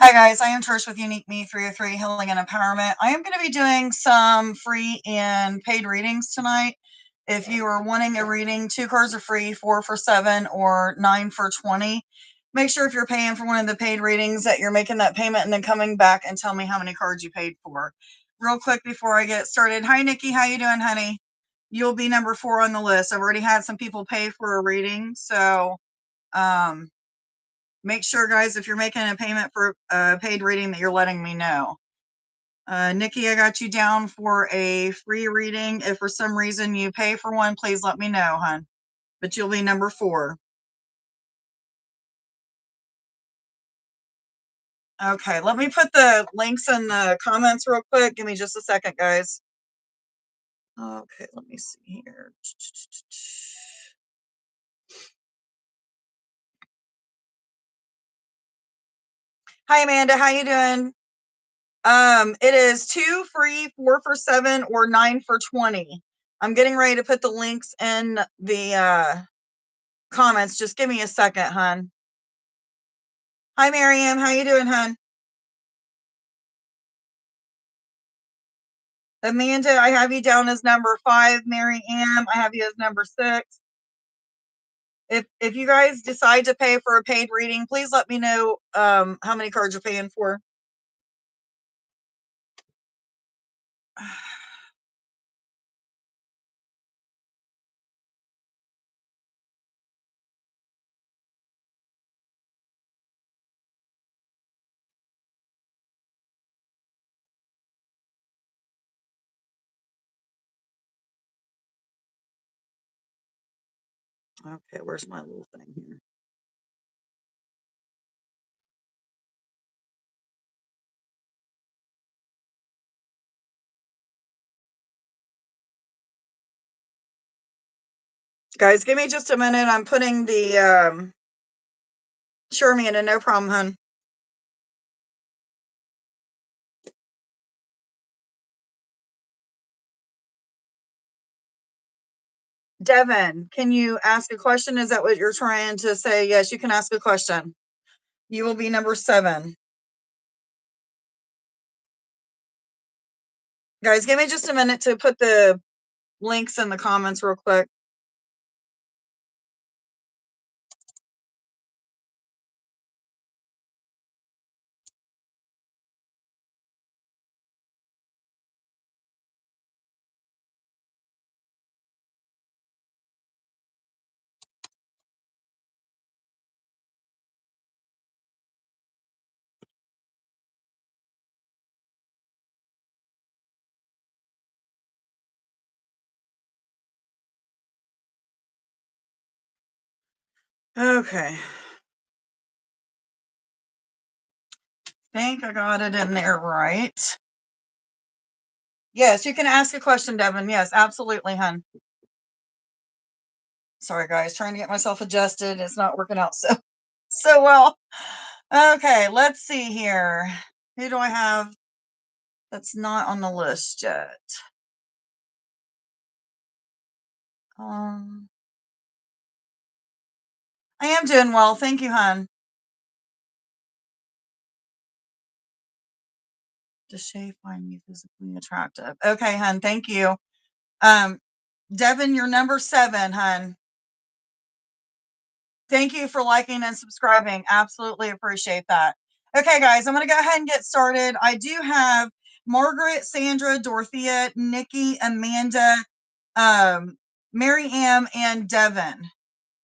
Hi guys, I am Trish with Unique Me 303 Healing and Empowerment. I am going to be doing some free and paid readings tonight. If you are wanting a reading, 2 cards are free, 4 for 7 or 9 for 20. Make sure if you're paying for one of the paid readings that you're making that payment and then coming back and tell me how many cards you paid for. Real quick before I get started. Hi Nikki, how you doing, honey? You'll be number 4 on the list. I've already had some people pay for a reading, so make sure, guys, if you're making a payment for a paid reading that you're letting me know. Nikki, I got you down for a free reading. If for some reason you pay for one, please let me know, hon. But you'll be number 4. Okay, let me put the links in the comments real quick. Give me just a second, guys. Okay, let me see here. Hi, Amanda. How you doing? It is 2 free, 4 for 7, or 9 for 20. I'm getting ready to put the links in the comments. Just give me a second, hon. Hi, Miriam. How you doing, hon? Amanda, I have you down as number 5. Mary Ann, I have you as number 6. If you guys decide to pay for a paid reading, please let me know how many cards you're paying for. Okay, where's my little thing here? Guys, give me just a minute. I'm putting the sure, Amanda, no problem, hon. Devin, can you ask a question? Is that what you're trying to say? Yes, you can ask a question. You will be number 7. Guys, give me just a minute to put the links in the comments real quick. Okay. Think I got it in there right. Yes, you can ask a question, Devin. Yes, absolutely, hun. Sorry, guys, trying to get myself adjusted. It's not working out so well. Okay, let's see here. Who do I have that's not on the list yet? I am doing well. Thank you, hun. Does Shay find me physically attractive? Okay, hun. Thank you. Devin, you're number 7, hun. Thank you for liking and subscribing. Absolutely appreciate that. Okay, guys, I'm going to go ahead and get started. I do have Margaret, Sandra, Dorothea, Nikki, Amanda, Mary Ann, and Devin.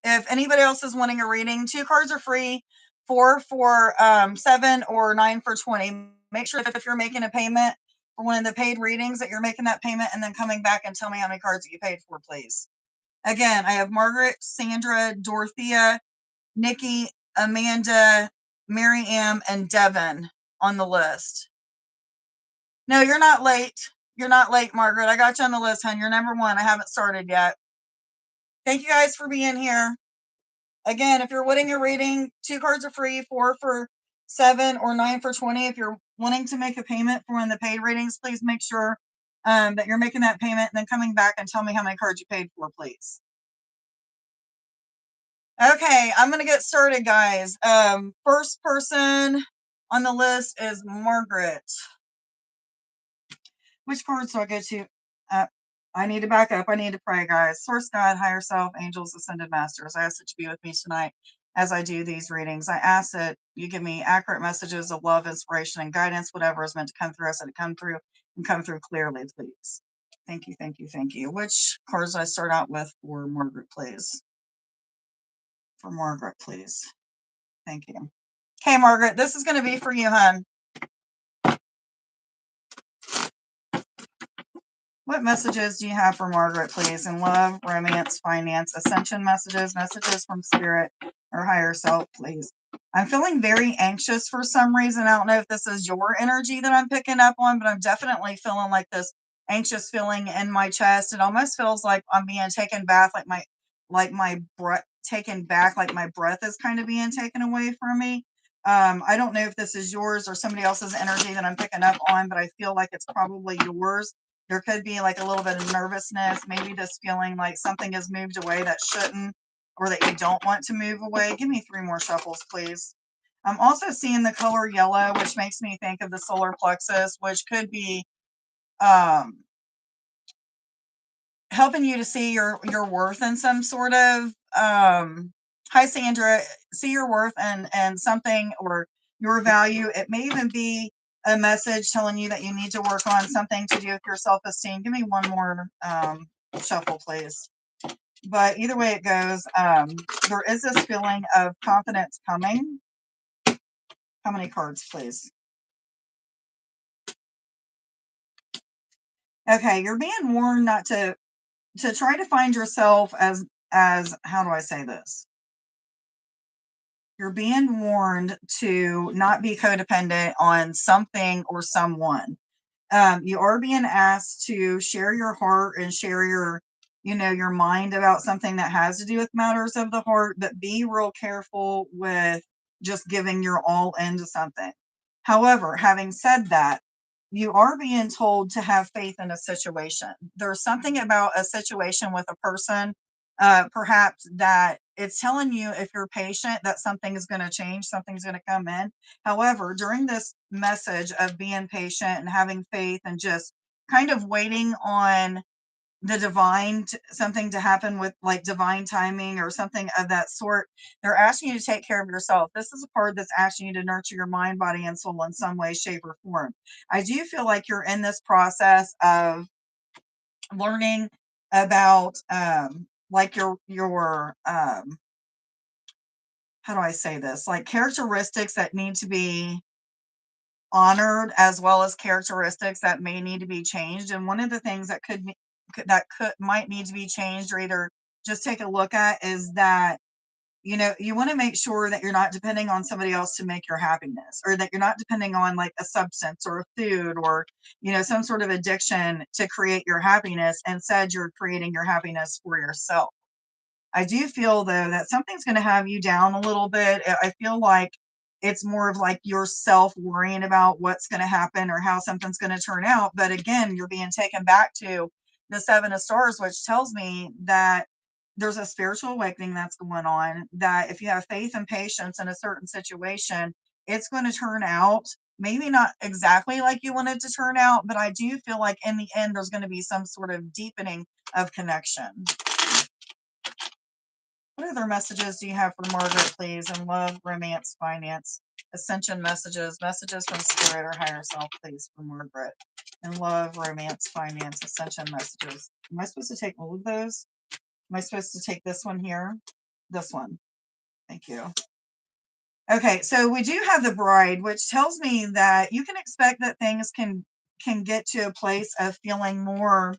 If anybody else is wanting a reading, 2 cards are free, 4 for 7 or 9 for 20. Make sure that if you're making a payment for one of the paid readings that you're making that payment and then coming back and tell me how many cards that you paid for, please. Again, I have Margaret, Sandra, Dorothea, Nikki, Amanda, Mary Ann, and Devin on the list. No, you're not late. You're not late, Margaret. I got you on the list, hon. You're number 1. I haven't started yet. Thank you guys for being here. Again, if you're wanting a reading, 2 cards are free, 4 for 7 or 9 for 20. If you're wanting to make a payment for one of the paid readings, please make sure that you're making that payment and then coming back and tell me how many cards you paid for, please. Okay, I'm going to get started, guys. First person on the list is Margaret. Which cards do I go to? I need to back up. I need to pray, guys. Source God, higher self, angels, ascended masters. I ask that you be with me tonight as I do these readings. I ask that you give me accurate messages of love, inspiration, and guidance. Whatever is meant to come through, I said to come through and come through clearly, please. Thank you, thank you, thank you. Which cards do I start out with for Margaret, please? For Margaret, please. Thank you. Okay, Margaret, this is going to be for you, hon. What messages do you have for Margaret, please? In love, romance, finance, ascension messages, messages from spirit or higher self, please. I'm feeling very anxious for some reason. I don't know if this is your energy that I'm picking up on, but I'm definitely feeling like this anxious feeling in my chest. It almost feels like I'm being taken back, like my breath taken back, like my breath is kind of being taken away from me. I don't know if this is yours or somebody else's energy that I'm picking up on, but I feel like it's probably yours. There could be like a little bit of nervousness, maybe this feeling like something has moved away that shouldn't, or that you don't want to move away. Give me 3 more shuffles, please. I'm also seeing the color yellow, which makes me think of the solar plexus, which could be um, helping you to see your worth in some sort of hi Sandra, see your worth and something, or your value. It may even be a message telling you that you need to work on something to do with your self-esteem. Give me 1 more shuffle, please. But either way it goes, there is this feeling of confidence coming. How many cards, please? Okay, you're being warned not to try to find yourself as how do I say this? You're being warned to not be codependent on something or someone. You are being asked to share your heart and share your, your mind about something that has to do with matters of the heart, but be real careful with just giving your all into something. However, having said that, you are being told to have faith in a situation. There's something about a situation with a person, perhaps, that it's telling you, if you're patient, that something is going to change, something's going to come in. However, during this message of being patient and having faith and just kind of waiting on the divine, something to happen with like divine timing or something of that sort, they're asking you to take care of yourself. This is a part that's asking you to nurture your mind, body, and soul in some way, shape, or form. I do feel like you're in this process of learning about like your how do I say this? Like characteristics that need to be honored, as well as characteristics that may need to be changed. And one of the things that might need to be changed, or either just take a look at, is that you want to make sure that you're not depending on somebody else to make your happiness, or that you're not depending on like a substance or a food, or some sort of addiction to create your happiness. Instead, you're creating your happiness for yourself. I do feel, though, that something's going to have you down a little bit. I feel like it's more of like yourself worrying about what's going to happen or how something's going to turn out. But again, you're being taken back to the 7 of Stars, which tells me that there's a spiritual awakening that's going on, that if you have faith and patience in a certain situation, it's going to turn out maybe not exactly like you want it to turn out, but I do feel like in the end, there's going to be some sort of deepening of connection. What other messages do you have for Margaret, please? In love, romance, finance, ascension messages, messages from spirit or higher self, please, for Margaret. In love, romance, finance, ascension messages. Am I supposed to take all of those? Am I supposed to take this one here? This one. Thank you. Okay, so we do have the Bride, which tells me that you can expect that things can get to a place of feeling more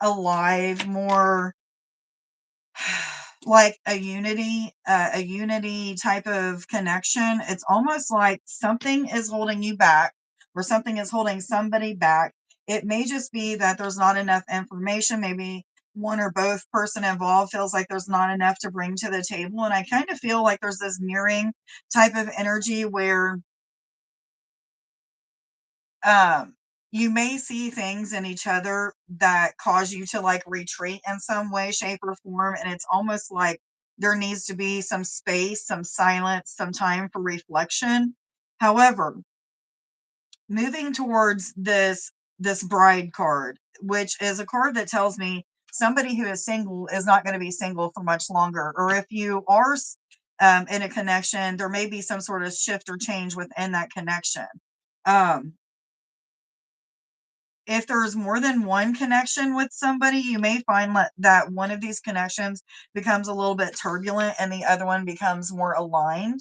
alive, more like a unity type of connection. It's almost like something is holding you back, or something is holding somebody back. It may just be that there's not enough information. Maybe one or both person involved feels like there's not enough to bring to the table. And I kind of feel like there's this mirroring type of energy where um you may see things in each other that cause you to like retreat in some way, shape, or form. And it's almost like there needs to be some space, some silence, some time for reflection. However, moving towards this bride card, which is a card that tells me somebody who is single is not going to be single for much longer. Or if you are in a connection, there may be some sort of shift or change within that connection. Um, if there's more than one connection with somebody, you may find that one of these connections becomes a little bit turbulent and the other one becomes more aligned.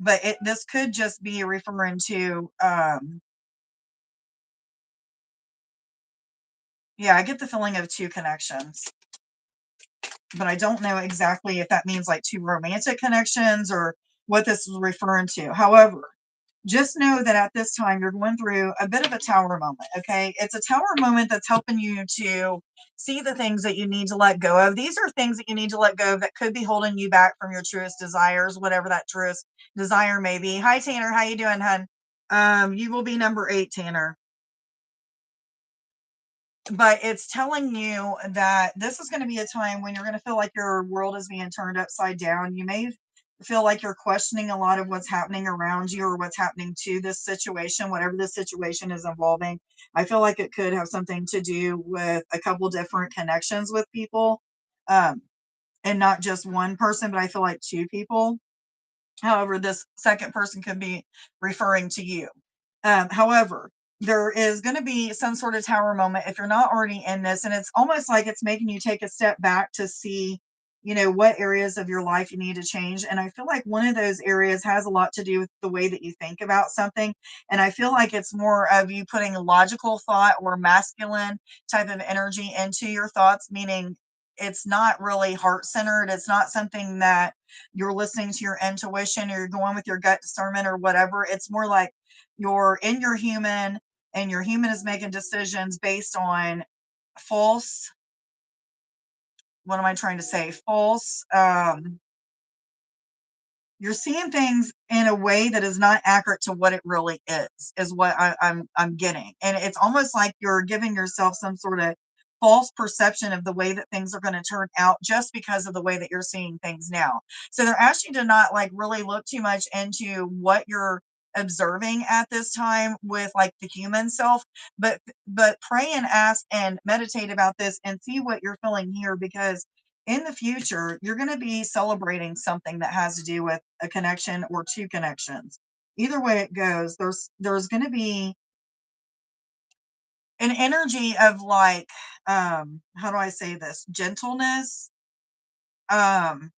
But this could just be referring to, yeah, I get the feeling of two connections, but I don't know exactly if that means like two romantic connections or what this is referring to. However, just know that at this time you're going through a bit of a tower moment, okay? It's a tower moment that's helping you to see the things that you need to let go of. These are things that you need to let go of that could be holding you back from your truest desires, whatever that truest desire may be. Hi, Tanner. How you doing, hun? You will be number 8, Tanner. But it's telling you that this is going to be a time when you're going to feel like your world is being turned upside down. You may feel like you're questioning a lot of what's happening around you or what's happening to this situation, whatever this situation is involving. I feel like it could have something to do with a couple different connections with people, um, and not just one person, but I feel like two people. However, this second person could be referring to you. However, there is going to be some sort of tower moment if you're not already in this, and it's almost like it's making you take a step back to see, what areas of your life you need to change. And I feel like one of those areas has a lot to do with the way that you think about something. And I feel like it's more of you putting logical thought or masculine type of energy into your thoughts, meaning it's not really heart centered. It's not something that you're listening to your intuition or you're going with your gut discernment or whatever. It's more like you're in your human and your human is making decisions based on false, what am I trying to say? False, you're seeing things in a way that is not accurate to what it really is what I'm getting. And it's almost like you're giving yourself some sort of false perception of the way that things are going to turn out just because of the way that you're seeing things now. So they're asking you to not like really look too much into what you're observing at this time with like the human self, but pray and ask and meditate about this and see what you're feeling here, because in the future, you're going to be celebrating something that has to do with a connection or two connections. Either way it goes, there's going to be an energy of like, how do I say this? Gentleness. Um,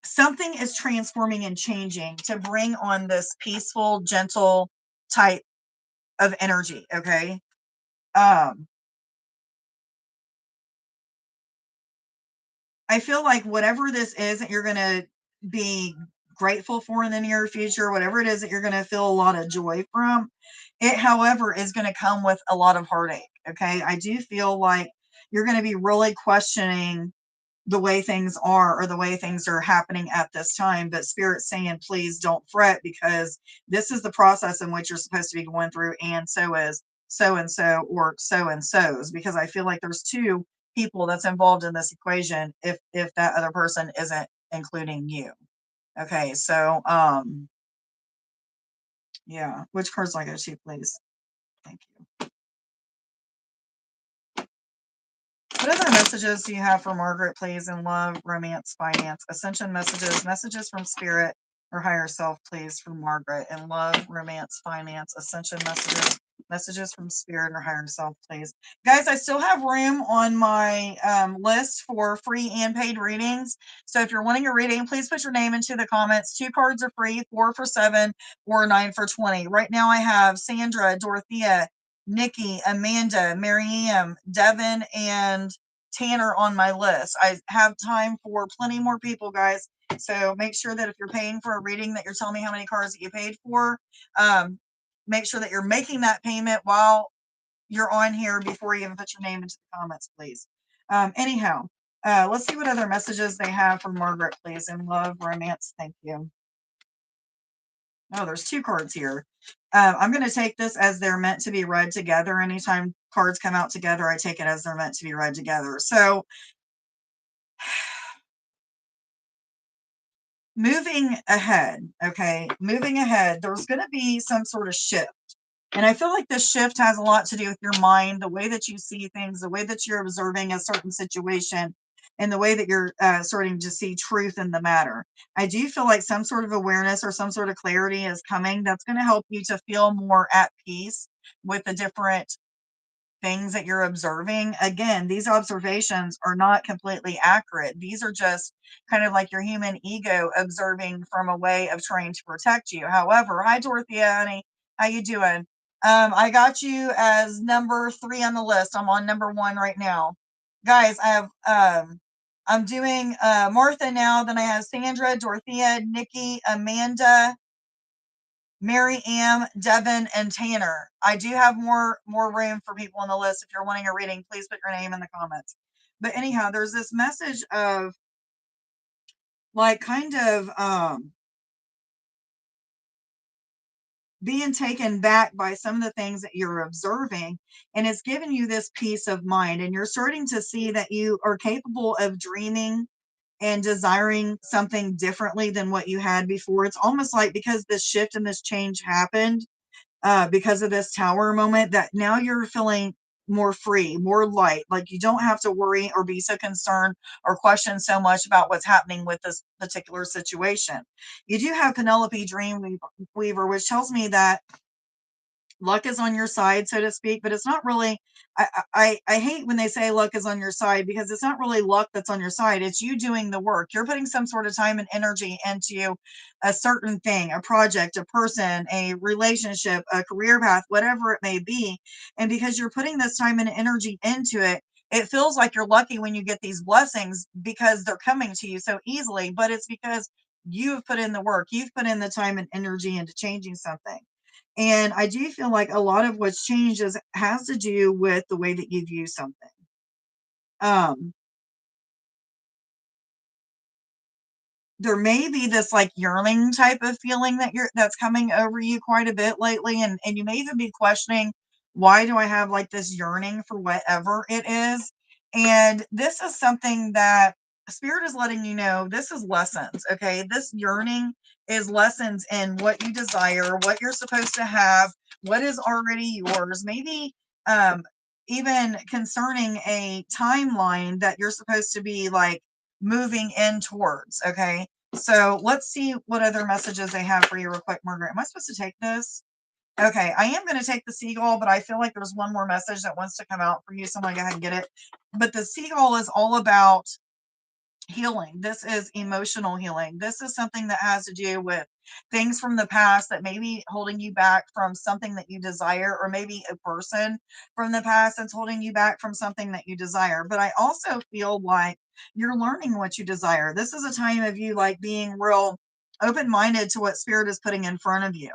Something is transforming and changing to bring on this peaceful, gentle type of energy. Okay. Um, I feel like whatever this is that you're going to be grateful for in the near future, whatever it is that you're going to feel a lot of joy from, it, however, is going to come with a lot of heartache. Okay. I do feel like you're going to be really questioning the way things are or the way things are happening at this time. But Spirit's saying, please don't fret, because this is the process in which you're supposed to be going through. And so is so and so or so and so's, because I feel like there's two people that's involved in this equation if that other person isn't including you. Okay, so yeah, which cards do I go to, please? Thank you. What other messages do you have for Margaret, please, in love, romance, finance, ascension messages, messages from spirit or higher self, please, for Margaret, in love, romance, finance, ascension messages, messages from spirit or higher self, please. Guys, I still have room on my list for free and paid readings. So if you're wanting a reading, please put your name into the comments. 2 cards are free, 4 for 7 or 9 for 20. Right now I have Sandra, Dorothea, Nikki, Amanda, Maryam, Devin, and Tanner on my list. I have time for plenty more people, guys. So make sure that if you're paying for a reading that you're telling me how many cards that you paid for. Make sure that you're making that payment while you're on here before you even put your name into the comments, please. Anyhow, let's see what other messages they have for Margaret, please. In love, romance, thank you. Oh, there's 2 cards here. I'm going to take this as they're meant to be read together. Anytime cards come out together, I take it as they're meant to be read together. So moving ahead, okay, moving ahead, there's going to be some sort of shift. And I feel like this shift has a lot to do with your mind, the way that you see things, the way that you're observing a certain situation, and the way that you're starting to see truth in the matter. I do feel like some sort of awareness or some sort of clarity is coming that's going to help you to feel more at peace with the different things that you're observing. Again, these observations are not completely accurate. These are just kind of like your human ego observing from a way of trying to protect you. However, hi Dorothea, honey, how you doing? I got you as number 3 on the list. I'm on number 1 right now. Guys, I'm doing Martha now, then I have Sandra, Dorothea, Nikki, Amanda, Mary Ann, Devin, and Tanner. I do have more room for people on the list. If you're wanting a reading, please put your name in the comments. But anyhow, there's this message of like kind of being taken back by some of the things that you're observing, and it's given you this peace of mind, and you're starting to see that you are capable of dreaming and desiring something differently than what you had before. It's almost like because this shift and this change happened, because of this tower moment, that now you're feeling more free, more light. Like you don't have to worry or be so concerned or question so much about what's happening with this particular situation. You do have Penelope Dreamweaver, which tells me that luck is on your side, so to speak, but it's not really. I hate when they say luck is on your side, because it's not really luck that's on your side. It's you doing the work. You're putting some sort of time and energy into a certain thing, a project, a person, a relationship, a career path, whatever it may be. And because you're putting this time and energy into it, it feels like you're lucky when you get these blessings because they're coming to you so easily. But it's because you've put in the work, you've put in the time and energy into changing something. And I do feel like a lot of what's changed has to do with the way that you view something. Um, there may be this like yearning type of feeling that's coming over you quite a bit lately, and you may even be questioning, why do I have like this yearning for whatever it is? And this is something that spirit is letting you know, this is lessons. Okay, this yearning is lessons in what you desire, what you're supposed to have, what is already yours. Maybe um even concerning a timeline that you're supposed to be like moving in towards. Okay, so let's see what other messages they have for you real quick, Margaret. Am I supposed to take this? Okay, I am going to take the seagull, but I feel like there's one more message that wants to come out for you, so I'm going to go ahead and get it. But the seagull is all about healing. This is emotional healing. This is something that has to do with things from the past that may be holding you back from something that you desire, or maybe a person from the past that's holding you back from something that you desire. But I also feel like you're learning what you desire. This is a time of you like being real open-minded to what spirit is putting in front of you.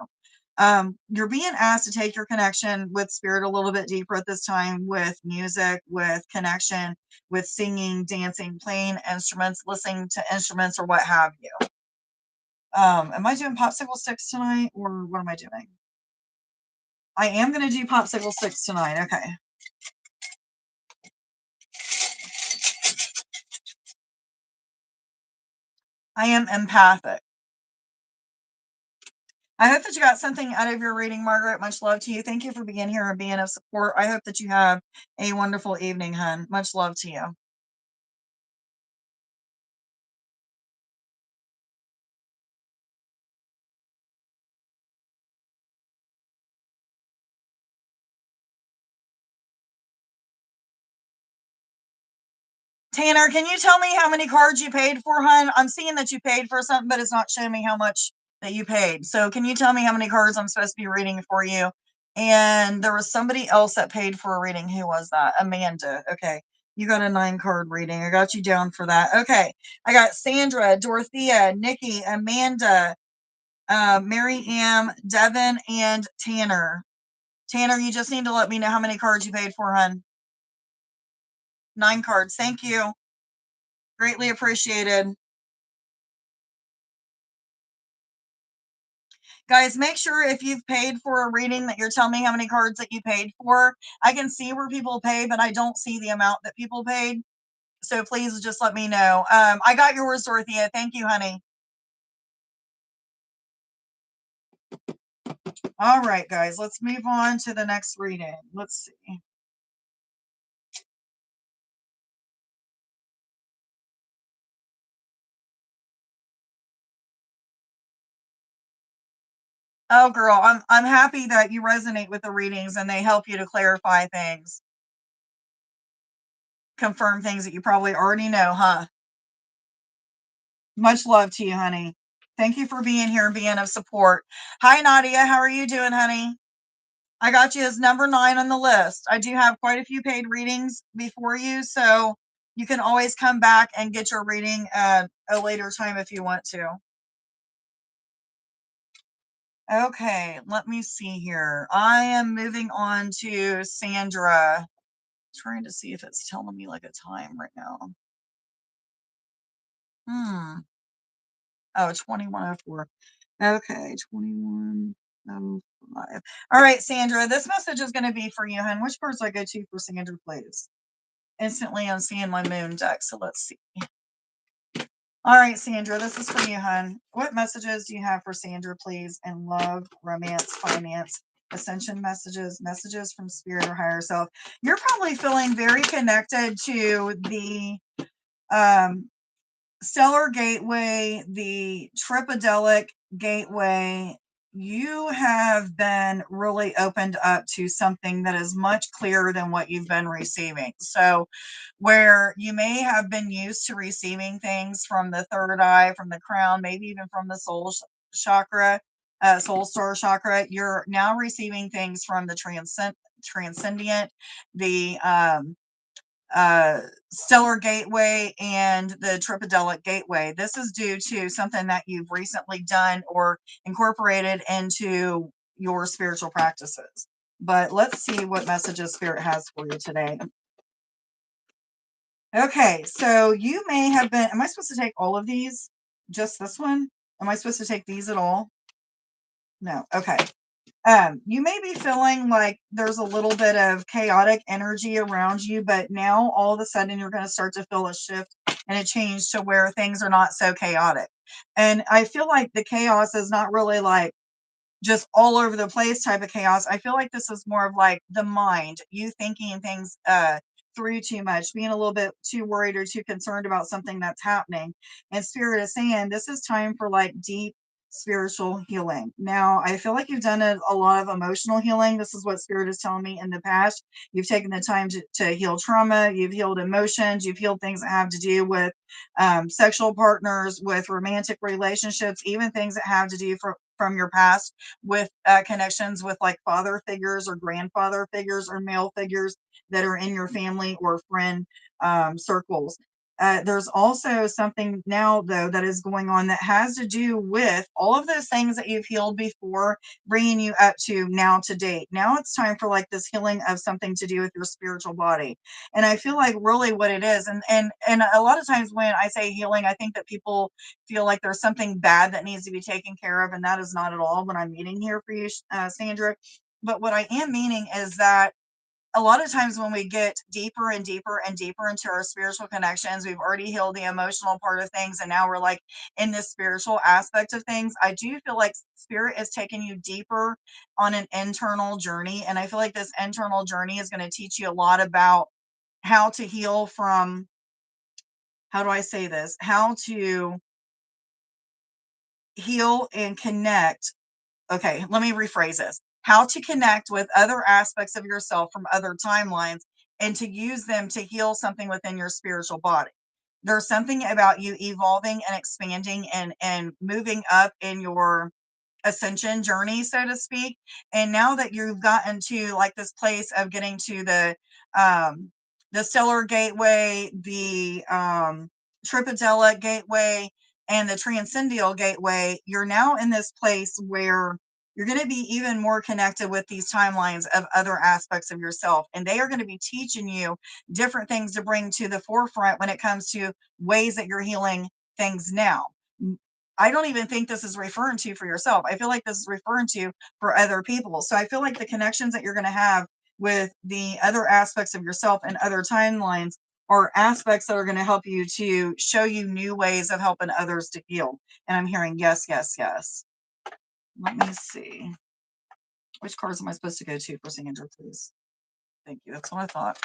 You're being asked to take your connection with spirit a little bit deeper at this time, with music, with connection, with singing, dancing, playing instruments, listening to instruments, or what have you. Am I doing popsicle sticks tonight, or what am I doing? I am going to do popsicle sticks tonight. Okay. I am empathic. I hope that you got something out of your reading, Margaret. Much love to you. Thank you for being here and being of support. I hope that you have a wonderful evening, hun. Much love to you. Tanner, can you tell me how many cards you paid for, hun? I'm seeing that you paid for something, but it's not showing me how much that you paid. So can you tell me how many cards I'm supposed to be reading for you? And there was somebody else that paid for a reading. Who was that? Amanda. Okay. You got a 9-card reading. I got you down for that. Okay. I got Sandra, Dorothea, Nikki, Amanda, Mary Ann, Devin, and Tanner. Tanner, you just need to let me know how many cards you paid for, hun. 9 cards. Thank you. Greatly appreciated. Guys, make sure if you've paid for a reading that you're telling me how many cards that you paid for. I can see where people pay, but I don't see the amount that people paid. So please just let me know. I got yours, Dorothea. Thank you, honey. All right, guys, let's move on to the next reading. Let's see. Oh, girl, I'm happy that you resonate with the readings and they help you to clarify things, confirm things that you probably already know, huh? Much love to you, honey. Thank you for being here and being of support. Hi, Nadia. How are you doing, honey? I got you as number 9 on the list. I do have quite a few paid readings before you, so you can always come back and get your reading at a later time if you want to. Okay, let me see here. I am moving on to Sandra. Trying to see if it's telling me like a time right now. Hmm. Oh, 21:04. Okay, 21:05. All right, Sandra, this message is going to be for you, hon. Which cards do I go to for Sandra, please? Instantly, I'm seeing my moon deck, so let's see. All right, Sandra, this is for you, hon. What messages do you have for Sandra, please? In love, romance, finance, ascension messages, messages from spirit or higher self. You're probably feeling very connected to the um, Stellar Gateway, the Tripodelic Gateway. You have been really opened up to something that is much clearer than what you've been receiving. So, where you may have been used to receiving things from the third eye, from the crown, maybe even from the soul chakra, soul star chakra, you're now receiving things from the transcendent, the Stellar Gateway and the Tripodelic Gateway. This is due to something that you've recently done or incorporated into your spiritual practices. But let's see what messages Spirit has for you today. Okay, so you may have been, am I supposed to take all of these? Just this one? Am I supposed to take these at all? No. Okay. You may be feeling like there's a little bit of chaotic energy around you, but now all of a sudden you're going to start to feel a shift and a change to where things are not so chaotic. And I feel like the chaos is not really like just all over the place type of chaos. I feel like this is more of like the mind, you thinking things through too much, being a little bit too worried or too concerned about something that's happening. And Spirit is saying this is time for like deep spiritual healing. Now, I feel like you've done a lot of emotional healing. This is what Spirit is telling me in the past. You've taken the time to heal trauma, you've healed emotions, you've healed things that have to do with sexual partners, with romantic relationships, even things that have to do from your past with connections with like father figures or grandfather figures or male figures that are in your family or friend circles. There's also something now, though, that is going on that has to do with all of those things that you've healed before, bringing you up to now to date. Now it's time for like this healing of something to do with your spiritual body. And I feel like really what it is, and a lot of times when I say healing, I think that people feel like there's something bad that needs to be taken care of, and that is not at all what I'm meaning here for you, Sandra. But what I am meaning is that a lot of times when we get deeper and deeper and deeper into our spiritual connections, we've already healed the emotional part of things, and now we're like in this spiritual aspect of things. I do feel like Spirit is taking you deeper on an internal journey, and I feel like this internal journey is going to teach you a lot about how to heal from, how do I say this? How to heal and connect. Okay, let me rephrase this. How to connect with other aspects of yourself from other timelines and to use them to heal something within your spiritual body. There's something about you evolving and expanding and moving up in your ascension journey, so to speak. And now that you've gotten to like this place of getting to the stellar gateway, the tripodelic gateway, and the transcendental gateway, you're now in this place where you're going to be even more connected with these timelines of other aspects of yourself. And they are going to be teaching you different things to bring to the forefront when it comes to ways that you're healing things now. I don't even think this is referring to for yourself. I feel like this is referring to for other people. So I feel like the connections that you're going to have with the other aspects of yourself and other timelines are aspects that are going to help you to show you new ways of helping others to heal. And I'm hearing yes, yes, yes. Let me see. Which cards am I supposed to go to for Sandra, please? Thank you. That's what I thought.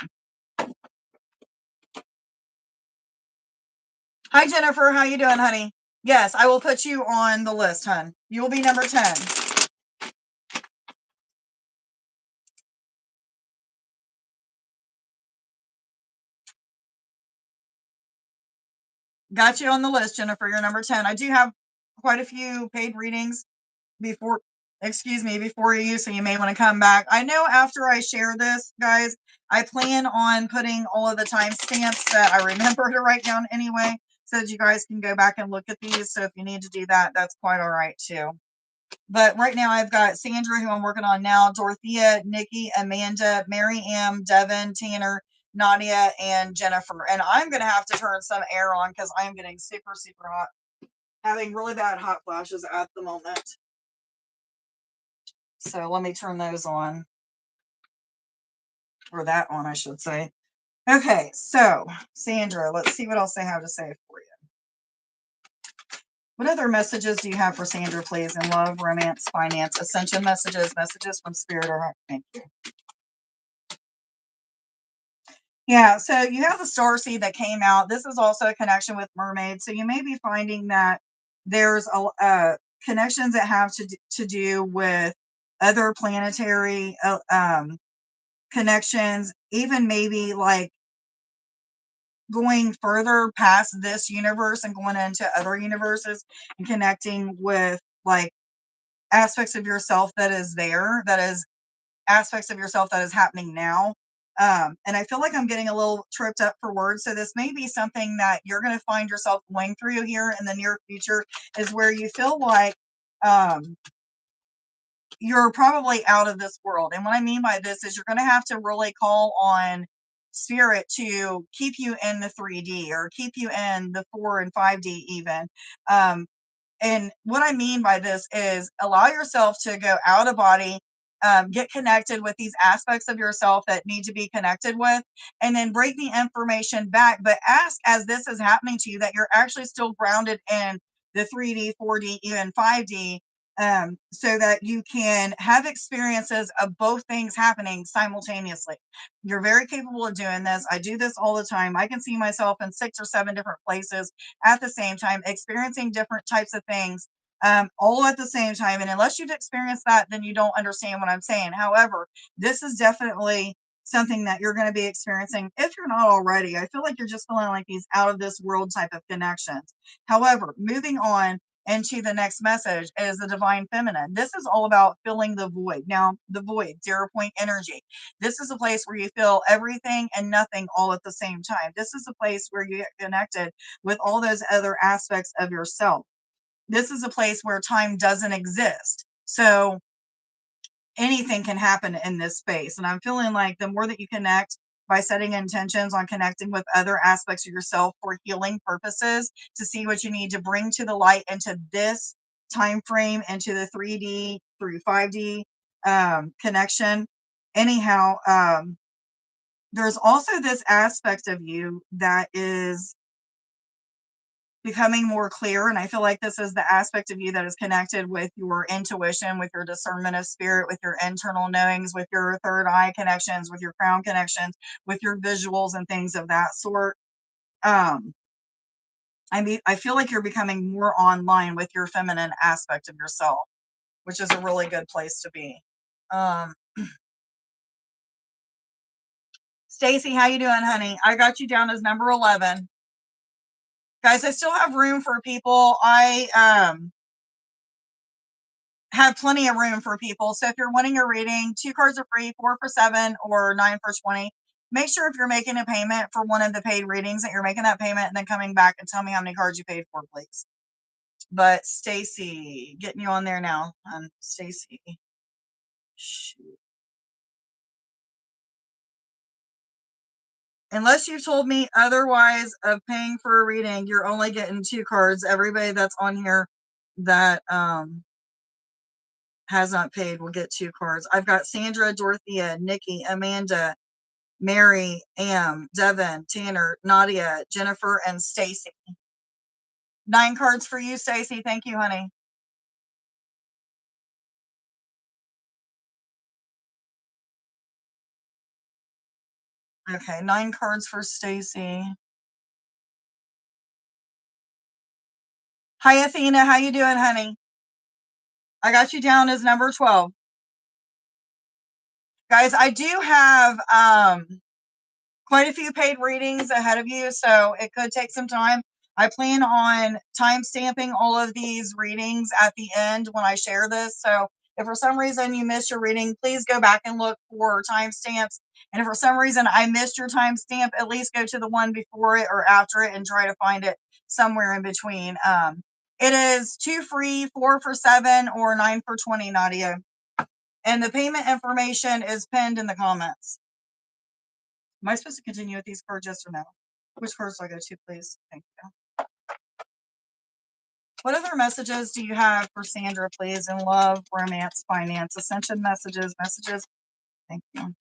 Hi, Jennifer. How you doing, honey? Yes, I will put you on the list, hon. You will be number 10. Got you on the list, Jennifer. You're number 10. I do have quite a few paid readings before, before you, so you may want to come back. I know after I share this, guys, I plan on putting all of the timestamps that I remember to write down anyway, so that you guys can go back and look at these. So if you need to do that, that's quite all right too. But right now I've got Sandra, who I'm working on now, Dorothea, Nikki, Amanda, Mary M, Devin, Tanner, Nadia, and Jennifer. And I'm going to have to turn some air on because I am getting super, super hot. Having really bad hot flashes at the moment. So let me turn those on. Or that on, I should say. Okay, so Sandra, let's see what else I have to say for you. What other messages do you have for Sandra, please, in love, romance, finance, ascension messages, messages from spirit or heart? Thank you. Yeah, so you have the star seed that came out. This is also a connection with mermaids. So you may be finding that there's connections that have to do with other planetary connections, even maybe like going further past this universe and going into other universes and connecting with like aspects of yourself that is there, that is aspects of yourself that is happening now. And I feel like I'm getting a little tripped up for words. So this may be something that you're going to find yourself going through here in the near future, is where you feel like you're probably out of this world. And what I mean by this is you're going to have to really call on spirit to keep you in the 3D or keep you in the 4 and 5D even. And what I mean by this is allow yourself to go out of body, get connected with these aspects of yourself that need to be connected with, and then bring the information back. But ask, as this is happening to you, that you're actually still grounded in the 3D, 4D, even 5D, so that you can have experiences of both things happening simultaneously. You're very capable of doing this. I do this all the time. I can see myself in 6 or 7 different places at the same time, experiencing different types of things all at the same time. And unless you've experienced that, then you don't understand what I'm saying. However, this is definitely something that you're going to be experiencing if you're not already. I feel like you're just feeling like these out of this world type of connections. However, moving on into the next message is the divine feminine. This is all about filling the void. Now, the void, 0 point energy. This is a place where you feel everything and nothing all at the same time. This is a place where you get connected with all those other aspects of yourself. This is a place where time doesn't exist. So anything can happen in this space. And I'm feeling like the more that you connect by setting intentions on connecting with other aspects of yourself for healing purposes, to see what you need to bring to the light into this time frame, into the 3D through 5D connection. Anyhow, there's also this aspect of you that is becoming more clear. And I feel like this is the aspect of you that is connected with your intuition, with your discernment of spirit, with your internal knowings, with your third eye connections, with your crown connections, with your visuals and things of that sort. I feel like you're becoming more online with your feminine aspect of yourself, which is a really good place to be. Stacy, how you doing, honey? I got you down as number 11. Guys, I still have room for people. I have plenty of room for people. So if you're wanting a reading, 2 cards are free, 4 for 7 or 9 for 20. Make sure if you're making a payment for one of the paid readings that you're making that payment and then coming back and tell me how many cards you paid for, please. But Stacy, getting you on there now. Stacy. Shoot. Unless you told me otherwise of paying for a reading, you're only getting 2 cards. Everybody that's on here that has not paid will get 2 cards. I've got Sandra, Dorothea, Nikki, Amanda, Mary, Am, Devin, Tanner, Nadia, Jennifer, and Stacy. 9 cards for you, Stacy. Thank you, honey. Okay, 9 cards for Stacy. Hi, Athena. How you doing, honey? I got you down as number 12. Guys, I do have quite a few paid readings ahead of you, so it could take some time. I plan on time stamping all of these readings at the end when I share this. So if for some reason you missed your reading, please go back and look for timestamps. And if for some reason I missed your timestamp, at least go to the one before it or after it and try to find it somewhere in between. It is 2 free, 4 for 7, or 9 for 20, Nadia. And the payment information is pinned in the comments. Am I supposed to continue with these cards, yes or no? Which cards do I go to, please? Thank you. What other messages do you have for Sandra, please, in love, romance, finance, ascension messages? Thank you.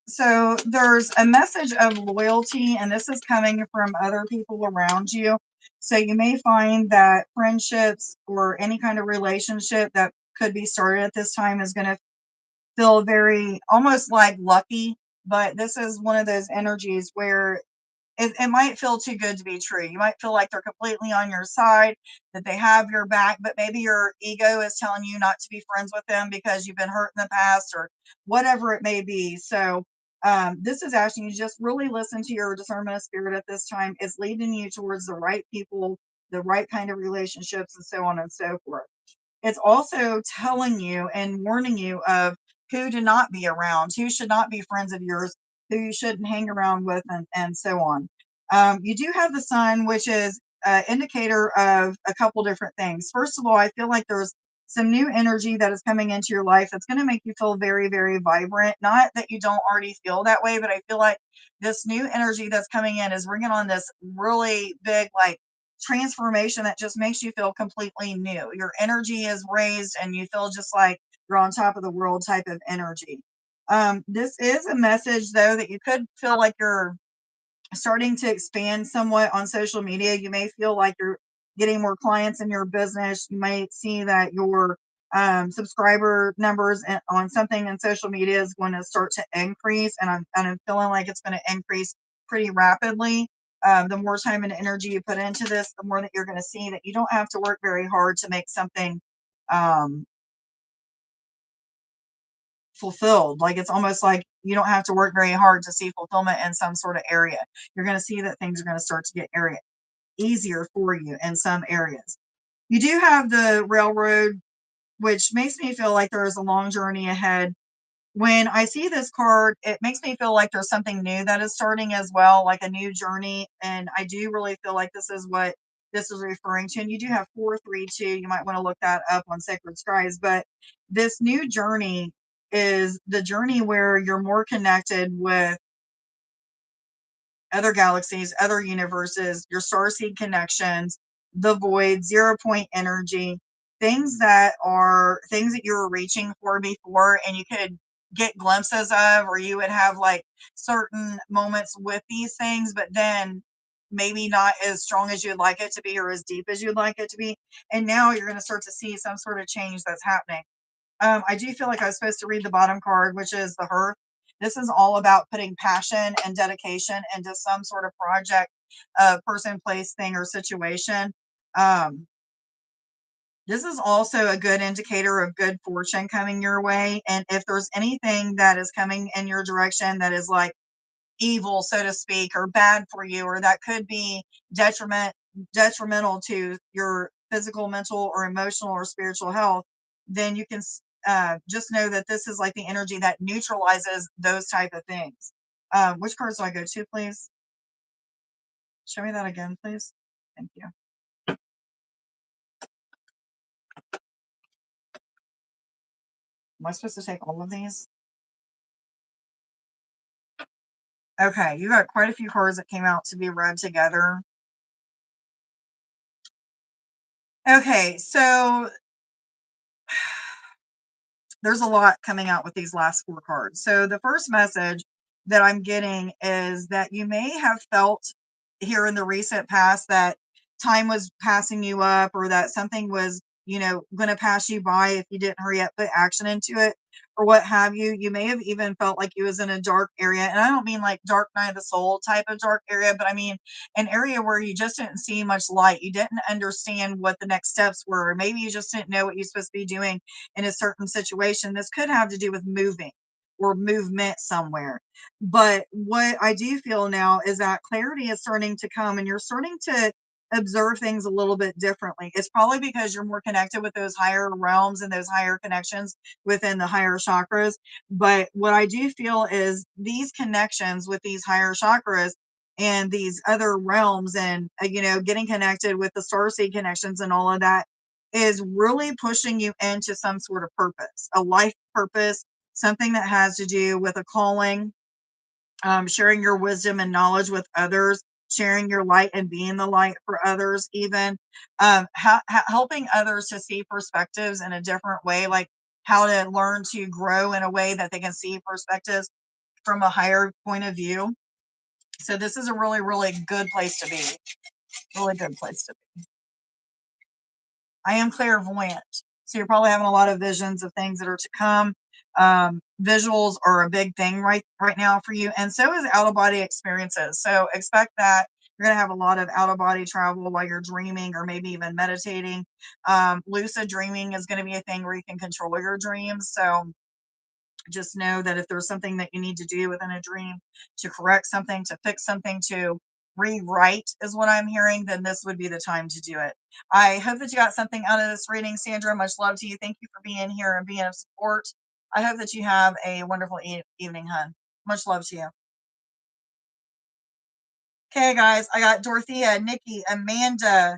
So there's a message of loyalty, and this is coming from other people around you. So you may find that friendships or any kind of relationship that could be started at this time is going to feel very almost like lucky, but this is one of those energies where it might feel too good to be true. You might feel like they're completely on your side, that they have your back, but maybe your ego is telling you not to be friends with them because you've been hurt in the past or whatever it may be. So this is asking you to just really listen to your discernment of spirit at this time. It's leading you towards the right people, the right kind of relationships, and so on and so forth. It's also telling you and warning you of who to not be around, who should not be friends of yours, who you shouldn't hang around with, and so on. You do have the sun, which is an indicator of a couple different things. First of all, I feel like there's some new energy that is coming into your life that's going to make you feel very, very vibrant. Not that you don't already feel that way, but I feel like this new energy that's coming in is bringing on this really big, like, transformation that just makes you feel completely new. Your energy is raised and you feel just like you're on top of the world type of energy. This is a message, though, that you could feel like you're starting to expand somewhat on social media. You may feel like you're getting more clients in your business. You might see that your subscriber numbers on something in social media is going to start to increase, and I'm feeling like it's going to increase pretty rapidly. The more time and energy you put into this, the more that you're going to see that you don't have to work very hard to make something um, fulfilled. Like it's almost like you don't have to work very hard to see fulfillment in some sort of area. You're going to see that things are going to start to get easier for you in some areas. You do have the railroad, which makes me feel like there is a long journey ahead. When I see this card, it makes me feel like there's something new that is starting as well, like a new journey. And I do really feel like this is what this is referring to. And you do have 432. You might want to look that up on Sacred Scribes. But this new journey is the journey where you're more connected with other galaxies, other universes, your starseed connections, the void, 0 point energy, things that are things that you were reaching for before and you could get glimpses of, or you would have like certain moments with these things, but then maybe not as strong as you'd like it to be or as deep as you'd like it to be. And now you're going to start to see some sort of change that's happening. I do feel like I was supposed to read the bottom card, which is the hearth. This is all about putting passion and dedication into some sort of project, person, place, thing, or situation. Um, this is also a good indicator of good fortune coming your way. And if there's anything that is coming in your direction that is like evil, so to speak, or bad for you, or that could be detrimental to your physical, mental, or emotional or spiritual health, then you can just know that this is like the energy that neutralizes those type of things. Which cards do I go to, please? Show me that again, please. Thank you. Am I supposed to take all of these? Okay, you got quite a few cards that came out to be read together. Okay, so there's a lot coming out with these last 4 cards. So the first message that I'm getting is that you may have felt here in the recent past that time was passing you up, or that something was, going to pass you by if you didn't hurry up, put action into it. or what have you. You may have even felt like you was in a dark area. And I don't mean like dark night of the soul type of dark area, but I mean an area where you just didn't see much light. You didn't understand what the next steps were. Or maybe you just didn't know what you're supposed to be doing in a certain situation. This could have to do with moving or movement somewhere. But what I do feel now is that clarity is starting to come and you're starting to observe things a little bit differently. It's probably because you're more connected with those higher realms and those higher connections within the higher chakras. But what I do feel is these connections with these higher chakras and these other realms and, getting connected with the starseed connections and all of that is really pushing you into some sort of purpose, a life purpose, something that has to do with a calling, sharing your wisdom and knowledge with others, sharing your light and being the light for others, even helping others to see perspectives in a different way, like how to learn to grow in a way that they can see perspectives from a higher point of view. So this is a really, really good place to be. Really good place to be. I am clairvoyant. So you're probably having a lot of visions of things that are to come. Visuals are a big thing right now for you. And so is out of body experiences. So expect that you're going to have a lot of out of body travel while you're dreaming or maybe even meditating. Lucid dreaming is going to be a thing where you can control your dreams. So just know that if there's something that you need to do within a dream to correct something, to fix something, to rewrite is what I'm hearing, then this would be the time to do it. I hope that you got something out of this reading, Sandra. Much love to you. Thank you for being here and being of support. I hope that you have a wonderful evening, hun. Much love to you. Okay, guys, I got Dorothea, Nikki, Amanda,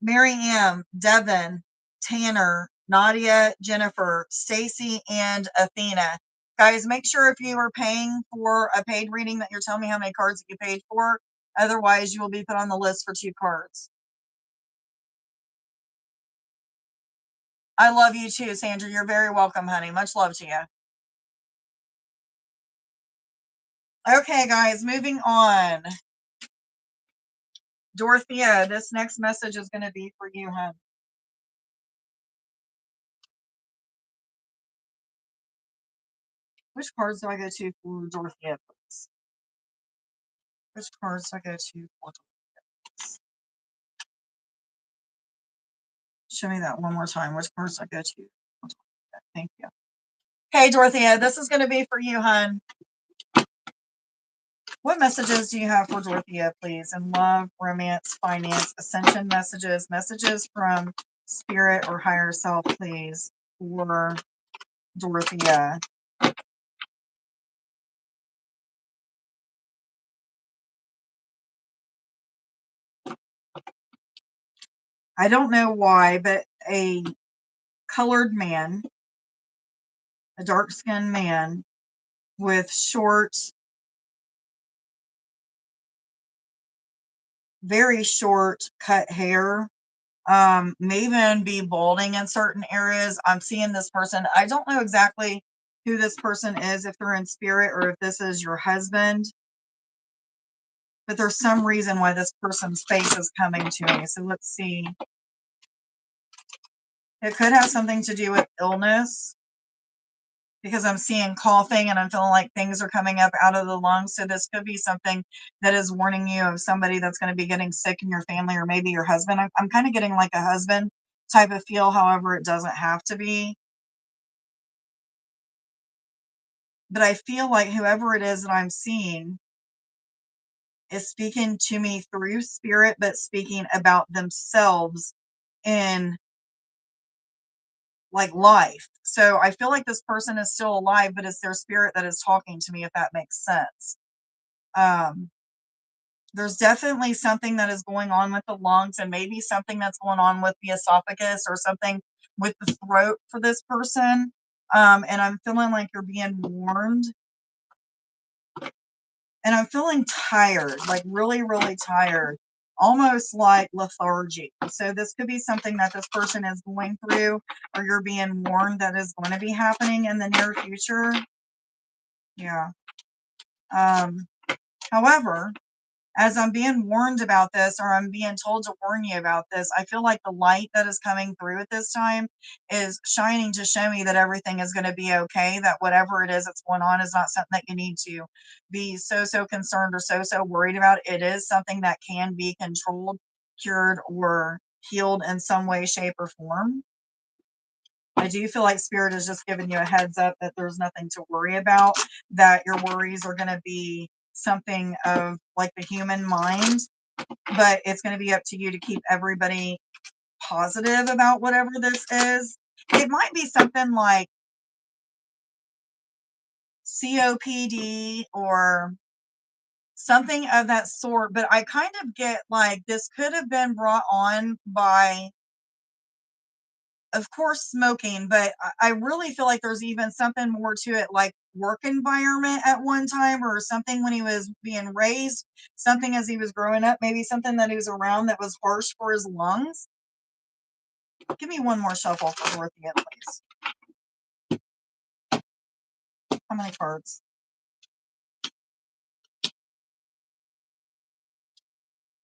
Mary Ann, Devin, Tanner, Nadia, Jennifer, Stacy, and Athena. Guys, make sure if you are paying for a paid reading that you're telling me how many cards that you paid for. Otherwise, you will be put on the list for 2 cards. I love you too, Sandra. You're very welcome, honey. Much love to you. Okay, guys, moving on. Dorothea, this next message is going to be for you, hun. Which cards do I go to for Dorothea, please? Which cards do I go to for Dorothea? Show me that one more time. Which cards do I go to? Thank you. Hey, Dorothea, this is going to be for you, hun. What messages do you have for Dorothea, please? In love, romance, finance, ascension messages from spirit or higher self, please, for Dorothea. I don't know why, but a colored man, a dark-skinned man with short, very short cut hair, may even be balding in certain areas. I'm seeing this person. I don't know exactly who this person is, if they're in spirit or if this is your husband, but there's some reason why this person's face is coming to me. So let's see. It could have something to do with illness, because I'm seeing coughing and I'm feeling like things are coming up out of the lungs. So this could be something that is warning you of somebody that's going to be getting sick in your family, or maybe your husband. I'm kind of getting like a husband type of feel. However, it doesn't have to be. But I feel like whoever it is that I'm seeing is speaking to me through spirit, but speaking about themselves in like life. So I feel like this person is still alive, but it's their spirit that is talking to me, if that makes sense. There's definitely something that is going on with the lungs, and maybe something that's going on with the esophagus or something with the throat for this person. And I'm feeling like you're being warned. And I'm feeling tired, like really, really tired, almost like lethargy. So this could be something that this person is going through, or you're being warned that is going to be happening in the near future. Yeah. However, as I'm being warned about this, or I'm being told to warn you about this, I feel like the light that is coming through at this time is shining to show me that everything is going to be okay, that whatever it is that's going on is not something that you need to be so concerned or so worried about. It is something that can be controlled, cured, or healed in some way, shape, or form. I do feel like Spirit is just giving you a heads up that there's nothing to worry about, that your worries are going to be something of like the human mind, but it's going to be up to you to keep everybody positive about whatever this is. It might be something like COPD or something of that sort, but I kind of get like this could have been brought on by, of course, smoking, but I really feel like there's even something more to it, like work environment at one time, or something when he was being raised, something as he was growing up, maybe something that he was around that was harsh for his lungs. Give me one more shuffle for Dorothea, please. How many cards?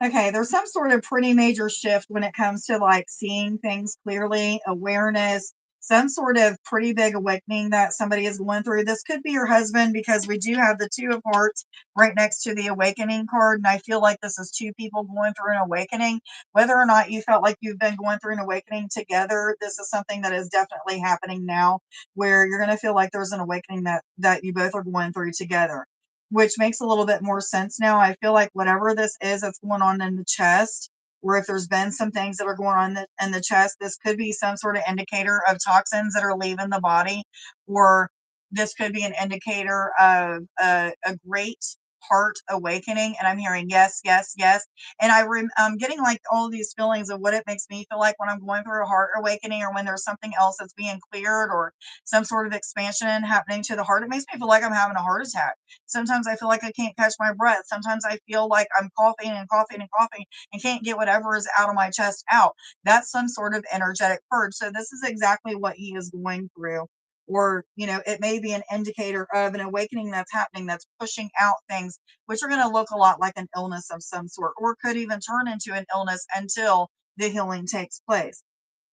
Okay, there's some sort of pretty major shift when it comes to like seeing things clearly, awareness, some sort of pretty big awakening that somebody is going through. This could be your husband because we do have the Two of Hearts right next to the awakening card. And I feel like this is two people going through an awakening. Whether or not you felt like you've been going through an awakening together, this is something that is definitely happening now where you're going to feel like there's an awakening that you both are going through together, which makes a little bit more sense now. I feel like whatever this is that's going on in the chest, or if there's been some things that are going on in the chest, this could be some sort of indicator of toxins that are leaving the body, or this could be an indicator of a great heart awakening. And I'm hearing yes, yes, yes. And I'm getting like all these feelings of what it makes me feel like when I'm going through a heart awakening, or when there's something else that's being cleared, or some sort of expansion happening to the heart. It makes me feel like I'm having a heart attack. Sometimes I feel like I can't catch my breath. Sometimes I feel like I'm coughing and coughing and coughing and can't get whatever is out of my chest out. That's some sort of energetic purge. So this is exactly what he is going through. Or, it may be an indicator of an awakening that's happening, that's pushing out things, which are going to look a lot like an illness of some sort, or could even turn into an illness until the healing takes place.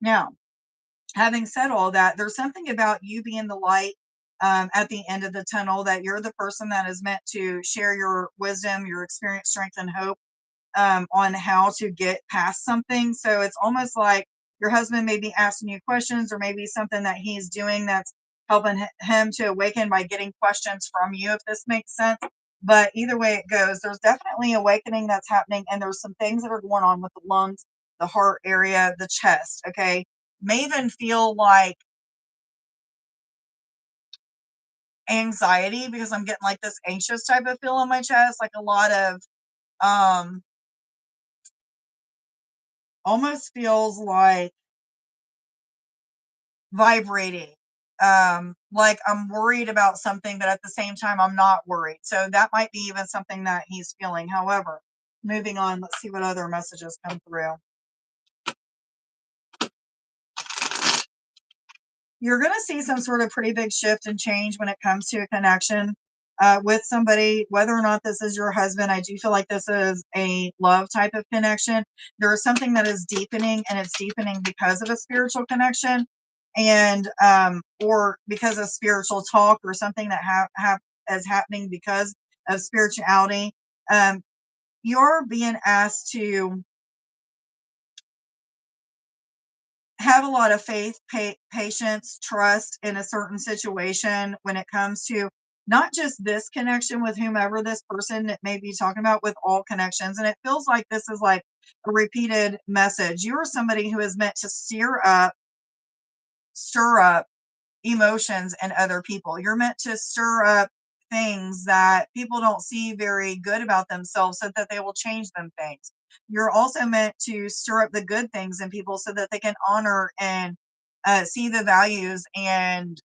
Now, having said all that, there's something about you being the light at the end of the tunnel, that you're the person that is meant to share your wisdom, your experience, strength, and hope on how to get past something. So it's almost like your husband may be asking you questions, or maybe something that he's doing that's helping him to awaken by getting questions from you, if this makes sense. But either way it goes, there's definitely awakening that's happening, and there's some things that are going on with the lungs, the heart area, the chest. Okay. May even feel like anxiety, because I'm getting like this anxious type of feel in my chest, like a lot of um almost feels like vibrating. Like I'm worried about something, but at the same time I'm not worried. So that might be even something that he's feeling. However, moving on, let's see what other messages come through. You're going to see some sort of pretty big shift and change when it comes to a connection with somebody, whether or not this is your husband. I do feel like this is a love type of connection. There is something that is deepening, and it's deepening because of a spiritual connection, and or because of spiritual talk, or something that is happening because of spirituality. Um, you're being asked to have a lot of faith, patience, trust in a certain situation when it comes to not just this connection with whomever this person may be talking about, with all connections. And it feels like this is like a repeated message. You are somebody who is meant to stir up emotions in other people. You're meant to stir up things that people don't see very good about themselves, so that they will change them things. You're also meant to stir up the good things in people, so that they can honor and see the values and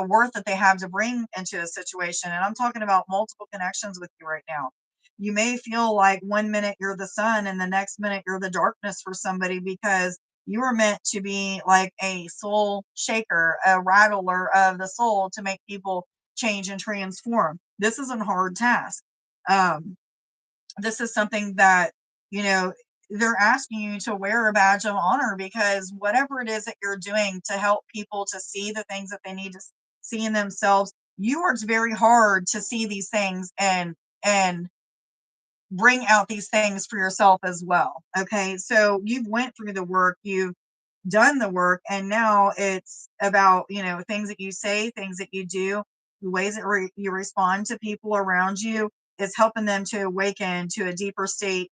worth that they have to bring into a situation. And I'm talking about multiple connections with you right now. You may feel like one minute you're the sun and the next minute you're the darkness for somebody, because you are meant to be like a soul shaker, a rattler of the soul, to make people change and transform. This is a hard task. Um, this is something that, you know, they're asking you to wear a badge of honor, because whatever it is that you're doing to help people to see the things that they need to see in themselves, you worked very hard to see these things and bring out these things for yourself as well. Okay, so you've went through the work, you've done the work, and now it's about, you know, things that you say, things that you do, the ways that you respond to people around you is helping them to awaken to a deeper state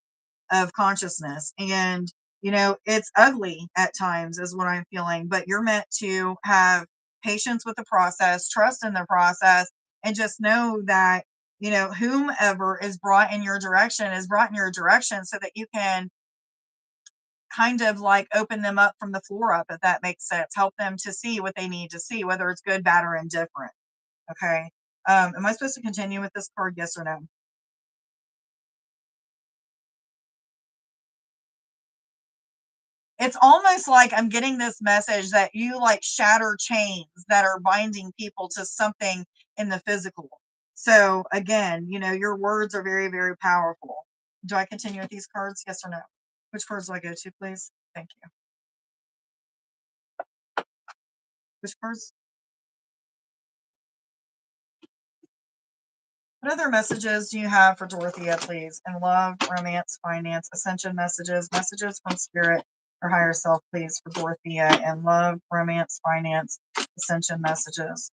of consciousness. And you know, it's ugly at times is what I'm feeling, but you're meant to have patience with the process, trust in the process, and just know that, you know, whomever is brought in your direction is brought in your direction so that you can kind of like open them up from the floor up, if that makes sense. Help them to see what they need to see, whether it's good, bad, or indifferent. Okay. Am I supposed to continue with this card? Yes or no? It's almost like I'm getting this message that you like shatter chains that are binding people to something in the physical. So again, you know, your words are very, very powerful. Do I continue with these cards? Yes or no? Which cards do I go to, please? Thank you. Which cards? What other messages do you have for Dorothea, please? In love, romance, finance, ascension messages, messages from spirit or higher self, please, for Dorothea. In love, romance, finance, ascension messages.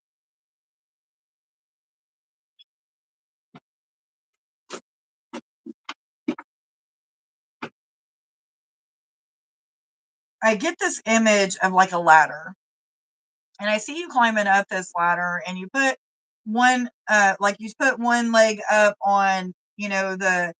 I get this image of like a ladder, and I see you climbing up this ladder, and you put like you put one leg up on, you know, the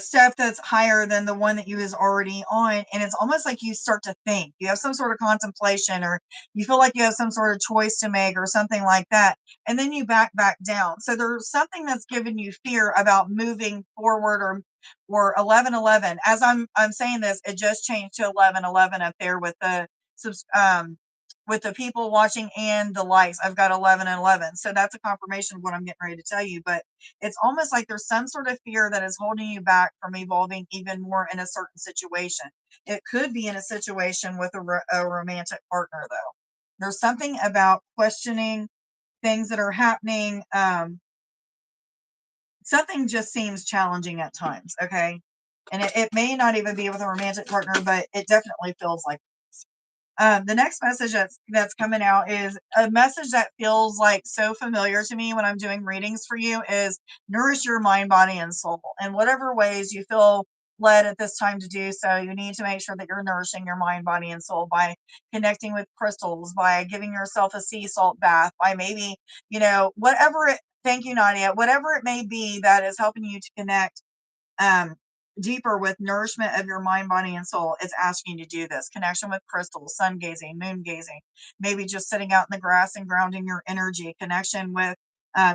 step that's higher than the one that you was already on, and it's almost like you start to think, you have some sort of contemplation, or you feel like you have some sort of choice to make or something like that, and then you back down. So there's something that's giving you fear about moving forward, or 1111. As I'm saying this, it just changed to 1111 up there with the with the people watching and the likes. I've got 11 and 11, so that's a confirmation of what I'm getting ready to tell you. But it's almost like there's some sort of fear that is holding you back from evolving even more in a certain situation. It could be in a situation with a romantic partner, though. There's something about questioning things that are happening. Something just seems challenging at times. Okay. And it may not even be with a romantic partner, but it definitely feels like the next message that's coming out is a message that feels like so familiar to me when I'm doing readings for you is nourish your mind, body, and soul. In whatever ways you feel led at this time to do so, you need to make sure that you're nourishing your mind, body, and soul by connecting with crystals, by giving yourself a sea salt bath, by maybe, you know, whatever it, thank you, Nadia, whatever it may be that is helping you to connect um, deeper with nourishment of your mind, body, and soul. It's asking you to do this connection with crystals, sun gazing, moon gazing, maybe just sitting out in the grass and grounding your energy, connection with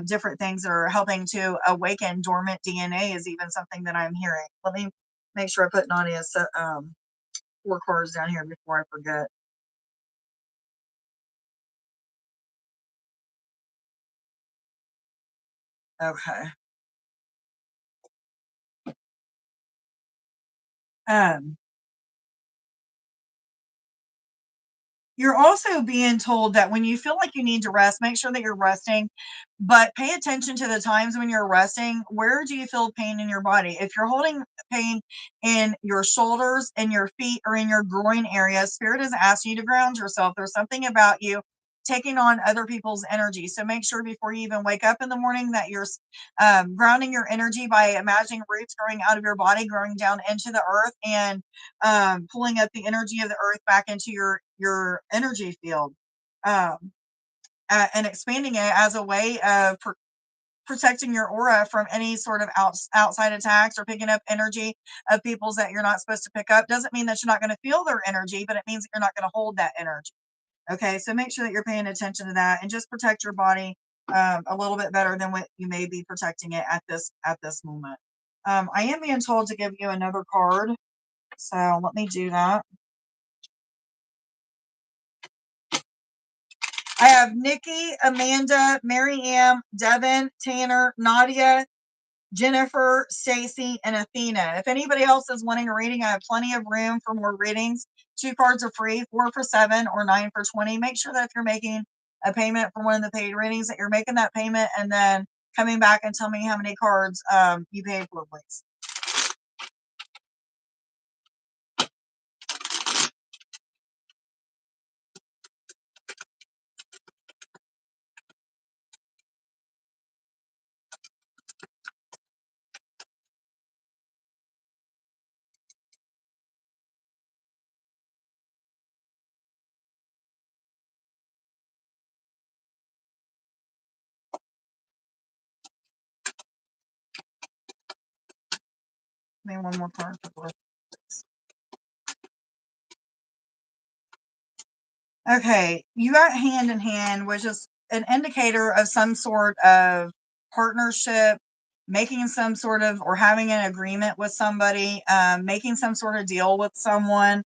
different things that are helping to awaken dormant DNA is even something that I'm hearing. Let me make sure I put Nadia's 4 cards down here before I forget. Okay. Um, You're also being told that when you feel like you need to rest, make sure that you're resting, but pay attention to the times when you're resting. Where do you feel pain in your body? If you're holding pain in your shoulders, in your feet, or in your groin area, Spirit is asking you to ground yourself. There's something about you taking on other people's energy. So make sure before you even wake up in the morning that you're grounding your energy by imagining roots growing out of your body, growing down into the earth, and pulling up the energy of the earth back into your energy field, um, and expanding it as a way of protecting your aura from any sort of outside attacks or picking up energy of people's that you're not supposed to pick up. Doesn't mean that you're not going to feel their energy, but it means that you're not going to hold that energy. Okay, so make sure that you're paying attention to that and just protect your body a little bit better than what you may be protecting it at this moment. I am being told to give you another card, so let me do that. I have Nikki, Amanda, Mary Ann, Devin, Tanner, Nadia, Jennifer, Stacy, and Athena. If anybody else is wanting a reading, I have plenty of room for more readings. 2 cards are free, 4 for 7 or 9 for 20. Make sure that if you're making a payment for one of the paid readings, that you're making that payment and then coming back and tell me how many cards you paid for, please. Give me one more card for both. Okay, you got hand in hand, which is an indicator of some sort of partnership, making some sort of, or having an agreement with somebody, making some sort of deal with someone.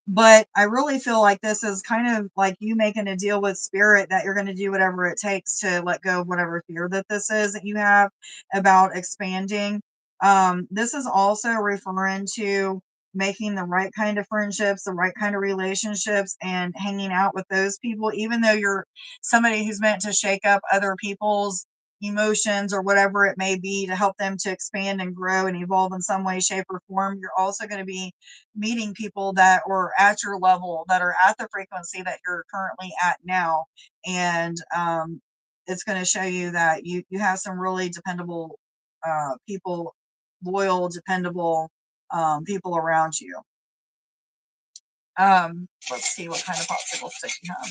But I really feel like this is kind of like you making a deal with spirit that you're going to do whatever it takes to let go of whatever fear that this is that you have about expanding. This is also referring to making the right kind of friendships, the right kind of relationships, and hanging out with those people, even though you're somebody who's meant to shake up other people's emotions or whatever it may be to help them to expand and grow and evolve in some way, shape, or form. You're also going to be meeting people that are at your level, that are at the frequency that you're currently at now. And it's going to show you that you have some really dependable people, loyal, dependable people around you. Let's see what kind of popsicle stick you have.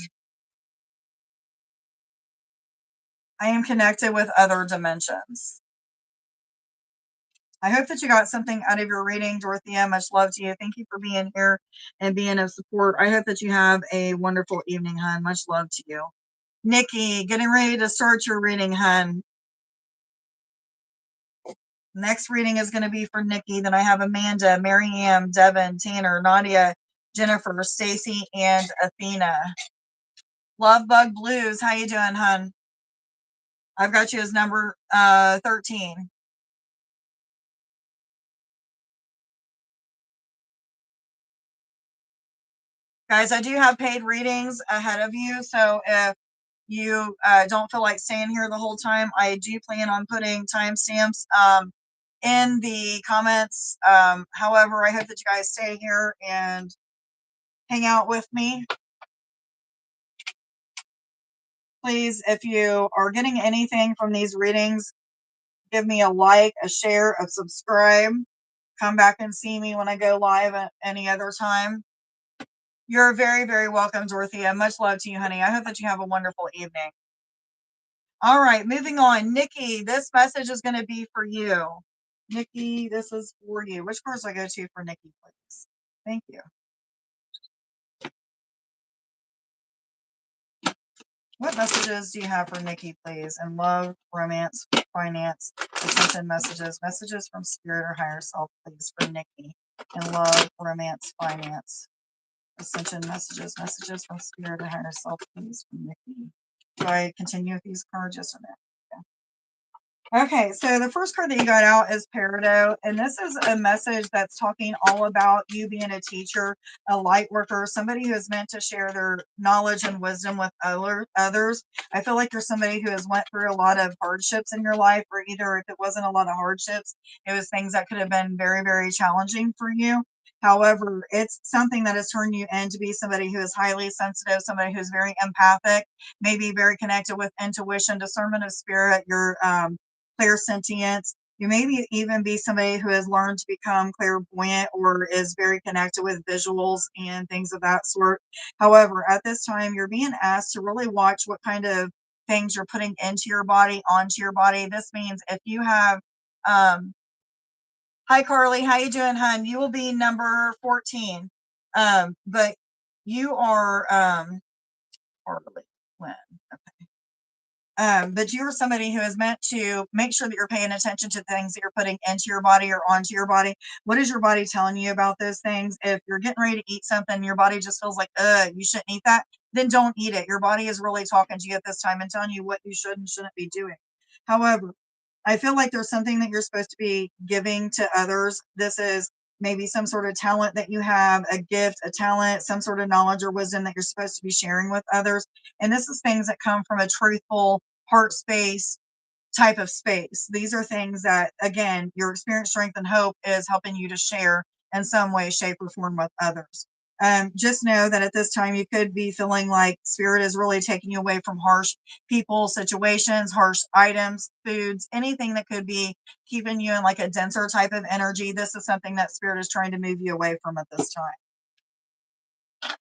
I am connected with other dimensions. I hope that you got something out of your reading, Dorothea. Much love to you. Thank you for being here and being of support. I hope that you have a wonderful evening, hun. Much love to you. Nikki, getting ready to start your reading, hun. Next reading is going to be for Nikki. Then I have Amanda, Marianne, Devin, Tanner, Nadia, Jennifer, Stacy, and Athena. Love Bug Blues, how you doing, hun? I've got you as number 13. Guys, I do have paid readings ahead of you, so if you don't feel like staying here the whole time, I do plan on putting timestamps in the comments. However, I hope that you guys stay here and hang out with me. Please, if you are getting anything from these readings, give me a like, a share, a subscribe. Come back and see me when I go live at any other time. You're very, very welcome, Dorothea. Much love to you, honey. I hope that you have a wonderful evening. All right, moving on. Nikki, this message is going to be for you. Nikki, this is for you. Which cards do I go to for Nikki, please? Thank you. What messages do you have for Nikki, please? And love, romance, finance, ascension messages, messages from spirit or higher self, please, for Nikki. And love, romance, finance, ascension messages, messages from spirit or higher self, please, for Nikki. Do I continue with these cards? Yes or no? Okay, so the first card that you got out is Peridot, and this is a message that's talking all about you being a teacher, a light worker, somebody who is meant to share their knowledge and wisdom with others. I feel like you're somebody who has went through a lot of hardships in your life, or either if it wasn't a lot of hardships, it was things that could have been very, very challenging for you. However, it's something that has turned you into be somebody who is highly sensitive, somebody who's very empathic, maybe very connected with intuition, discernment of spirit, your clairsentience. You maybe even be somebody who has learned to become clairvoyant or is very connected with visuals and things of that sort. However, at this time, you're being asked to really watch what kind of things you're putting into your body, onto your body. This means if you have, hi Carly, how you doing, hun? You will be number 14. But you are, Carly, when? But you are somebody who is meant to make sure that you're paying attention to things that you're putting into your body or onto your body. What is your body telling you about those things? If you're getting ready to eat something, your body just feels like, you shouldn't eat that, then don't eat it. Your body is really talking to you at this time and telling you what you should and shouldn't be doing. However, I feel like there's something that you're supposed to be giving to others. This is maybe some sort of talent that you have, a gift, a talent, some sort of knowledge or wisdom that you're supposed to be sharing with others. And this is things that come from a truthful heart space type of space. These are things that, again, your experience, strength, and hope is helping you to share in some way, shape, or form with others. Just know that at this time you could be feeling like spirit is really taking you away from harsh people, situations, harsh items, foods, anything that could be keeping you in like a denser type of energy. This is something that spirit is trying to move you away from at this time.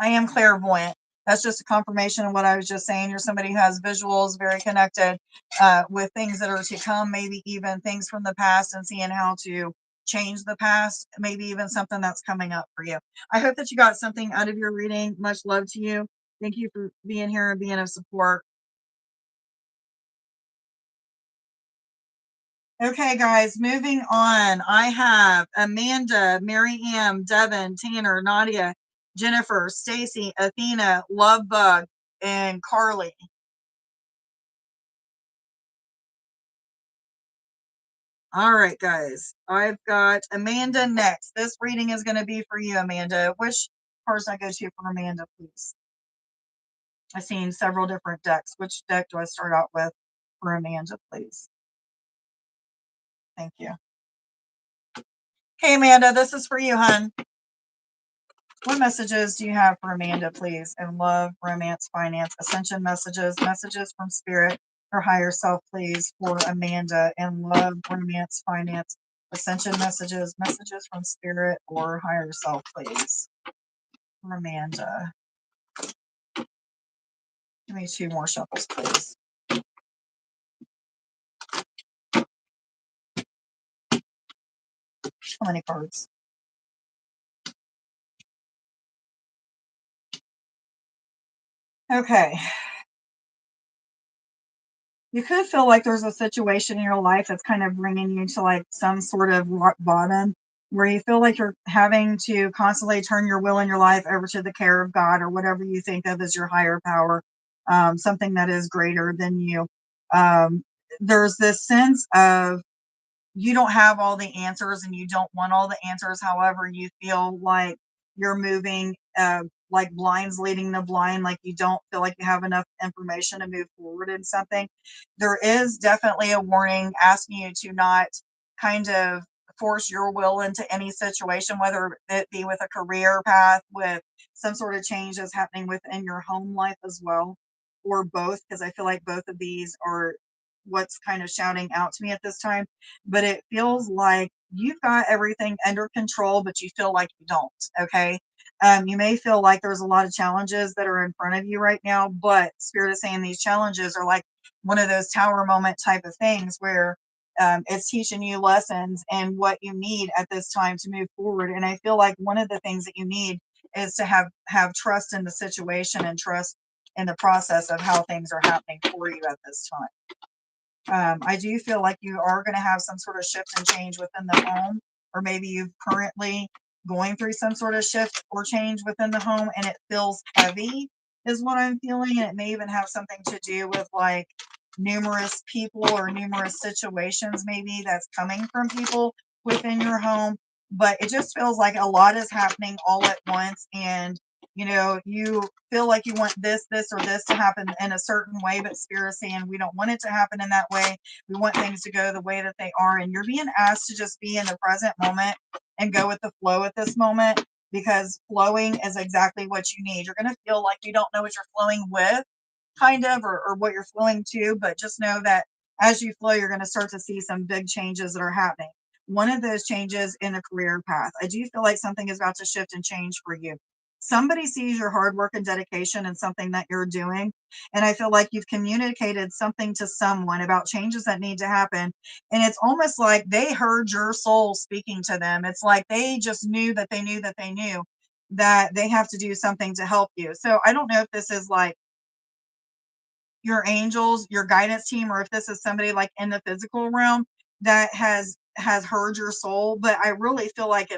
I am clairvoyant. That's just a confirmation of what I was just saying. You're somebody who has visuals, very connected with things that are to come, maybe even things from the past and seeing how to change the past, maybe even something that's coming up for you. I hope that you got something out of your reading. Much love to you. Thank you for being here and being of support. Okay, guys, moving on. I have Amanda, Mary Ann, Devin, Tanner, Nadia, Jennifer, Stacy, Athena, Lovebug, and Carly. All right, guys. I've got Amanda next. This reading is going to be for you, Amanda. Which person I go to for Amanda, please? I've seen several different decks. Which deck do I start out with for Amanda, please? Thank you. Okay, Amanda, this is for you, hon. What messages do you have for Amanda, please? In love, romance, finance, ascension messages, messages from spirit, her higher self, please, for Amanda. In love, romance, finance, ascension messages, messages from spirit or higher self, please, for Amanda. Give me two more shuffles, please. How many cards? Okay. You could feel like there's a situation in your life that's kind of bringing you to like some sort of rock bottom where you feel like you're having to constantly turn your will and your life over to the care of God or whatever you think of as your higher power, something that is greater than you. Um, there's this sense of you don't have all the answers and you don't want all the answers. However, you feel like you're moving like blinds leading the blind, like you don't feel like you have enough information to move forward in something. There is definitely a warning asking you to not kind of force your will into any situation, whether it be with a career path, with some sort of change that's happening within your home life as well, or both, because I feel like both of these are what's kind of shouting out to me at this time. But it feels like you've got everything under control, but you feel like you don't. Okay. You may feel like there's a lot of challenges that are in front of you right now, but Spirit is saying these challenges are like one of those tower moment type of things where it's teaching you lessons and what you need at this time to move forward. And I feel like one of the things that you need is to have trust in the situation and trust in the process of how things are happening for you at this time. I do feel like you are going to have some sort of shift and change within the home, or maybe you've currently going through some sort of shift or change within the home and it feels heavy, is what I'm feeling. And it may even have something to do with like numerous people or numerous situations, maybe that's coming from people within your home. But it just feels like a lot is happening all at once. And you feel like you want this, or this to happen in a certain way, but Spirit is saying we don't want it to happen in that way. We want things to go the way that they are. And you're being asked to just be in the present moment and go with the flow at this moment, because flowing is exactly what you need. You're going to feel like you don't know what you're flowing with, kind of, or what you're flowing to, but just know that as you flow, you're going to start to see some big changes that are happening. One of those changes in the career path. I do feel like something is about to shift and change for you. Somebody sees your hard work and dedication in something that you're doing. And I feel like you've communicated something to someone about changes that need to happen. And it's almost like they heard your soul speaking to them. It's like they just knew that they knew that they knew that they have to do something to help you. So I don't know if this is like your angels, your guidance team, or if this is somebody like in the physical realm that has heard your soul. But I really feel like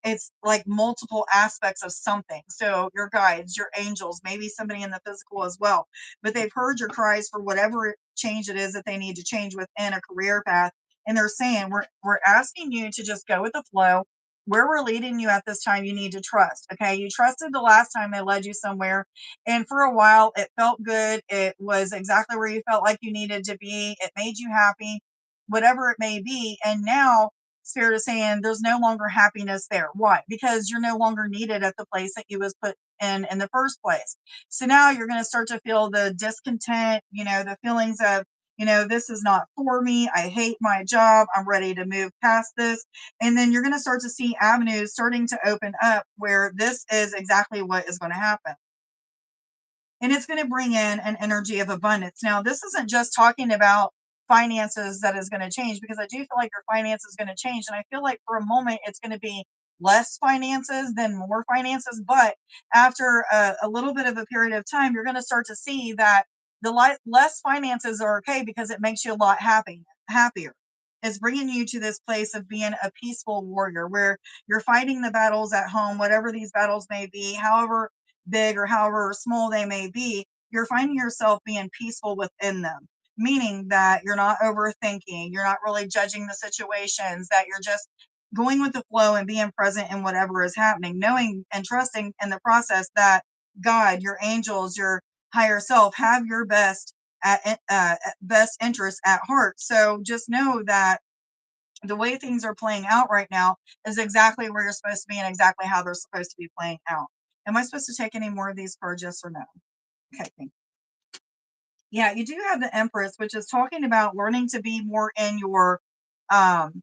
it's like multiple aspects of something. So your guides, your angels, maybe somebody in the physical as well, but they've heard your cries for whatever change it is that they need to change within a career path. And they're saying, we're asking you to just go with the flow. Where we're leading you at this time, you need to trust. Okay. You trusted the last time they led you somewhere. And for a while, it felt good. It was exactly where you felt like you needed to be. It made you happy, whatever it may be. And now Spirit is saying there's no longer happiness there. Why? Because you're no longer needed at the place that you was put in the first place. So now you're going to start to feel the discontent, the feelings of, this is not for me. I hate my job. I'm ready to move past this. And then you're going to start to see avenues starting to open up where this is exactly what is going to happen. And it's going to bring in an energy of abundance. Now, this isn't just talking about finances that is going to change, because I do feel like your finance is going to change. And I feel like for a moment, it's going to be less finances than more finances. But after a little bit of a period of time, you're going to start to see that the less finances are okay, because it makes you a lot happier. It's bringing you to this place of being a peaceful warrior where you're fighting the battles at home, whatever these battles may be, however big or however small they may be, you're finding yourself being peaceful within them, meaning that you're not overthinking, you're not really judging the situations, that you're just going with the flow and being present in whatever is happening, knowing and trusting in the process that God, your angels, your higher self have your best interest at heart. So just know that the way things are playing out right now is exactly where you're supposed to be and exactly how they're supposed to be playing out. Am I supposed to take any more of these cards, yes or no? Okay, thank you. Yeah, you do have the Empress, which is talking about learning to be more in your um,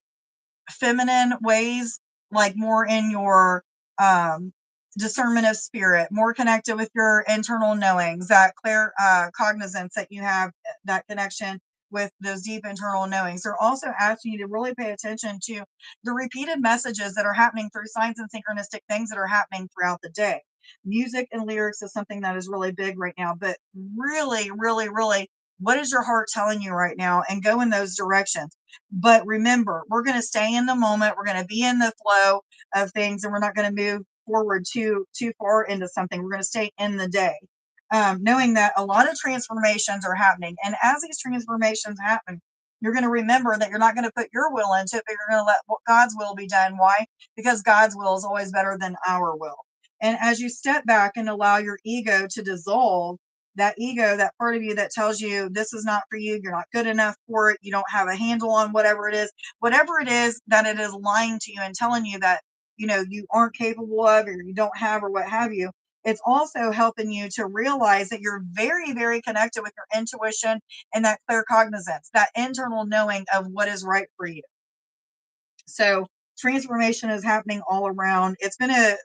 feminine ways, like more in your um, discernment of spirit, more connected with your internal knowings, that clear cognizance that you have, that connection with those deep internal knowings. They're also asking you to really pay attention to the repeated messages that are happening through signs and synchronistic things that are happening throughout the day. Music and lyrics is something that is really big right now, but really, really, really, what is your heart telling you right now? And go in those directions. But remember, we're going to stay in the moment. We're going to be in the flow of things, and we're not going to move forward too far into something. We're going to stay in the day, knowing that a lot of transformations are happening. And as these transformations happen, you're going to remember that you're not going to put your will into it, but you're going to let God's will be done. Why? Because God's will is always better than our will. And as you step back and allow your ego to dissolve, that ego, that part of you that tells you this is not for you, you're not good enough for it, you don't have a handle on whatever it is that it is lying to you and telling you that, you aren't capable of, or you don't have, or what have you. It's also helping you to realize that you're very, very connected with your intuition and that clear cognizance, that internal knowing of what is right for you. So transformation is happening all around. It's going to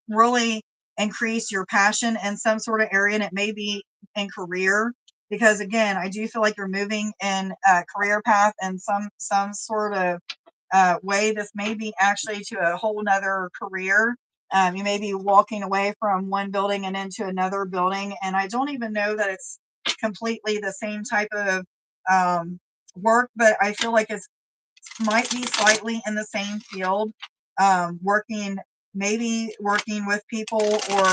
really increase your passion in some sort of area, and it may be in career, because again, I do feel like you're moving in a career path in some sort of way. This may be actually to a whole nother career. You may be walking away from one building and into another building, and I don't even know that it's completely the same type of work, but I feel like it's might be slightly in the same field, working, maybe working with people, or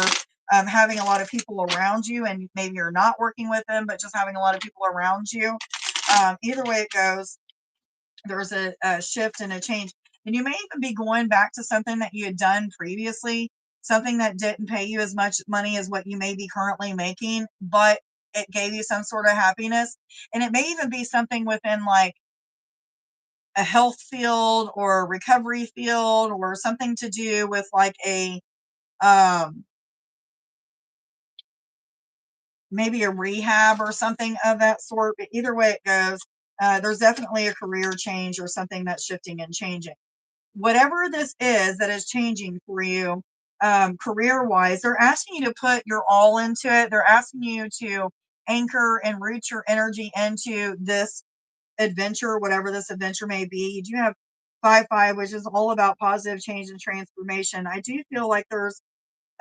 having a lot of people around you, and maybe you're not working with them, but just having a lot of people around you. Either way it goes, there's a shift and a change. And you may even be going back to something that you had done previously, something that didn't pay you as much money as what you may be currently making, but it gave you some sort of happiness. And it may even be something within like a health field or a recovery field, or something to do with like a um, maybe a rehab or something of that sort. But either way it goes, there's definitely a career change or something that's shifting and changing. Whatever this is that is changing for you, career wise, they're asking you to put your all into it. They're asking you to anchor and root your energy into this adventure, whatever this adventure may be. You do have 5-5, which is all about positive change and transformation. I do feel like there's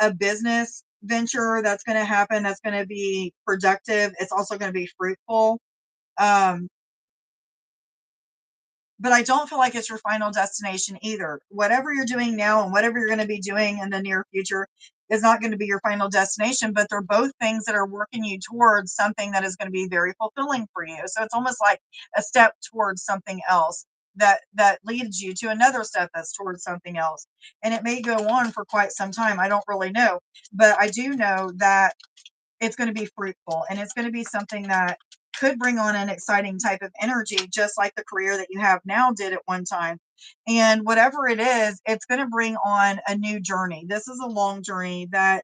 a business venture that's going to happen that's going to be productive. It's also going to be fruitful. Um, but I don't feel like it's your final destination either. Whatever you're doing now and whatever you're going to be doing in the near future is not going to be your final destination, but they're both things that are working you towards something that is going to be very fulfilling for you. So it's almost like a step towards something else that leads you to another step that's towards something else. And it may go on for quite some time. I don't really know, but I do know that it's going to be fruitful and it's going to be something that could bring on an exciting type of energy, just like the career that you have now did at one time. And whatever it is, it's going to bring on a new journey. This is a long journey that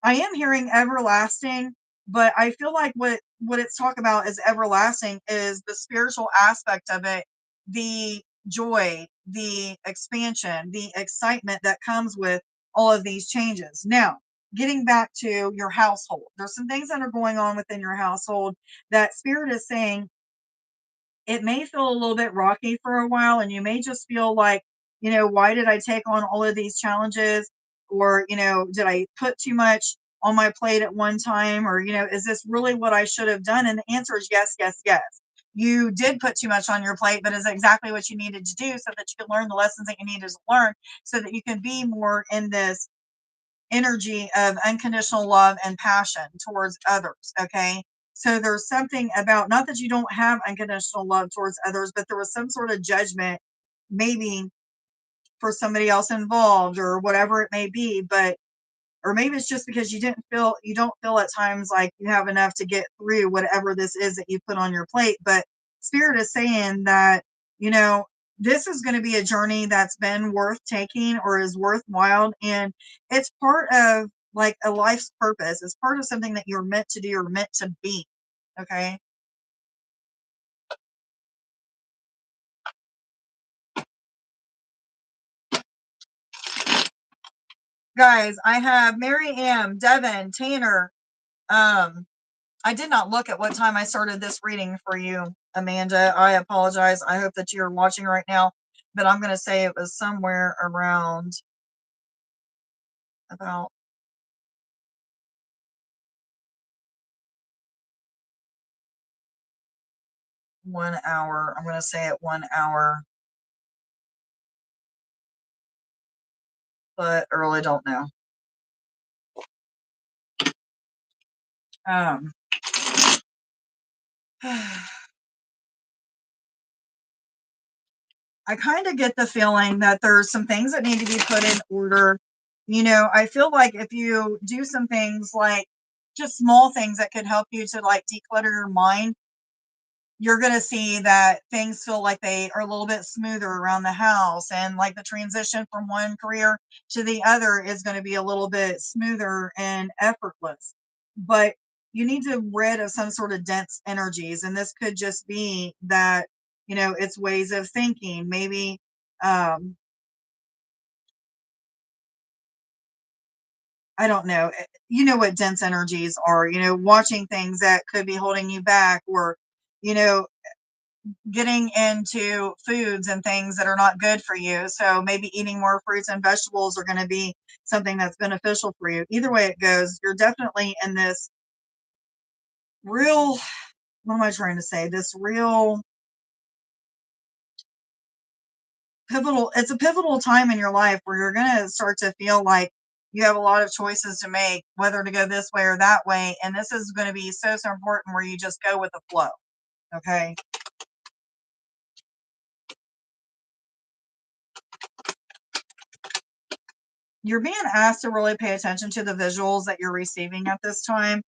I am hearing everlasting, but I feel like what it's talk about is everlasting is the spiritual aspect of it, the joy, the expansion, the excitement that comes with all of these changes. Now, getting back to your household, there's some things that are going on within your household that spirit is saying it may feel a little bit rocky for a while, and you may just feel like, why did I take on all of these challenges? Or, did I put too much on my plate at one time? Or, is this really what I should have done? And the answer is yes, yes, yes. You did put too much on your plate, but it's exactly what you needed to do so that you can learn the lessons that you needed to learn so that you can be more in this energy of unconditional love and passion towards others. Okay. So there's something about, not that you don't have unconditional love towards others, but there was some sort of judgment, maybe for somebody else involved or whatever it may be. But or maybe it's just because you don't feel at times like you have enough to get through whatever this is that you put on your plate. But spirit is saying that, you know, this is going to be a journey that's been worth taking or is worthwhile. And it's part of like a life's purpose. It's part of something that you're meant to do or meant to be. Okay. Guys, I have Mary Ann, Devin, Tanner, um, I did not look at what time I started this reading for you, Amanda. I apologize. I hope that you're watching right now, but I'm going to say it was somewhere around about 1 hour. I'm going to say it 1 hour, but I really don't know. Um, I kind of get the feeling that there's some things that need to be put in order. I feel like if you do some things like just small things that could help you to like declutter your mind, you're going to see that things feel like they are a little bit smoother around the house, and like the transition from one career to the other is going to be a little bit smoother and effortless. But you need to rid of some sort of dense energies, and this could just be that, it's ways of thinking, maybe. um I don't know. You know what dense energies are, watching things that could be holding you back, or you know getting into foods and things that are not good for you. So maybe eating more fruits and vegetables are going to be something that's beneficial for you. Either way it goes, you're definitely in this real, what am I trying to say? This real pivotal, it's a pivotal time in your life where you're going to start to feel like you have a lot of choices to make, whether to go this way or that way. And this is going to be so, so important where you just go with the flow. Okay. You're being asked to really pay attention to the visuals that you're receiving at this time.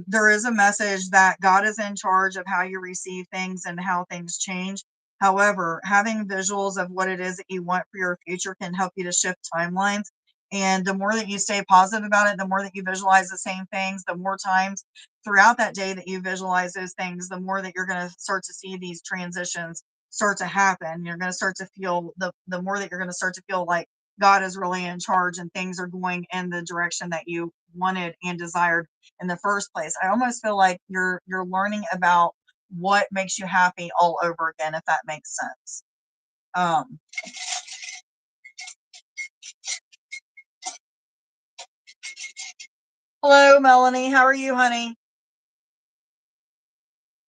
There is a message that God is in charge of how you receive things and how things change. However, having visuals of what it is that you want for your future can help you to shift timelines. And the more that you stay positive about it, the more that you visualize the same things, the more times throughout that day that you visualize those things, the more that you're going to start to see these transitions start to happen. You're going to start to feel the more that you're going to start to feel like God is really in charge and things are going in the direction that you wanted and desired in the first place. I almost feel like you're learning about what makes you happy all over again, if that makes sense. Um, Hello, Melanie. How are you, honey?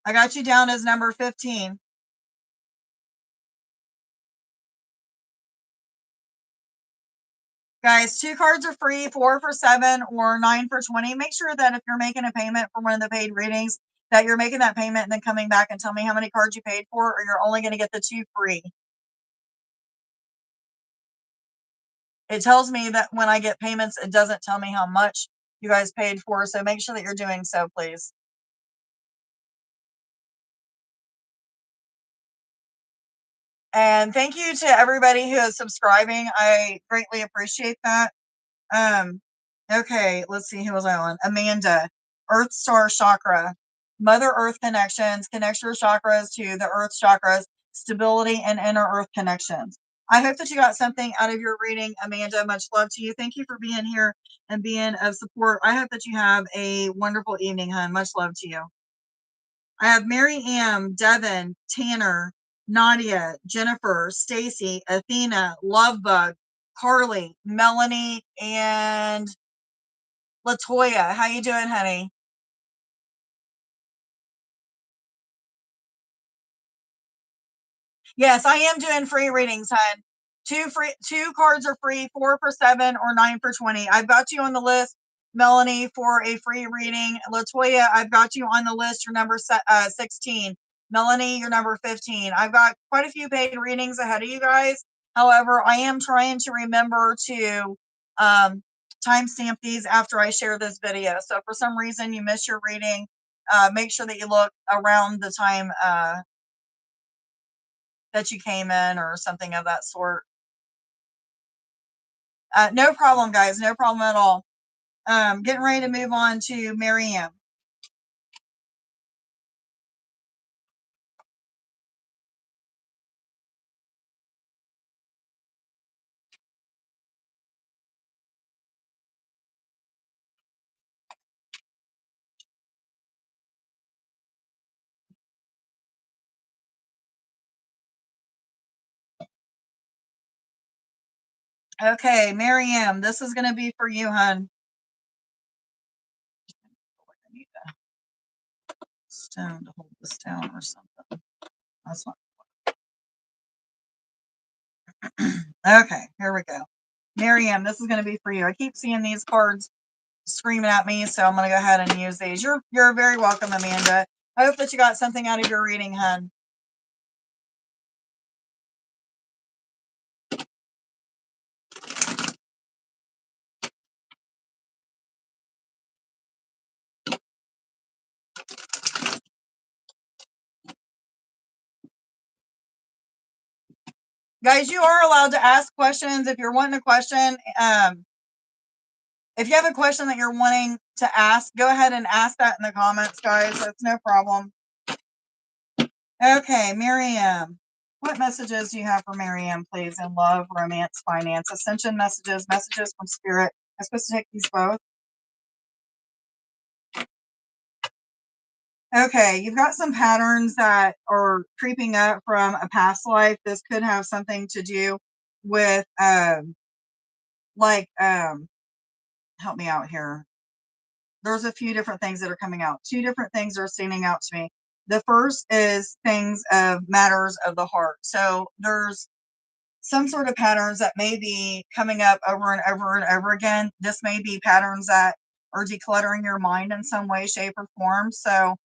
I got you down as number 15. Guys, 2 cards are free, 4 for 7 or 9 for 20. Make sure that if you're making a payment for one of the paid readings, that you're making that payment and then coming back and tell me how many cards you paid for, or you're only going to get the 2 free. It tells me that when I get payments, it doesn't tell me how much you guys paid for, so make sure that you're doing so, please. And thank you to everybody who is subscribing. I greatly appreciate that. Um, okay, let's see, who was I on? Amanda, Earth Star Chakra, Mother Earth connections, connect your chakras to the Earth chakras, stability and inner Earth connections. I hope that you got something out of your reading, Amanda. Much love to you. Thank you for being here and being of support. I hope that you have a wonderful evening, hun. Much love to you. I have Mary Ann, Devin, Tanner, Nadia, Jennifer, Stacy, Athena, Lovebug, Carly, Melanie, and Latoya. How you doing, honey? Yes, I am doing free readings, hun. Two cards are free, 4 for 7 or 9 for 20. I've got you on the list, Melanie, for a free reading. Latoya, I've got you on the list. You're number 16. Melanie, you're number 15. I've got quite a few paid readings ahead of you guys. However, I am trying to remember to timestamp these after I share this video. So if for some reason you miss your reading, make sure that you look around the time that you came in or something of that sort. No problem, guys. No problem at all. Getting ready to move on to Miriam. Okay, Miriam, this is going to be for you, hun. I need a stone to hold this down or something. That's not. Okay, here we go. Miriam, this is going to be for you. I keep seeing these cards screaming at me, so I'm going to go ahead and use these. You're very welcome, Amanda. I hope that you got something out of your reading, hun. Guys, you are allowed to ask questions if you're wanting a question. If you have a question that you're wanting to ask, go ahead and ask that in the comments, guys. That's no problem. Okay, Miriam. What messages do you have for Miriam, please, in love, romance, finance, ascension messages, messages from spirit? I'm supposed to take these both. Okay, you've got some patterns that are creeping up from a past life. This could have something to do with, help me out here. There's a few different things that are coming out. Two different things are standing out to me. The first is things of matters of the heart. So there's some sort of patterns that may be coming up over and over and over again. This may be patterns that are decluttering your mind in some way, shape, or form. So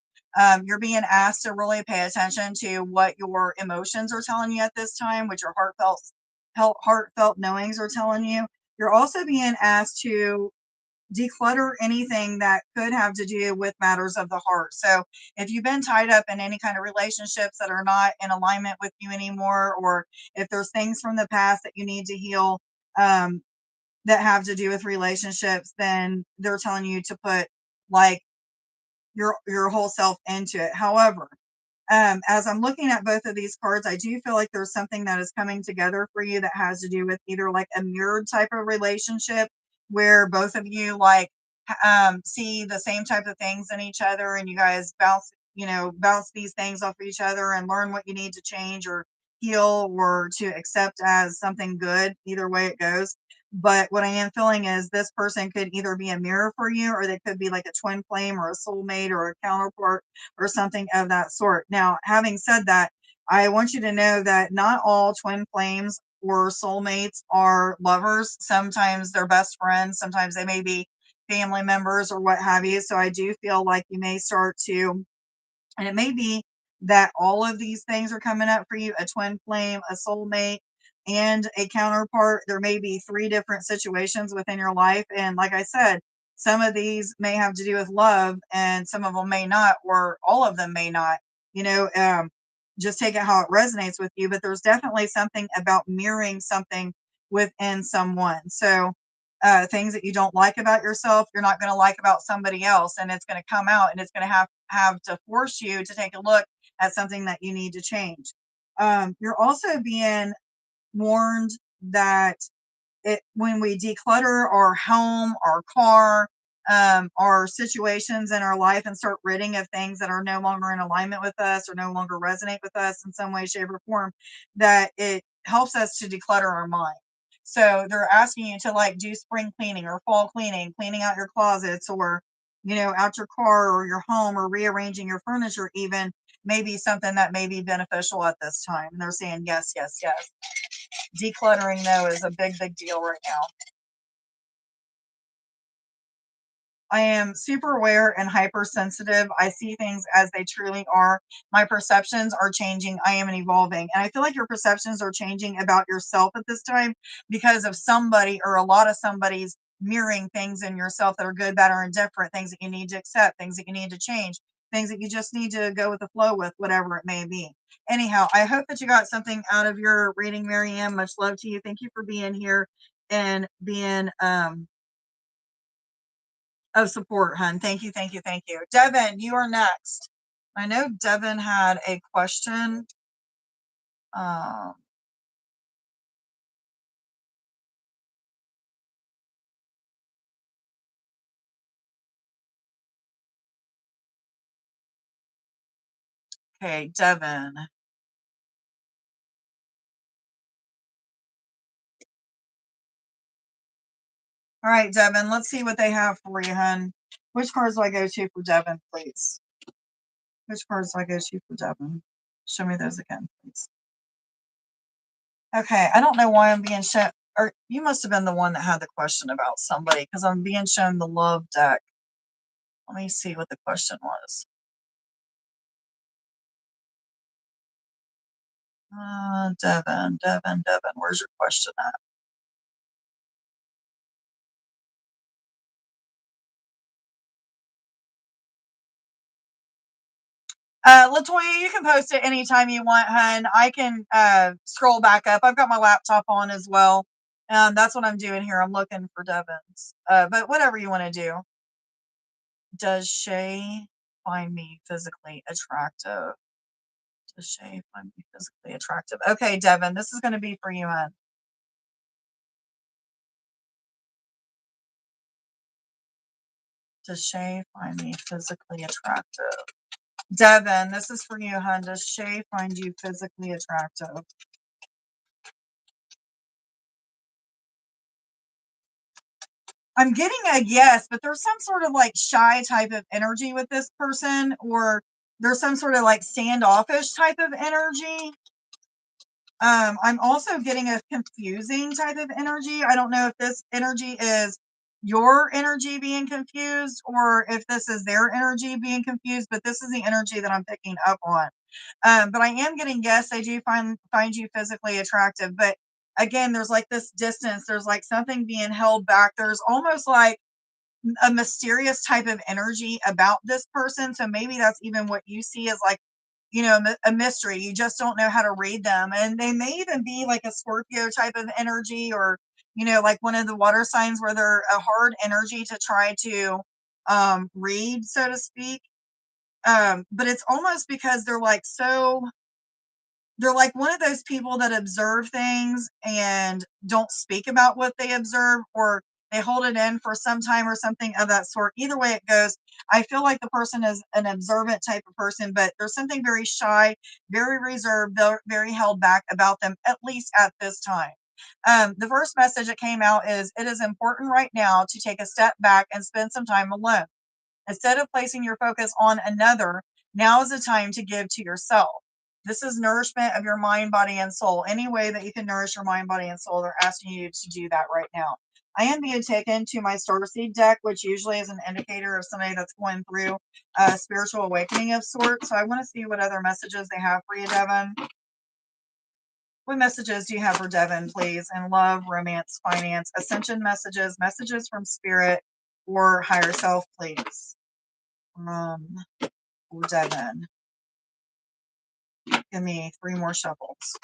you're being asked to really pay attention to what your emotions are telling you at this time, what your heartfelt knowings are telling you. You're also being asked to declutter anything that could have to do with matters of the heart. So if you've been tied up in any kind of relationships that are not in alignment with you anymore, or if there's things from the past that you need to heal that have to do with relationships, then they're telling you to put like your whole self into it. However, as I'm looking at both of these cards, I do feel like there's something that is coming together for you that has to do with either like a mirrored type of relationship where both of you like see the same type of things in each other and you guys bounce these things off of each other and learn what you need to change or heal or to accept as something good. Either way it goes. But what I am feeling is this person could either be a mirror for you or they could be like a twin flame or a soulmate or a counterpart or something of that sort. Now, having said that, I want you to know that not all twin flames or soulmates are lovers. Sometimes they're best friends. Sometimes they may be family members or what have you. So I do feel like you may start to, and it may be that all of these things are coming up for you, a twin flame, a soulmate, and a counterpart. There may be 3 different situations within your life. And like I said, some of these may have to do with love and some of them may not, or all of them may not. You know, just take it how it resonates with you. But there's definitely something about mirroring something within someone. So things that you don't like about yourself, you're not going to like about somebody else, and it's going to come out, and it's going to have to force you to take a look at something that you need to change. You're also being warned that when we declutter our home, our car, our situations in our life and start ridding of things that are no longer in alignment with us or no longer resonate with us in some way, shape, or form, that it helps us to declutter our mind. So they're asking you to like do spring cleaning or fall cleaning, cleaning out your closets or, out your car or your home or rearranging your furniture even may be something that may be beneficial at this time. And they're saying yes, yes, yes. Decluttering though is a big, big deal right now. I am super aware and hypersensitive. I see things as they truly are. My perceptions are changing. I am evolving. And I feel like your perceptions are changing about yourself at this time because of somebody or a lot of somebody's mirroring things in yourself that are good, bad, or indifferent, things that you need to accept, things that you need to change, things that you just need to go with the flow with, whatever it may be. Anyhow, I hope that you got something out of your reading, Marianne. Much love to you. Thank you for being here and being of support, hun. Thank you, thank you, thank you. Devin, you are next. I know Devin had a question. Um, okay, Devin. All right, Devin, let's see what they have for you, hun. Which cards do I go to for Devin, please? Which cards do I go to for Devin? Show me those again, please. Okay, I don't know why I'm being shown, or you must have been the one that had the question about somebody because I'm being shown the love deck. Let me see what the question was. Devin, where's your question at? Latoya, you can post it anytime you want, hun. I can scroll back up. I've got my laptop on as well. That's what I'm doing here. I'm looking for Devon's. But whatever you want to do. Does Shay find me physically attractive? Does Shay find me physically attractive? Okay, Devin, this is going to be for you, hun. Does Shay find me physically attractive? Devin, this is for you, hun. Does Shay find you physically attractive? I'm getting a yes, but there's some sort of like shy type of energy with this person, or there's some sort of like standoffish type of energy. I'm also getting a confusing type of energy. I don't know if this energy is your energy being confused or if this is their energy being confused, but this is the energy that I'm picking up on. But I am getting yes, I do find you physically attractive. But again, there's like this distance, there's like something being held back. There's almost like a mysterious type of energy about this person. So maybe that's even what you see as like, a mystery. You just don't know how to read them. And they may even be like a Scorpio type of energy or, like one of the water signs where they're a hard energy to try to read, so to speak. But it's almost because they're like one of those people that observe things and don't speak about what they observe, or they hold it in for some time or something of that sort. Either way it goes, I feel like the person is an observant type of person, but there's something very shy, very reserved, very held back about them, at least at this time. The first message that came out is it is important right now to take a step back and spend some time alone. Instead of placing your focus on another, now is the time to give to yourself. This is nourishment of your mind, body, and soul. Any way that you can nourish your mind, body, and soul, they're asking you to do that right now. I am being taken to my starseed deck, which usually is an indicator of somebody that's going through a spiritual awakening of sorts. So I want to see what other messages they have for you, Devin. What messages do you have for Devin, please? In love, romance, finance, ascension messages, messages from spirit or higher self, please. For Devin. Give me 3 more shuffles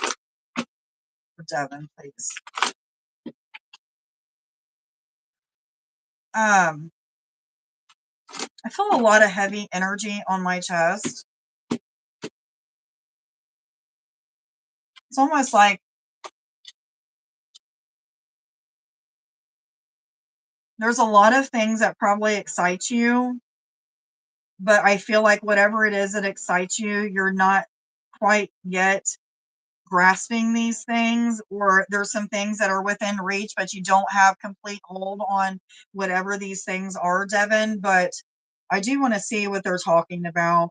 for Devin, please. I feel a lot of heavy energy on my chest. It's almost like there's a lot of things that probably excite you, but I feel like whatever it is that excites you, you're not quite yet grasping these things, or there's some things that are within reach, but you don't have complete hold on whatever these things are, Devin. But I do want to see what they're talking about.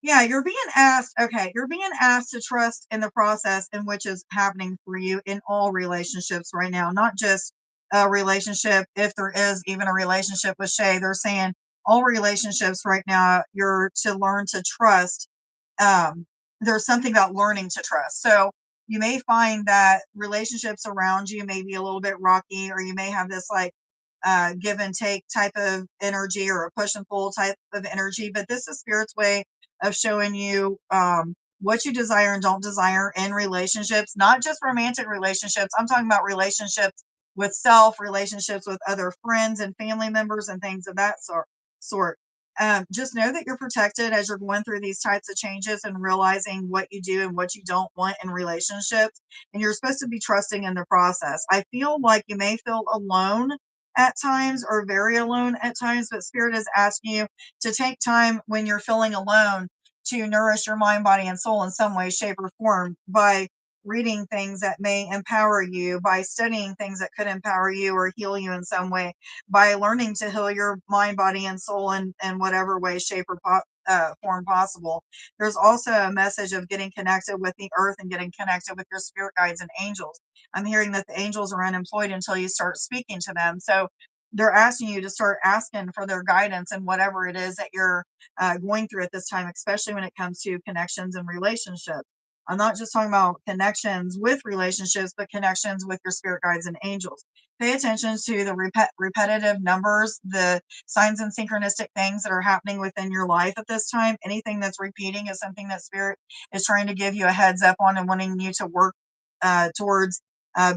Yeah, you're being asked, okay, you're being asked to trust in the process in which is happening for you in all relationships right now, not just a relationship. If there is even a relationship with Shay, they're saying all relationships right now, you're to learn to trust. There's something about learning to trust. So you may find that relationships around you may be a little bit rocky, or you may have this like give and take type of energy, or a push and pull type of energy. But this is Spirit's way of showing you what you desire and don't desire in relationships, not just romantic relationships. I'm talking about relationships with self, relationships with other friends and family members, and things of that sort. Just know that you're protected as you're going through these types of changes and realizing what you do and what you don't want in relationships. And you're supposed to be trusting in the process. I feel like you may feel alone at times, or very alone at times, but Spirit is asking you to take time when you're feeling alone to nourish your mind, body, and soul in some way, shape, or form by reading things that may empower you, by studying things that could empower you or heal you in some way, by learning to heal your mind, body, and soul in whatever way, shape, or form possible. There's also a message of getting connected with the earth and getting connected with your spirit guides and angels. I'm hearing that the angels are unemployed until you start speaking to them. So they're asking you to start asking for their guidance in whatever it is that you're going through at this time, especially when it comes to connections and relationships. I'm not just talking about connections with relationships, but connections with your spirit guides and angels. Pay attention to the repetitive numbers, the signs and synchronistic things that are happening within your life at this time. Anything that's repeating is something that Spirit is trying to give you a heads up on and wanting you to work towards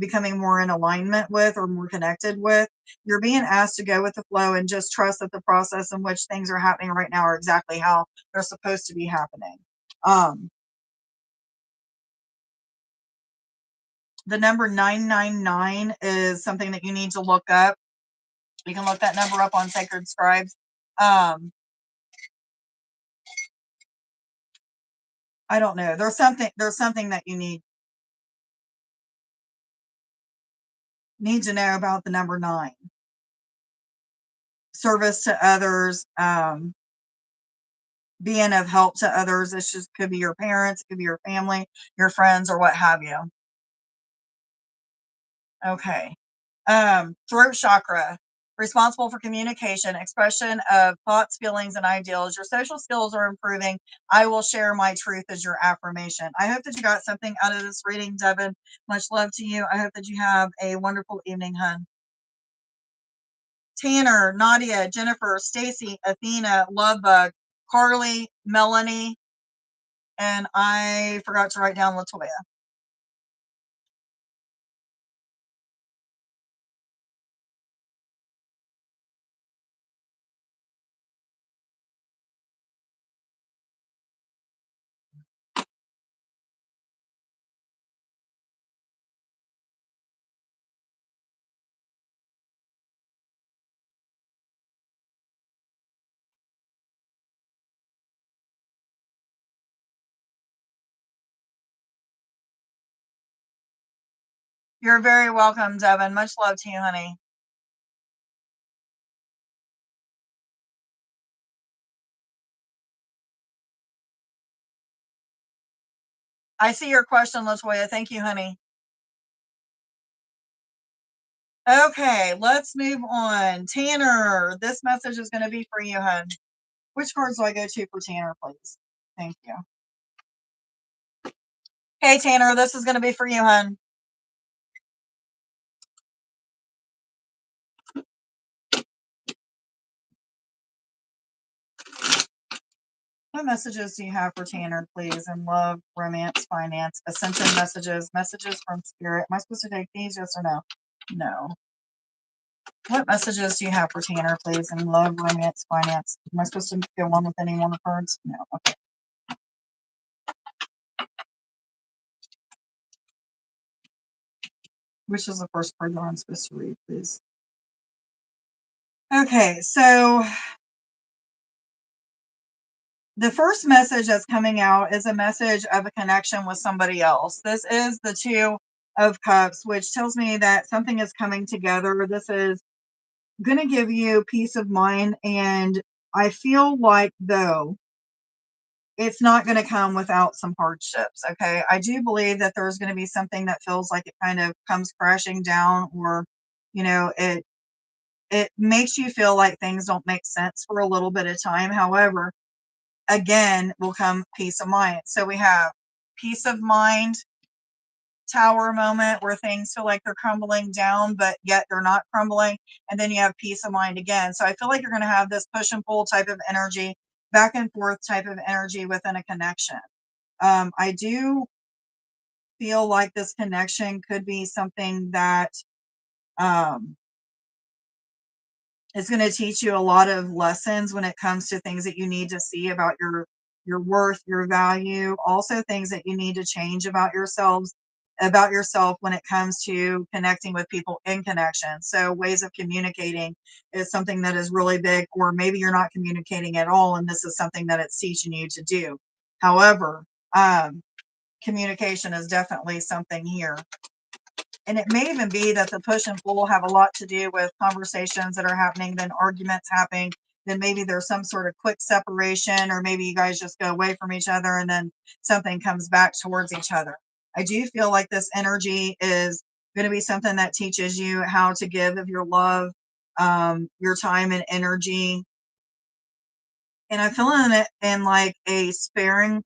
becoming more in alignment with or more connected with. You're being asked to go with the flow and just trust that the process in which things are happening right now are exactly how they're supposed to be happening. The number 999 is something that you need to look up. You can look that number up on Sacred Scribes. I don't know. There's something that you need to know about the number 9. Service to others, being of help to others. This just could be your parents, it could be your family, your friends, or what have you. Okay. Throat chakra, responsible for communication, expression of thoughts, feelings, and ideals. Your social skills are improving. I will share my truth as your affirmation. I hope that you got something out of this reading, Devin. Much love to you. I hope that you have a wonderful evening, hun. Tanner, Nadia, Jennifer, Stacy, Athena, Lovebug, Carly, Melanie, and I forgot to write down Latoya. You're very welcome, Devin. Much love to you, honey. I see your question, Latoya. Thank you, honey. Okay, let's move on. Tanner, this message is going to be for you, hun. Which cards do I go to for Tanner, please? Thank you. Hey, Tanner, this is going to be for you, hun. What messages do you have for Tanner, please? In love, romance, finance, ascension messages, messages from spirit. Am I supposed to take these? Yes or no? No. What messages do you have for Tanner, please? In love, romance, finance. Am I supposed to go on with any one of the cards? No. Okay. Which is the first card that I'm supposed to read, please? Okay, so the first message that's coming out is a message of a connection with somebody else. This is the Two of Cups, which tells me that something is coming together. This is going to give you peace of mind. And I feel like, though, it's not going to come without some hardships. Okay. I do believe that there's going to be something that feels like it kind of comes crashing down, or, it makes you feel like things don't make sense for a little bit of time. However, again will come peace of mind. So we have peace of mind, tower moment where things feel like they're crumbling down, but yet they're not crumbling. And then you have peace of mind again. So I feel like you're going to have this push and pull type of energy, back and forth type of energy within a connection. I do feel like this connection could be something that it's going to teach you a lot of lessons when it comes to things that you need to see about your worth, your value, also things that you need to change about yourself when it comes to connecting with people in connection. So ways of communicating is something that is really big, or maybe you're not communicating at all and this is something that it's teaching you to do. However, communication is definitely something here. And it may even be that the push and pull have a lot to do with conversations that are happening, then arguments happening, then maybe there's some sort of quick separation, or maybe you guys just go away from each other and then something comes back towards each other. I do feel like this energy is going to be something that teaches you how to give of your love, your time and energy. And I feel in it in like a sparingly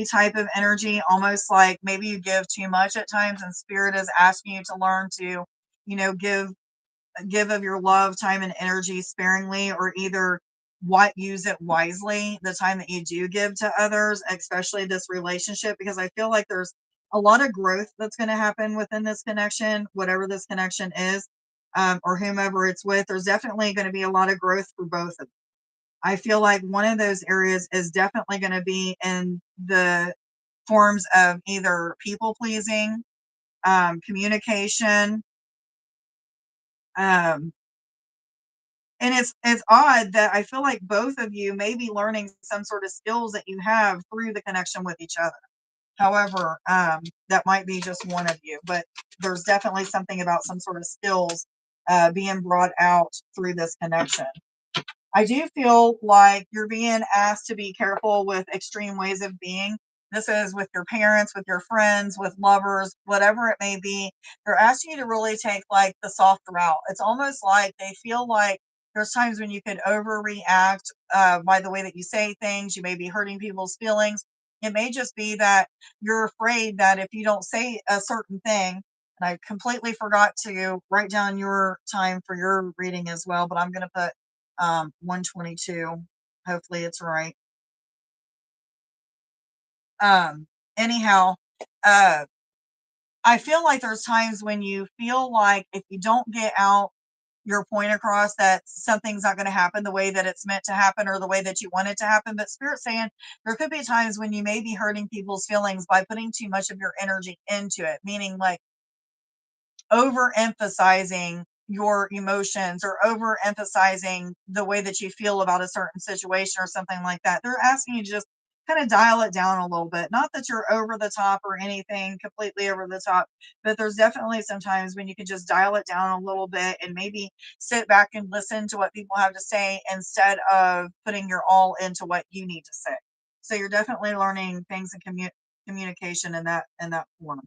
type of energy, almost like maybe you give too much at times, and spirit is asking you to learn to, give of your love, time, and energy sparingly, or either what use it wisely the time that you do give to others, especially this relationship, because I feel like there's a lot of growth that's going to happen within this connection, whatever this connection is, or whomever it's with. There's definitely going to be a lot of growth for both of them. I feel like one of those areas is definitely going to be in the forms of either people pleasing, communication, um, and it's odd that I feel like both of you may be learning some sort of skills that you have through the connection with each other. However, that might be just one of you, but there's definitely something about some sort of skills being brought out through this connection. I do feel like you're being asked to be careful with extreme ways of being. This is with your parents, with your friends, with lovers, whatever it may be. They're asking you to really take like the soft route. It's almost like they feel like there's times when you could overreact by the way that you say things. You may be hurting people's feelings. It may just be that you're afraid that if you don't say a certain thing, and I completely forgot to write down your time for your reading as well, but I'm going to put 122. Hopefully it's right. Anyhow, uh, I feel like there's times when you feel like if you don't get out your point across, that something's not going to happen the way that it's meant to happen or the way that you want it to happen. But Spirit's saying there could be times when you may be hurting people's feelings by putting too much of your energy into it, meaning like overemphasizing your emotions or overemphasizing the way that you feel about a certain situation or something like that. They're asking you to just kind of dial it down a little bit. Not that you're over the top or anything completely over the top, but there's definitely sometimes when you can just dial it down a little bit and maybe sit back and listen to what people have to say instead of putting your all into what you need to say. So you're definitely learning things in communication in that form.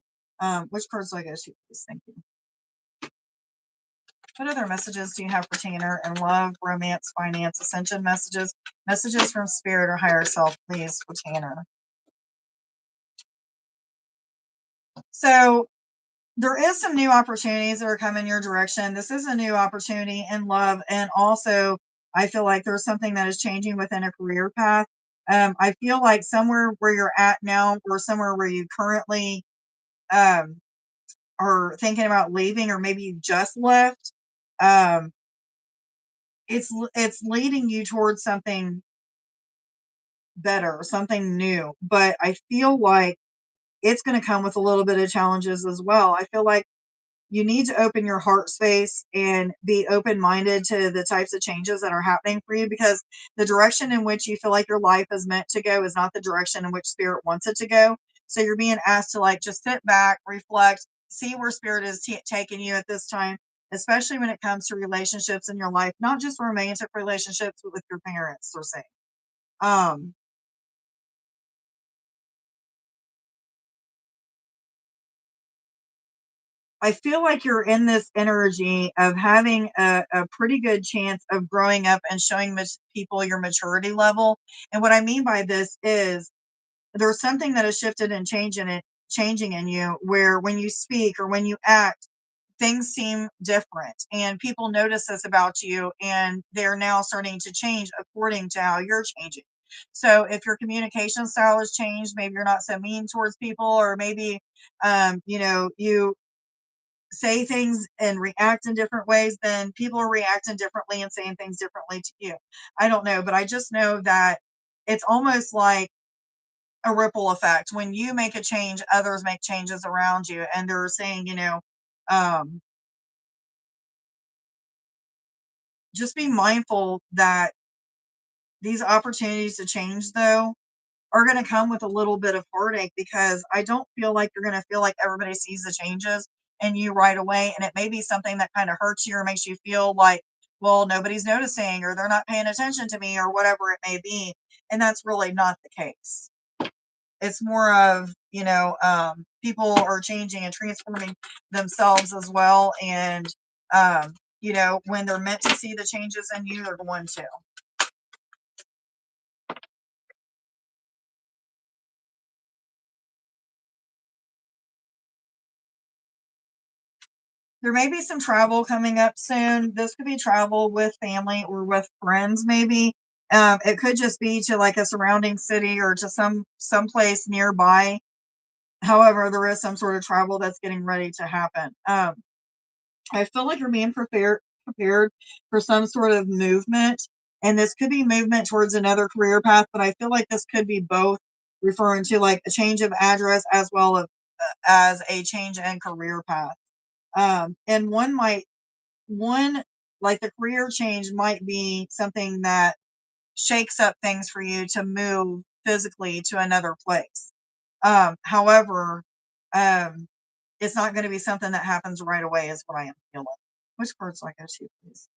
Which cards do I go to, please? Thank you. What other messages do you have for Tanner and love, romance, finance, ascension messages, messages from spirit or higher self, please, for Tanner? So there is some new opportunities that are coming your direction. This is a new opportunity in love. And also, I feel like there's something that is changing within a career path. I feel like somewhere where you're at now or somewhere where you currently um, are thinking about leaving, or maybe you just left, um, it's leading you towards something better, something new. But I feel like it's going to come with a little bit of challenges as well. I feel like you need to open your heart space and be open minded to the types of changes that are happening for you, because the direction in which you feel like your life is meant to go is not the direction in which spirit wants it to go. So you're being asked to like just sit back, reflect, see where spirit is taking you at this time, especially when it comes to relationships in your life, not just romantic relationships, but with your parents, or say. Um, I feel like you're in this energy of having a pretty good chance of growing up and showing people your maturity level. And what I mean by this is there's something that has shifted and changing in you, where when you speak or when you act, things seem different and people notice this about you, and they're now starting to change according to how you're changing. So if your communication style has changed, maybe you're not so mean towards people, or maybe you say things and react in different ways, then people are reacting differently and saying things differently to you. I don't know, but I just know that it's almost like a ripple effect. When you make a change, others make changes around you, and they're saying, um, just be mindful that these opportunities to change, though, are going to come with a little bit of heartache, because I don't feel like you're going to feel like everybody sees the changes in you right away. And it may be something that kind of hurts you or makes you feel like, well, nobody's noticing, or they're not paying attention to me, or whatever it may be. And that's really not the case. It's more of, people are changing and transforming themselves as well. And, when they're meant to see the changes in you, they're going to. There may be some travel coming up soon. This could be travel with family or with friends, maybe. It could just be to like a surrounding city or to some place nearby. However, there is some sort of travel that's getting ready to happen. I feel like you're being prepared for some sort of movement, and this could be movement towards another career path. But I feel like this could be both, referring to like a change of address as well as a change in career path. And one like the career change might be something that shakes up things for you to move physically to another place. However, um, it's not going to be something that happens right away, is what I am feeling. Which cards do I go to, please?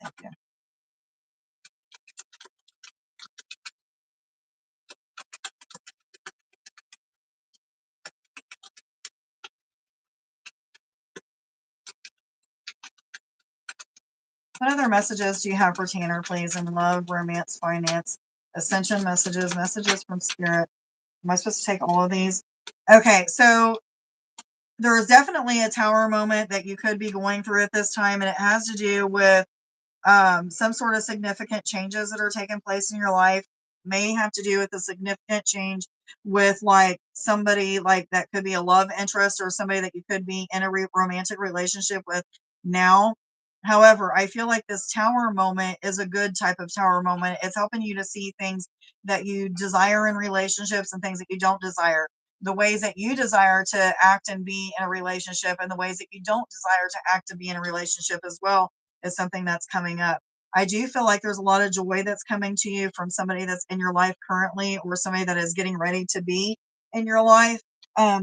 Thank you. What other messages do you have for Tanner, please? In love, romance, finance, ascension messages, messages from spirit. Am I supposed to take all of these? Okay, so there is definitely a tower moment that you could be going through at this time, and it has to do with some sort of significant changes that are taking place in your life. May have to do with a significant change with like somebody like that could be a love interest, or somebody that you could be in a romantic relationship with now. However, I feel like this tower moment is a good type of tower moment. It's helping you to see things that you desire in relationships and things that you don't desire, the ways that you desire to act and be in a relationship, and the ways that you don't desire to act and be in a relationship as well, is something that's coming up. I do feel like there's a lot of joy that's coming to you from somebody that's in your life currently, or somebody that is getting ready to be in your life.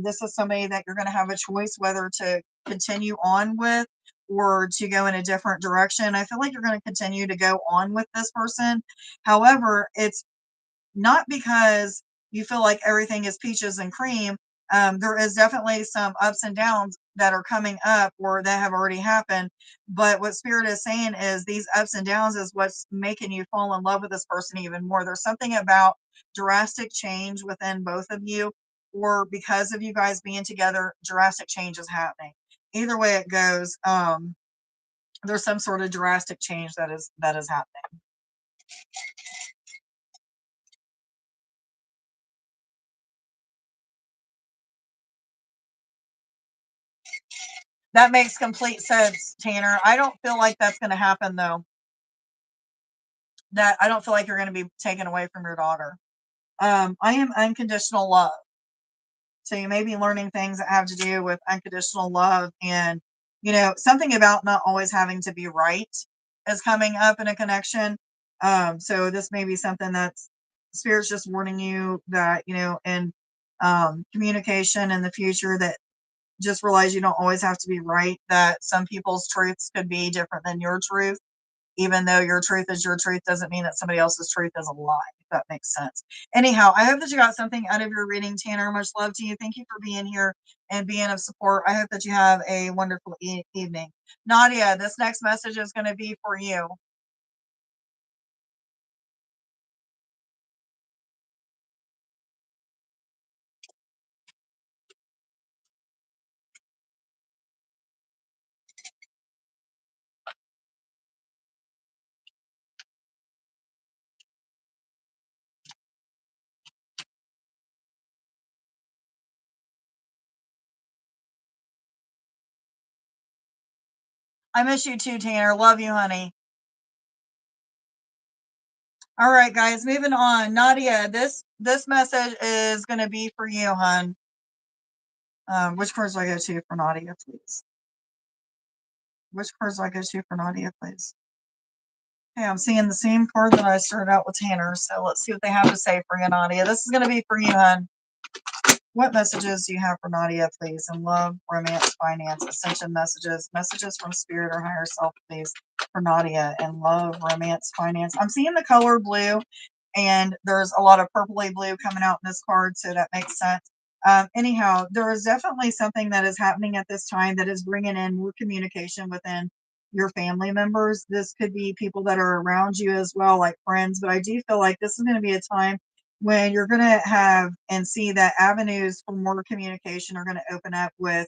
This is somebody that you're going to have a choice whether to continue on with or to go in a different direction. I feel like you're going to continue to go on with this person. However, it's not because you feel like everything is peaches and cream. There is definitely some ups and downs that are coming up or that have already happened. But what Spirit is saying is these ups and downs is what's making you fall in love with this person even more. There's something about drastic change within both of you, or because of you guys being together, drastic change is happening. Either way it goes, there's some sort of drastic change that is happening. That makes complete sense, Tanner. I don't feel like that's going to happen though. That I don't feel like you're going to be taken away from your daughter. I am unconditional love. So you may be learning things that have to do with unconditional love, and something about not always having to be right is coming up in a connection. So this may be something that's Spirit's just warning you that in communication in the future, that just realize you don't always have to be right. That some people's truths could be different than your truth, even though your truth is your truth doesn't mean that somebody else's truth is a lie, if that makes sense. Anyhow, I hope that you got something out of your reading, Tanner. Much love to you. Thank you for being here and being of support. I hope that you have a wonderful evening. Nadia, this next message is going to be for you. I miss you too, Tanner. Love you, honey. All right, guys, moving on. Nadia, this message is going to be for you, hon. Which cards do I go to for Nadia, please? Which cards do I go to for Nadia, please? Okay, I'm seeing the same card that I started out with Tanner, so let's see what they have to say for you, Nadia. This is going to be for you, hon. What messages do you have for Nadia, please? In love, romance, finance, ascension messages, messages from spirit or higher self, please, for Nadia. In love, romance, finance. I'm seeing the color blue, and there's a lot of purpley blue coming out in this card, so that makes sense. Anyhow, there is definitely something that is happening at this time that is bringing in more communication within your family members. This could be people that are around you as well, like friends, but I do feel like this is going to be a time when you're going to have and see that avenues for more communication are going to open up with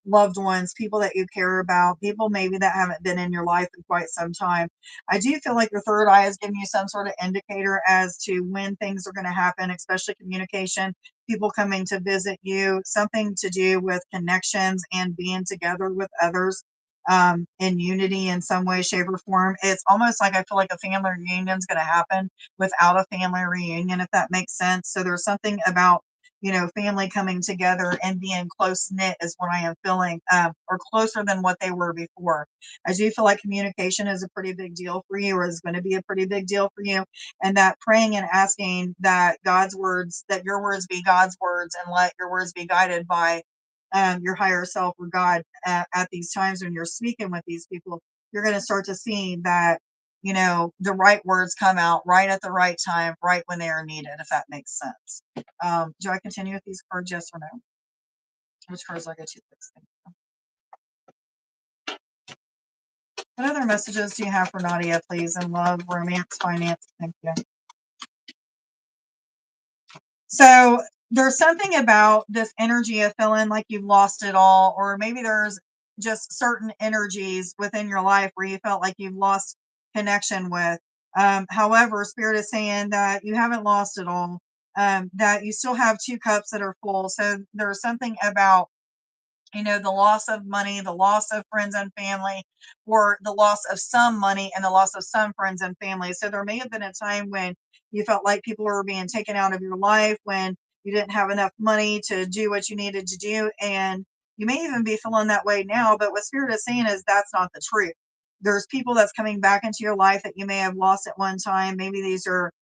loved ones, people that you care about, people maybe that haven't been in your life in quite some time. I do feel like your third eye is giving you some sort of indicator as to when things are going to happen, especially communication, people coming to visit you, something to do with connections and being together with others in unity in some way, shape, or form. It's almost like I feel like a family reunion is going to happen without a family reunion, if that makes sense. So there's something about family coming together and being close knit is what I am feeling, or closer than what they were before. I do feel like communication is a pretty big deal for you, or is going to be a pretty big deal for you, and that praying and asking that God's words, that your words be God's words, and let your words be guided by your higher self or God at these times when you're speaking with these people. You're going to start to see that the right words come out right at the right time, right when they are needed, if that makes sense. Do I continue with these cards? Yes or no? Which cards do I get to? What other messages do you have for Nadia, please? In love, romance, finance. Thank you. So there's something about this energy of feeling like you've lost it all, or maybe there's just certain energies within your life where you felt like you've lost connection with. However, Spirit is saying that you haven't lost it all, that you still have two cups that are full. So there's something about the loss of money, the loss of friends and family, or the loss of some money and the loss of some friends and family. So there may have been a time when you felt like people were being taken out of your life, when you didn't have enough money to do what you needed to do. And you may even be feeling that way now, but what Spirit is saying is that's not the truth. There's people that's coming back into your life that you may have lost at one time. Maybe these are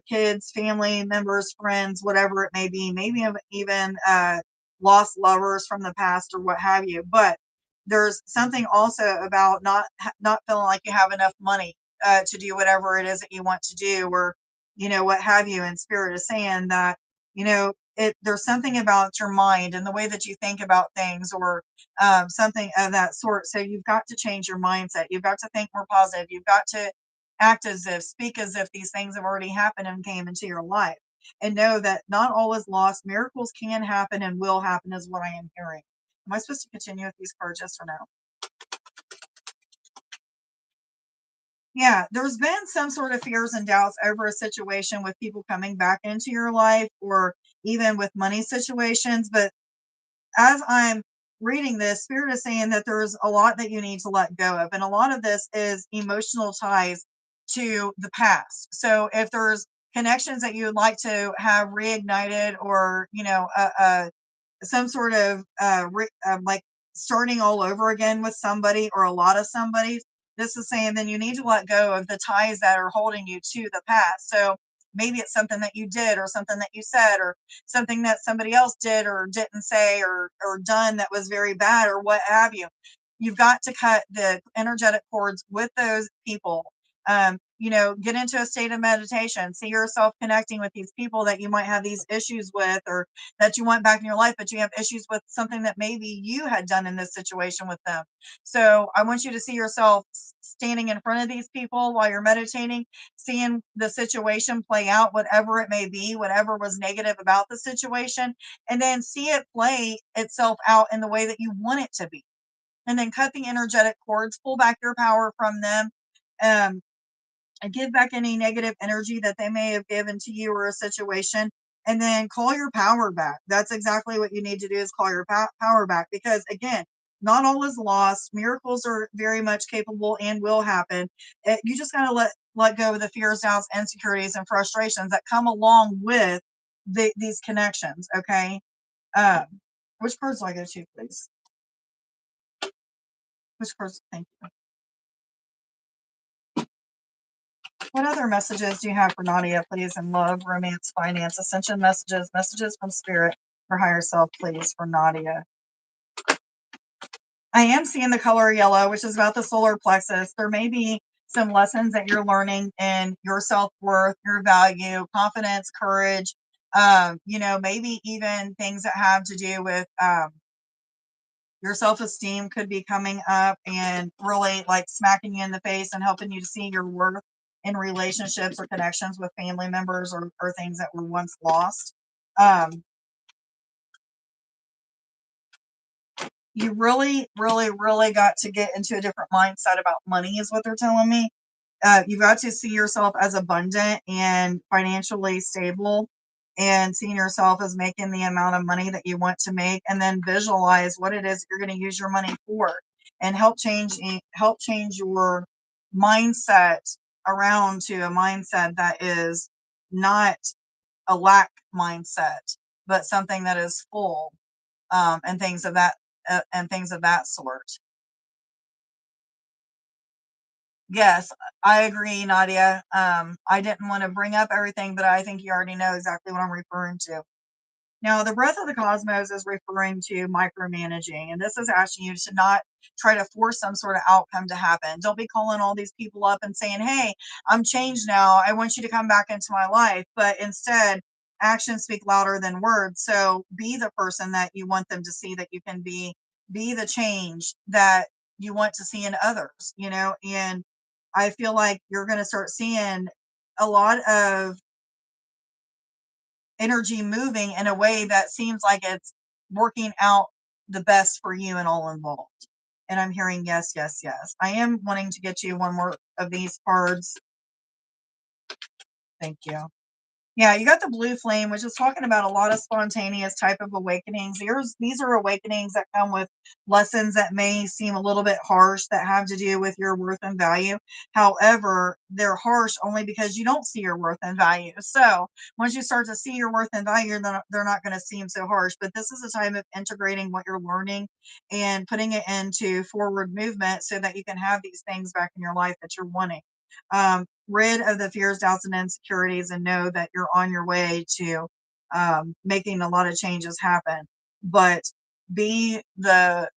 kids, family members, friends, whatever it may be. Maybe even lost lovers from the past or what have you. But there's something also about not feeling like you have enough money to do whatever it is that you want to do, or what have you. And Spirit is saying that There's something about your mind and the way that you think about things, or something of that sort. So you've got to change your mindset. You've got to think more positive. You've got to act as if, speak as if these things have already happened and came into your life, and know that not all is lost. Miracles can happen and will happen, is what I am hearing. Am I supposed to continue with these cards, yes or no? Yeah, there's been some sort of fears and doubts over a situation with people coming back into your life, or even with money situations. But as I'm reading this, Spirit is saying that there's a lot that you need to let go of. And a lot of this is emotional ties to the past. So if there's connections that you would like to have reignited, or, some sort of like starting all over again with somebody, or a lot of somebody, this is saying then you need to let go of the ties that are holding you to the past. So maybe it's something that you did, or something that you said, or something that somebody else did or didn't say, or done that was very bad, or what have you. You've got to cut the energetic cords with those people. Get into a state of meditation, see yourself connecting with these people that you might have these issues with, or that you want back in your life, but you have issues with something that maybe you had done in this situation with them. So I want you to see yourself standing in front of these people while you're meditating, seeing the situation play out, whatever it may be, whatever was negative about the situation, and then see it play itself out in the way that you want it to be. And then cut the energetic cords, pull back your power from them, um, and give back any negative energy that they may have given to you or a situation, and then call your power back. That's exactly what you need to do, is call your power back, because again, not all is lost. Miracles are very much capable and will happen. You just got to let go of the fears, doubts, insecurities, and frustrations that come along with these connections. Okay. um which cards do I go to, please? Which cards? Thank you. What other messages do you have for Nadia, please, in love, romance, finance, ascension messages, messages from spirit, or higher self, please, for Nadia? I am seeing the color yellow, which is about the solar plexus. There may be some lessons that you're learning in your self-worth, your value, confidence, courage, maybe even things that have to do with your self-esteem could be coming up and really like smacking you in the face and helping you to see your worth in relationships or connections with family members, or things that were once lost. Um, you really, really, really got to get into a different mindset about money, is what they're telling me. You've got to see yourself as abundant and financially stable, and seeing yourself as making the amount of money that you want to make, and then visualize what it is that you're going to use your money for, and help change your mindset around to a mindset that is not a lack mindset, but something that is full, and things of that sort. Yes, I agree, Nadia. I didn't want to bring up everything, but I think you already know exactly what I'm referring to. Now, the breath of the cosmos is referring to micromanaging, and this is asking you to not try to force some sort of outcome to happen. Don't be calling all these people up and saying, "Hey, I'm changed now. I want you to come back into my life." But instead, actions speak louder than words. So be the person that you want them to see that you can be. Be the change that you want to see in others. And I feel like you're going to start seeing a lot of energy moving in a way that seems like it's working out the best for you and all involved. And I'm hearing yes, yes, yes. I am wanting to get you one more of these cards. Thank you. Yeah, you got the blue flame, which is talking about a lot of spontaneous type of awakenings. These are awakenings that come with lessons that may seem a little bit harsh, that have to do with your worth and value. However, they're harsh only because you don't see your worth and value. So once you start to see your worth and value, then they're not going to seem so harsh. But this is a time of integrating what you're learning and putting it into forward movement, so that you can have these things back in your life that you're wanting. Rid of the fears, doubts, and insecurities, and know that you're on your way to making a lot of changes happen. But be the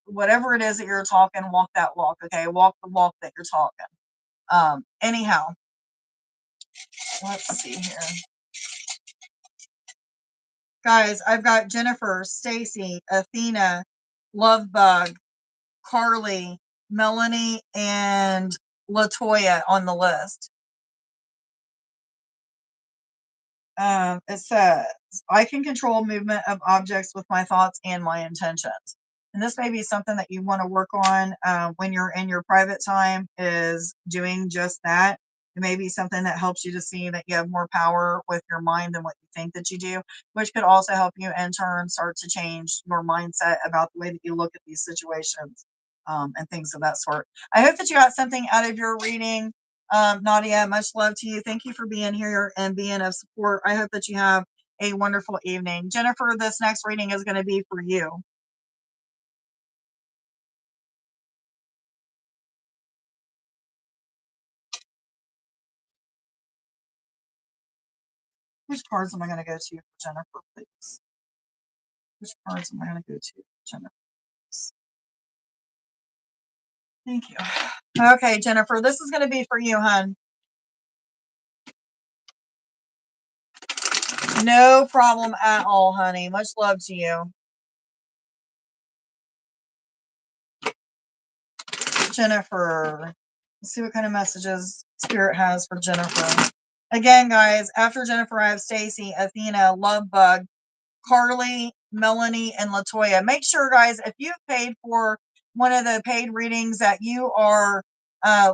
whatever it is that you're talking, walk that walk. Okay, walk the walk that you're talking. Anyhow, let's see here. Guys, I've got Jennifer, Stacy, Athena, Lovebug, Carly, Melanie, and Latoya on the list. It says, I can control movement of objects with my thoughts and my intentions. And this may be something that you want to work on when you're in your private time, is doing just that. It may be something that helps you to see that you have more power with your mind than what you think that you do, which could also help you in turn start to change your mindset about the way that you look at these situations and things of that sort. I hope that you got something out of your reading. Nadia, much love to you. Thank you for being here and being of support. I hope that you have a wonderful evening. Jennifer, this next reading is going to be for you. Which cards am I going to go to for Jennifer, please? Which cards am I going to go to for Jennifer? Please? Thank you. Okay, Jennifer, this is going to be for you, hon. No problem at all, honey. Much love to you. Jennifer. Let's see what kind of messages Spirit has for Jennifer. Again, guys, after Jennifer, I have Stacy, Athena, Lovebug, Carly, Melanie, and Latoya. Make sure, guys, if you've paid for one of the paid readings, that you are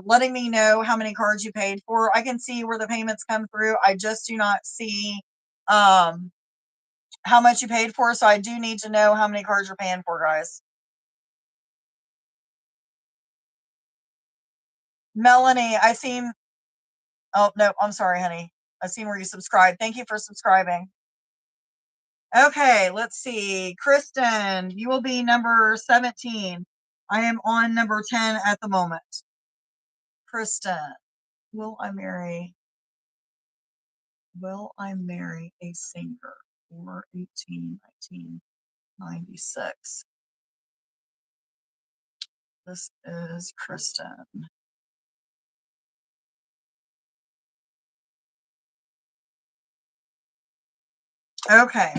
letting me know how many cards you paid for. I can see where the payments come through. I just do not see how much you paid for. So I do need to know how many cards you're paying for, guys. Melanie, I seen. Oh, no, I'm sorry, honey. I seen where you subscribed. Thank you for subscribing. Okay, let's see. Kristen, you will be number 17. I am on number 10 at the moment. Kristen, will I marry? Will I marry a singer? 4/18/1996. This is Kristen. Okay.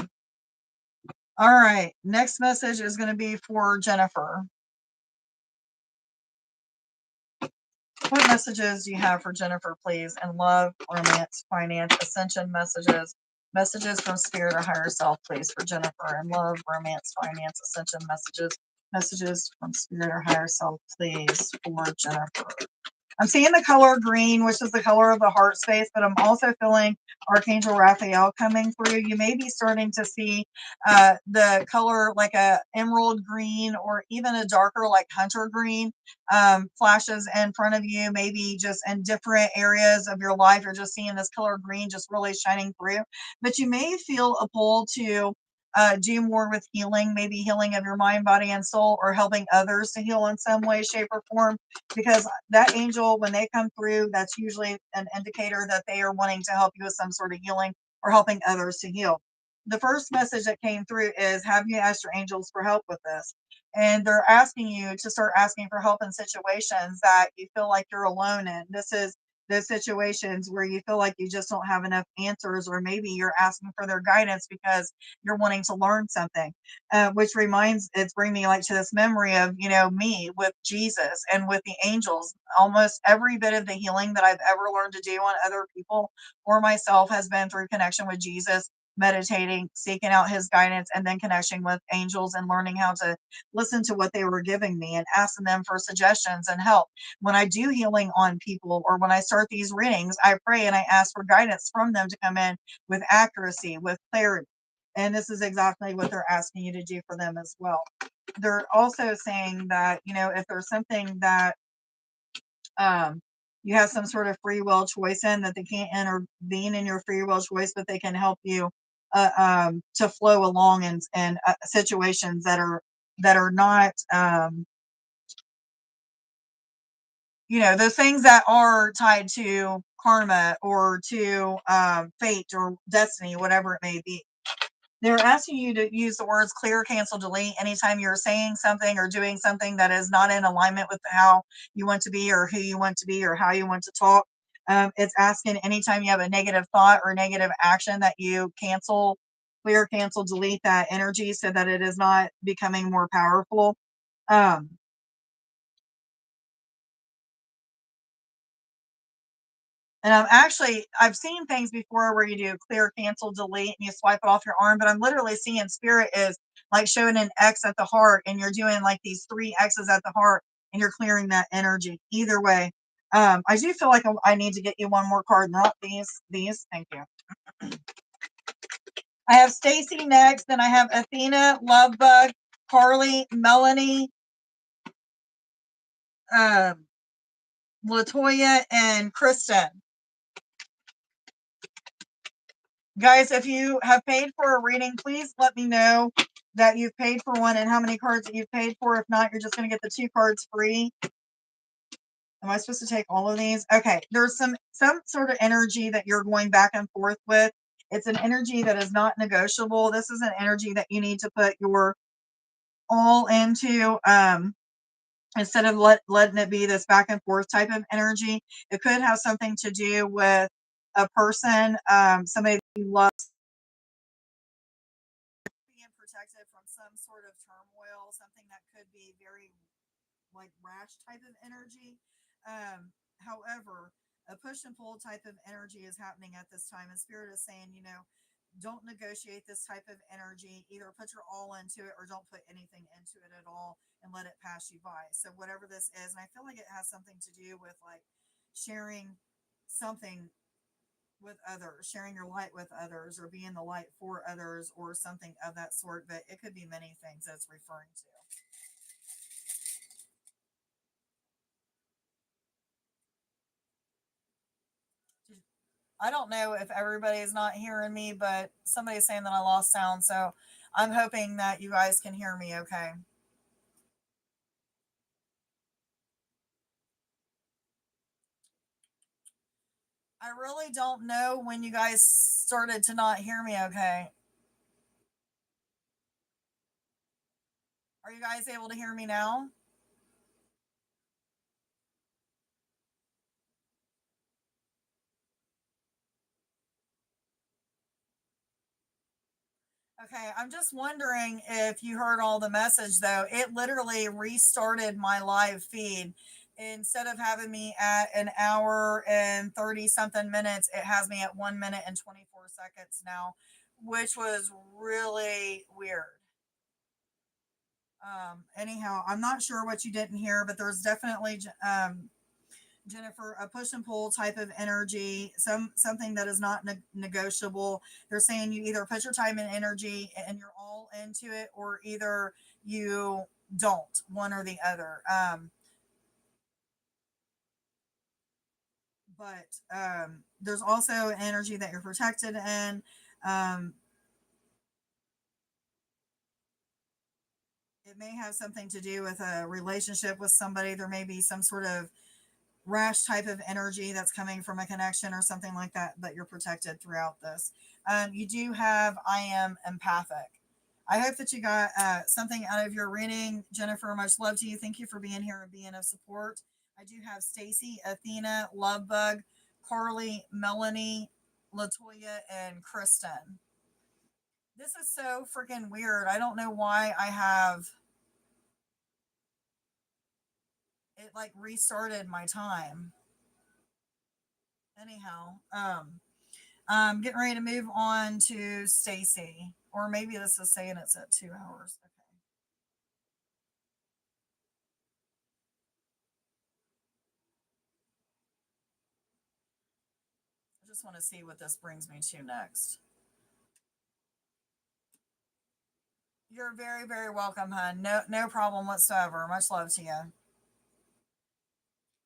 All right. Next message is going to be for Jennifer. What messages do you have for Jennifer, please? And love, romance, finance, ascension messages. Messages from spirit or higher self, please, for Jennifer. And love, romance, finance, ascension messages. Messages from spirit or higher self, please, for Jennifer. I'm seeing the color green, which is the color of the heart space, but I'm also feeling Archangel Raphael coming through. You may be starting to see the color like a emerald green, or even a darker like hunter green, flashes in front of you, maybe just in different areas of your life. You're just seeing this color green just really shining through. But you may feel a pull to do more with healing, maybe healing of your mind, body, and soul, or helping others to heal in some way, shape, or form. Because that angel, when they come through, that's usually an indicator that they are wanting to help you with some sort of healing or helping others to heal. The first message that came through is, have you asked your angels for help with this? And they're asking you to start asking for help in situations that you feel like you're alone in. This is those situations where you feel like you just don't have enough answers, or maybe you're asking for their guidance because you're wanting to learn something. Which reminds, it's bringing me like to this memory of, me with Jesus and with the angels. Almost every bit of the healing that I've ever learned to do on other people or myself has been through connection with Jesus, meditating, seeking out his guidance, and then connecting with angels and learning how to listen to what they were giving me and asking them for suggestions and help. When I do healing on people, or when I start these readings, I pray and I ask for guidance from them to come in with accuracy, with clarity. And this is exactly what they're asking you to do for them as well. They're also saying that, if there's something that you have some sort of free will choice in, that they can't intervene in your free will choice, but they can help you to flow along in situations that are not, those things that are tied to karma or to fate or destiny, whatever it may be. They're asking you to use the words clear, cancel, delete anytime you're saying something or doing something that is not in alignment with how you want to be, or who you want to be, or how you want to talk. It's asking anytime you have a negative thought or negative action that you cancel clear, cancel, delete that energy so that it is not becoming more powerful. Um, And I've seen things before where you do clear, cancel, delete, and you swipe it off your arm, but I'm literally seeing spirit is like showing an X at the heart, and you're doing like these three X's at the heart, and you're clearing that energy. Either way, I do feel like I need to get you one more card, not these. Thank you. I have Stacy next, then I have Athena, Lovebug, Carly, Melanie, Latoya, and Kristen. Guys, if you have paid for a reading, please let me know that you've paid for one and how many cards that you've paid for. If not, you're just going to get the 2 cards free. Am I supposed to take all of these? Okay, there's some sort of energy that you're going back and forth with. It's an energy that is not negotiable. This is an energy that you need to put your all into. Instead of letting it be this back and forth type of energy. It could have something to do with a person, somebody you love, being protected from some sort of turmoil, something that could be very like rash type of energy. However, a push and pull type of energy is happening at this time, and spirit is saying, don't negotiate this type of energy. Either put your all into it or don't put anything into it at all and let it pass you by. So whatever this is, and I feel like it has something to do with like sharing something with others, sharing your light with others, or being the light for others, or something of that sort. But it could be many things that it's referring to. I don't know if everybody is not hearing me, but somebody's saying that I lost sound. So I'm hoping that you guys can hear me okay. I really don't know when you guys started to not hear me okay. Are you guys able to hear me now? Okay, I'm just wondering if you heard all the message though. It literally restarted my live feed. Instead of having me at an hour and 30 something minutes, it has me at 1 minute and 24 seconds now, which was really weird. Anyhow, I'm not sure what you didn't hear, but there's definitely Jennifer, a push and pull type of energy, something that is not negotiable. They're saying you either put your time and energy and you're all into it, or either you don't, one or the other. But there's also an energy that you're protected in. Um, it may have something to do with a relationship with somebody. There may be some sort of rash type of energy that's coming from a connection or something like that, but you're protected throughout this. You do have I am empathic. I hope that you got something out of your reading. Jennifer, much love to you. Thank you for being here and being of support. I do have Stacy, Athena, Lovebug, Carly, Melanie, Latoya, and Kristen. This is so freaking weird. I don't know why I have it like restarted my time. Anyhow, getting ready to move on to Stacy, or maybe this is saying it's at 2 hours. Okay, I just want to see what this brings me to next. You're very, very welcome, hun. No problem whatsoever. Much love to you.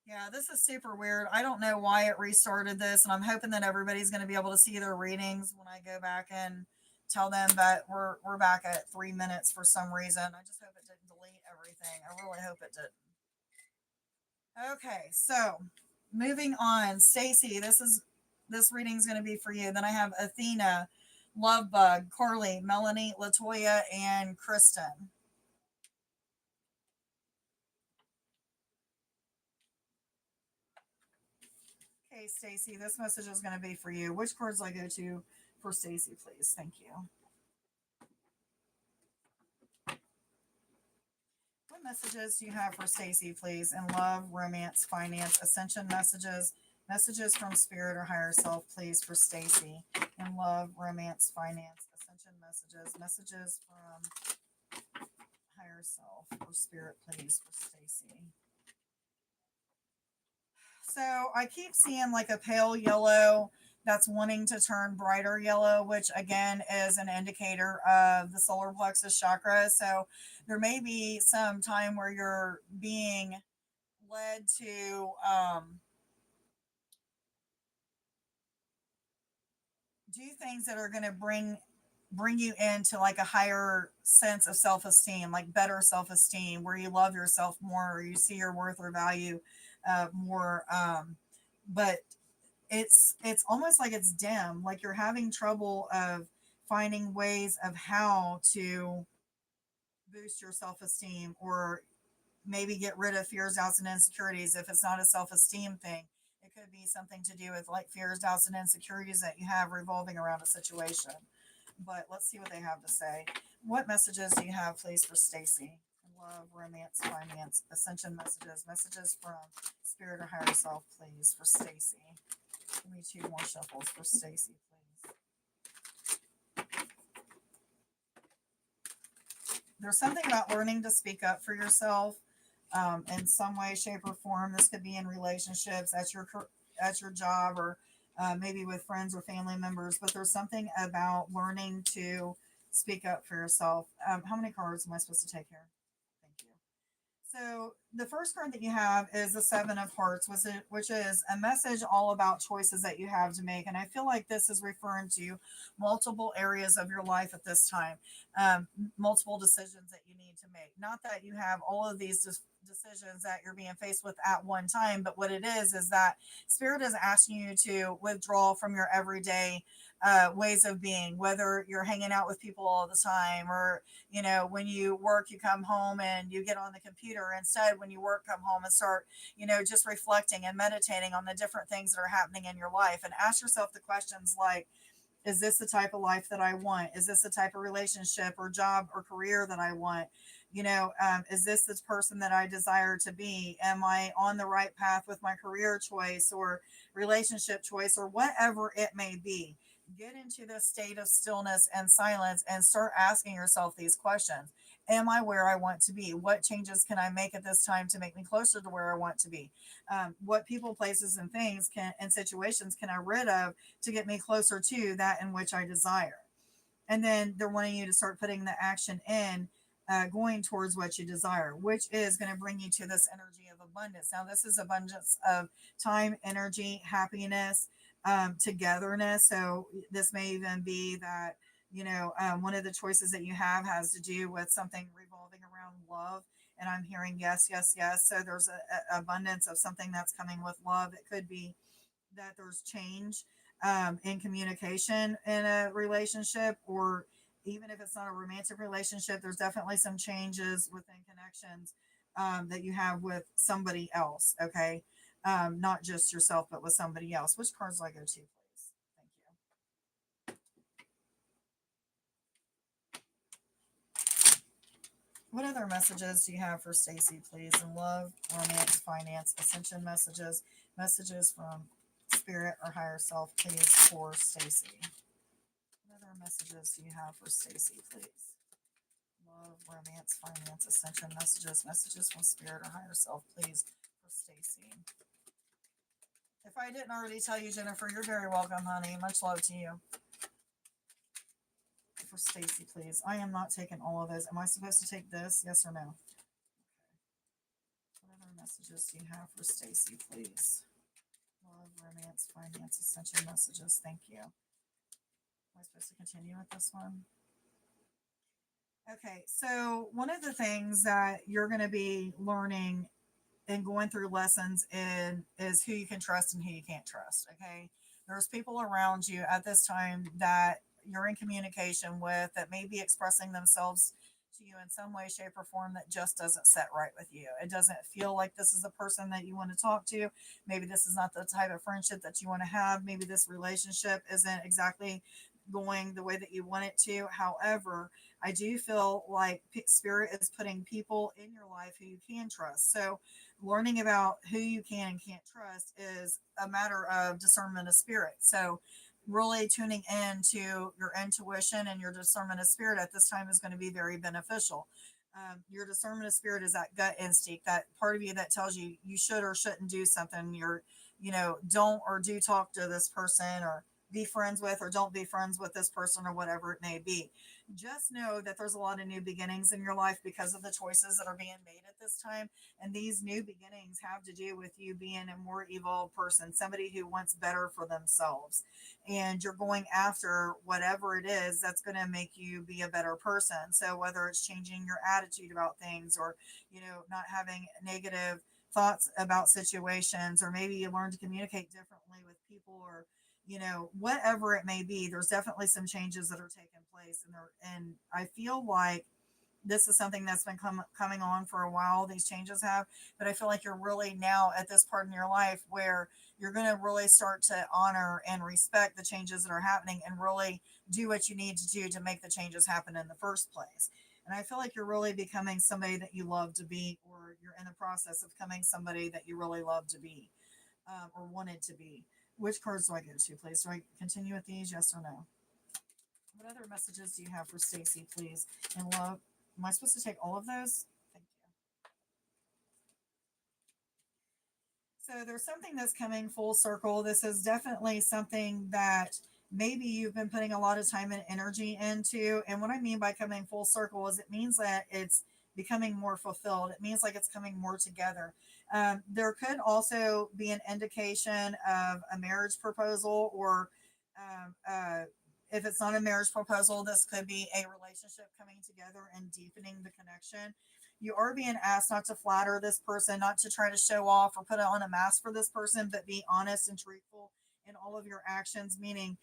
Yeah, this is super weird. I don't know why it restarted this, and I'm hoping that everybody's going to be able to see their readings when I go back and tell them that we're back at 3 minutes for some reason. I just hope it didn't delete everything. I really hope it didn't. Okay, so moving on, Stacy, this reading is going to be for you. Then I have Athena, Lovebug, Carly, Melanie, Latoya, and Kristen. Okay, Stacy, this message is going to be for you. Which cards do I go to for Stacy, please? Thank you. What messages do you have for Stacy, please? In love, romance, finance, ascension messages, messages from spirit or higher self, please, for Stacy. In love, romance, finance, ascension messages, messages from higher self or spirit, please, for Stacy. So I keep seeing like a pale yellow that's wanting to turn brighter yellow, which again is an indicator of the solar plexus chakra. So there may be some time where you're being led to do things that are going to bring you into like a higher sense of self-esteem, like better self-esteem, where you love yourself more, or you see your worth or value more. But it's almost like it's dim, like you're having trouble of finding ways of how to boost your self-esteem, or maybe get rid of fears, doubts, and insecurities. If it's not a self-esteem thing, it could be something to do with like fears, doubts, and insecurities that you have revolving around a situation. But let's see what they have to say. What messages do you have, please, for Stacy? Love, romance, finance, ascension messages, messages from spirit or higher self, please, for Stacy. Give me 2 more shuffles for Stacy, please. There's something about learning to speak up for yourself in some way, shape, or form. This could be in relationships, at your job, or maybe with friends or family members. But there's something about learning to speak up for yourself. How many cards am I supposed to take here? Thank you. So the first card that you have is the Seven of Hearts, which is a message all about choices that you have to make. And I feel like this is referring to multiple areas of your life at this time, multiple decisions that you need to make. Not that you have all of these decisions that you're being faced with at one time, but what it is that Spirit is asking you to withdraw from your everyday ways of being, whether you're hanging out with people all the time, or when you work, you come home and you get on the computer. Instead, when you work, come home and start just reflecting and meditating on the different things that are happening in your life, and ask yourself the questions like, is this the type of life that I want? Is this the type of relationship or job or career that I want? Is this person that I desire to be? Am I on the right path with my career choice or relationship choice, or whatever it may be? Get into this state of stillness and silence and start asking yourself these questions. Am I where I want to be? What changes can I make at this time to make me closer to where I want to be? What people, places, and things and situations can I rid of to get me closer to that in which I desire? And then they're wanting you to start putting the action in, going towards what you desire, which is going to bring you to this energy of abundance. Now, this is abundance of time, energy, happiness, togetherness. So this may even be that one of the choices that you have has to do with something revolving around love. And I'm hearing yes, yes, yes. So there's a abundance of something that's coming with love. It could be that there's change in communication in a relationship, or even if it's not a romantic relationship, there's definitely some changes within connections that you have with somebody else. Okay. Not just yourself, but with somebody else. Which cards do I go to, please? Thank you. What other messages do you have for Stacy, please? In love, romance, finance, ascension messages, messages from spirit or higher self, please, for Stacy. What other messages do you have for Stacy, please? Love, romance, finance, ascension messages, messages from spirit or higher self, please, for Stacy. If I didn't already tell you, Jennifer, you're very welcome, honey. Much love to you. For Stacy, please. I am not taking all of those. Am I supposed to take this? Yes or no? Okay. What other messages do you have for Stacy, please? Love, romance, finance, ascension messages. Thank you. Am I supposed to continue with this one? Okay, so one of the things that you're going to be learning and going through lessons in is who you can trust and who you can't trust. Okay, there's people around you at this time that you're in communication with that may be expressing themselves to you in some way, shape, or form that just doesn't set right with you. It doesn't feel like this is the person that you want to talk to. Maybe this is not the type of friendship that you want to have. Maybe this relationship isn't exactly going the way that you want it to. However, I do feel like spirit is putting people in your life who you can trust. So learning about who you can and can't trust is a matter of discernment of spirit. So really tuning in to your intuition and your discernment of spirit at this time is going to be very beneficial. Your discernment of spirit is that gut instinct, that part of you that tells you you should or shouldn't do something. Don't or do talk to this person, or be friends with or don't be friends with this person, or whatever it may be. Just know that there's a lot of new beginnings in your life because of the choices that are being made at this time. And these new beginnings have to do with you being a more evolved person, somebody who wants better for themselves. And you're going after whatever it is that's going to make you be a better person. So whether it's changing your attitude about things, or, not having negative thoughts about situations, or maybe you learn to communicate differently with people, or whatever it may be, there's definitely some changes that are taking place, and I feel like this is something that's been coming on for a while. These changes have, but I feel like you're really now at this part in your life where you're going to really start to honor and respect the changes that are happening, and really do what you need to do to make the changes happen in the first place. And I feel like you're really becoming somebody that you love to be, or you're in the process of becoming somebody that you really love to be, or wanted to be. Which cards do I go to, please? Do I continue with these? Yes or no? What other messages do you have for Stacy, please? And love. Am I supposed to take all of those? Thank you. So there's something that's coming full circle. This is definitely something that maybe you've been putting a lot of time and energy into. And what I mean by coming full circle is it means that it's becoming more fulfilled. It means like it's coming more together. There could also be an indication of a marriage proposal, or if it's not a marriage proposal, this could be a relationship coming together and deepening the connection. You are being asked not to flatter this person, not to try to show off or put on a mask for this person, but be honest and truthful in all of your actions. Meaning,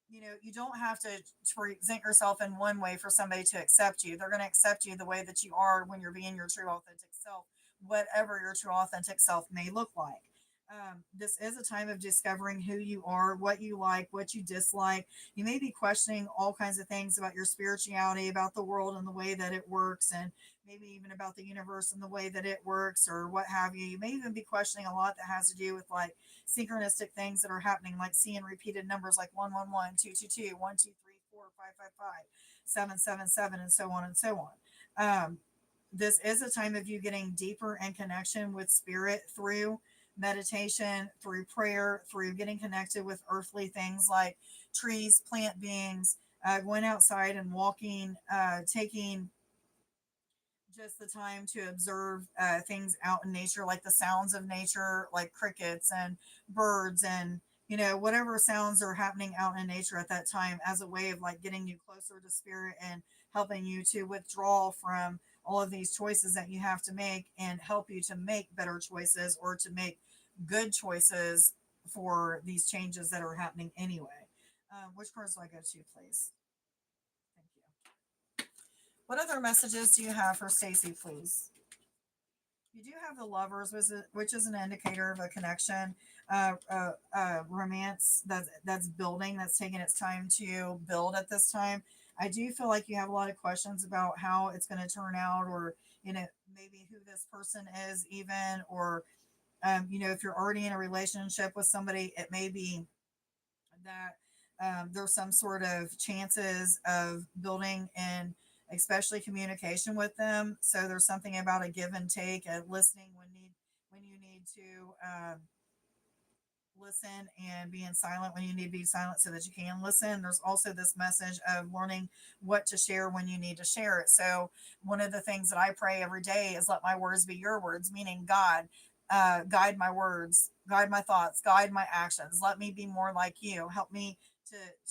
you don't have to present yourself in one way for somebody to accept you. They're going to accept you the way that you are when you're being your true authentic self, whatever your true authentic self may look like. This is a time of discovering who you are, what you like, what you dislike. You may be questioning all kinds of things about your spirituality, about the world and the way that it works, and maybe even about the universe and the way that it works, or what have you. You may even be questioning a lot that has to do with like synchronistic things that are happening, like seeing repeated numbers like 111, 222, 123, 4, 555, 777, and so on and so on. This is a time of you getting deeper in connection with spirit through meditation, through prayer, through getting connected with earthly things like trees, plant beings, going outside and walking, taking just the time to observe things out in nature, like the sounds of nature, like crickets and birds, and whatever sounds are happening out in nature at that time, as a way of like getting you closer to spirit and helping you to withdraw from all of these choices that you have to make, and help you to make better choices, or to make good choices for these changes that are happening anyway. Which cards do I go to, please? Thank you. What other messages do you have for Stacy, please? You do have the lovers, which is an indicator of a connection, romance that's building, that's taking its time to build at this time. I do feel like you have a lot of questions about how it's going to turn out, or maybe who this person is, even, or if you're already in a relationship with somebody, it may be that there's some sort of chances of building in, especially communication with them. So there's something about a give and take, a listening when you need to listen, and being silent when you need to be silent so that you can listen. There's also this message of learning what to share when you need to share it. So one of the things that I pray every day is, let my words be your words, meaning God, guide my words, guide my thoughts, guide my actions. Let me be more like you. Help me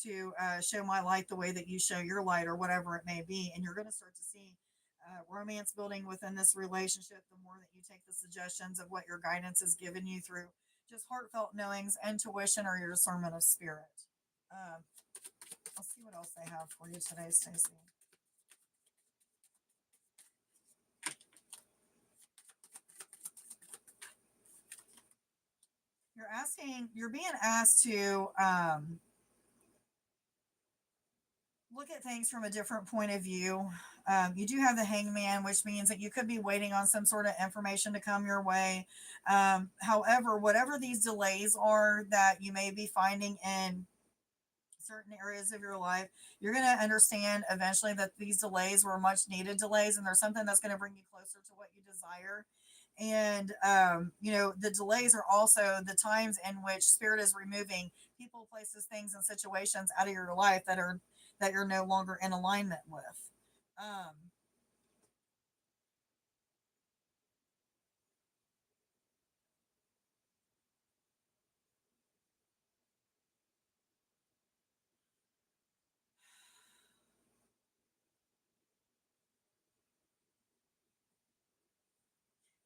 to show my light the way that you show your light, or whatever it may be. And you're going to start to see romance building within this relationship the more that you take the suggestions of what your guidance has given you through just heartfelt knowings, intuition, or your discernment of spirit. Um, I'll see what else they have for you today, Stacey. You're being asked to look look at things from a different point of view. You do have the hangman, which means that you could be waiting on some sort of information to come your way. However, whatever these delays are that you may be finding in certain areas of your life, you're going to understand eventually that these delays were much needed delays, and there's something that's going to bring you closer to what you desire. And the delays are also the times in which spirit is removing people, places, things, and situations out of your life that you're no longer in alignment with. um,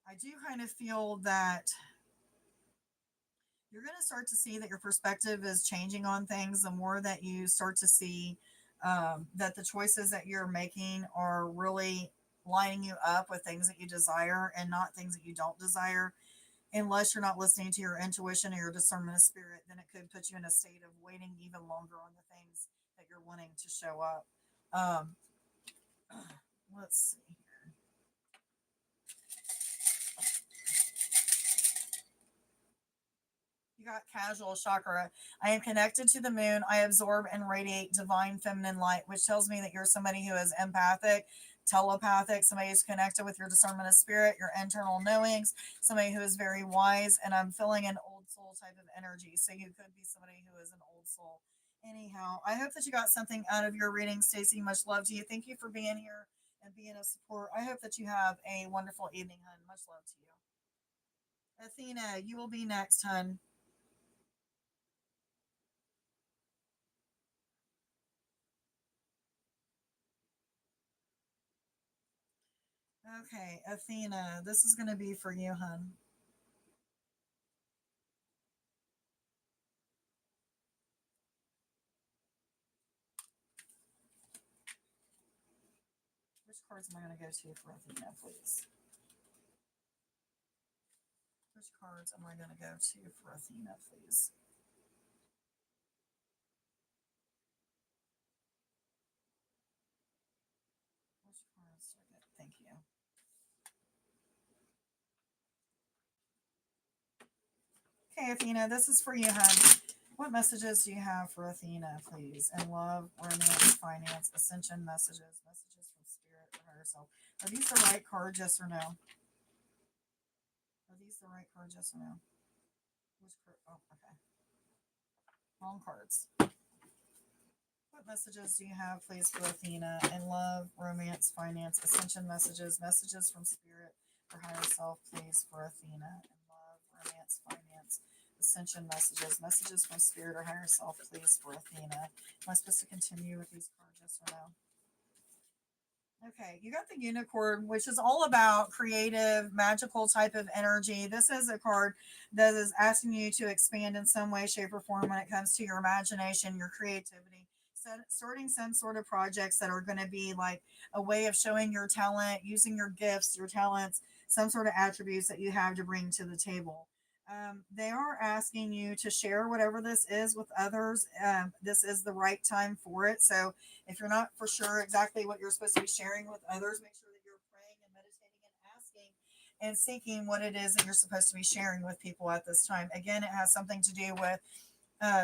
I do kind of feel that you're going to start to see that your perspective is changing on things the more that you start to see that the choices that you're making are really lining you up with things that you desire and not things that you don't desire. Unless you're not listening to your intuition or your discernment of spirit, then it could put you in a state of waiting even longer on the things that you're wanting to show up. um, let's see. You got casual chakra. I am connected to the moon. I absorb and radiate divine feminine light, which tells me that you're somebody who is empathic, telepathic, somebody who's connected with your discernment of spirit, your internal knowings, somebody who is very wise. And I'm feeling an old soul type of energy. So you could be somebody who is an old soul. Anyhow, I hope that you got something out of your reading, Stacey. Much love to you. Thank you for being here and being a support. I hope that you have a wonderful evening, hun. Much love to you. Athena, you will be next, hun. Okay, Athena, this is going to be for you, hun. Which cards am I going to go to for Athena, please? Which cards am I going to go to for Athena, please? Which cards do I get? Thank you. Okay, Athena, this is for you, hun. What messages do you have for Athena, please? And love, romance, finance, ascension messages, messages from spirit or higher self. Are these the right cards, yes or no? Are these the right cards, yes or no? Which card? Oh, okay. Wrong cards. What messages do you have, please, for Athena? In love, romance, finance, ascension messages, messages from spirit or higher self, please, for Athena. In love, romance, finance, ascension messages, messages from spirit or higher self, please, for Athena. Am I supposed to continue with these cards, yes or no? Okay, you got the unicorn, which is all about creative, magical type of energy. This is a card that is asking you to expand in some way, shape, or form when it comes to your imagination, your creativity. Starting some sort of projects that are going to be like a way of showing your talent, using your gifts, your talents, some sort of attributes that you have to bring to the table. They are asking you to share whatever this is with others. This is the right time for it. So, if you're not for sure exactly what you're supposed to be sharing with others, make sure that you're praying and meditating and asking and seeking what it is that you're supposed to be sharing with people at this time. Again, it has something to do with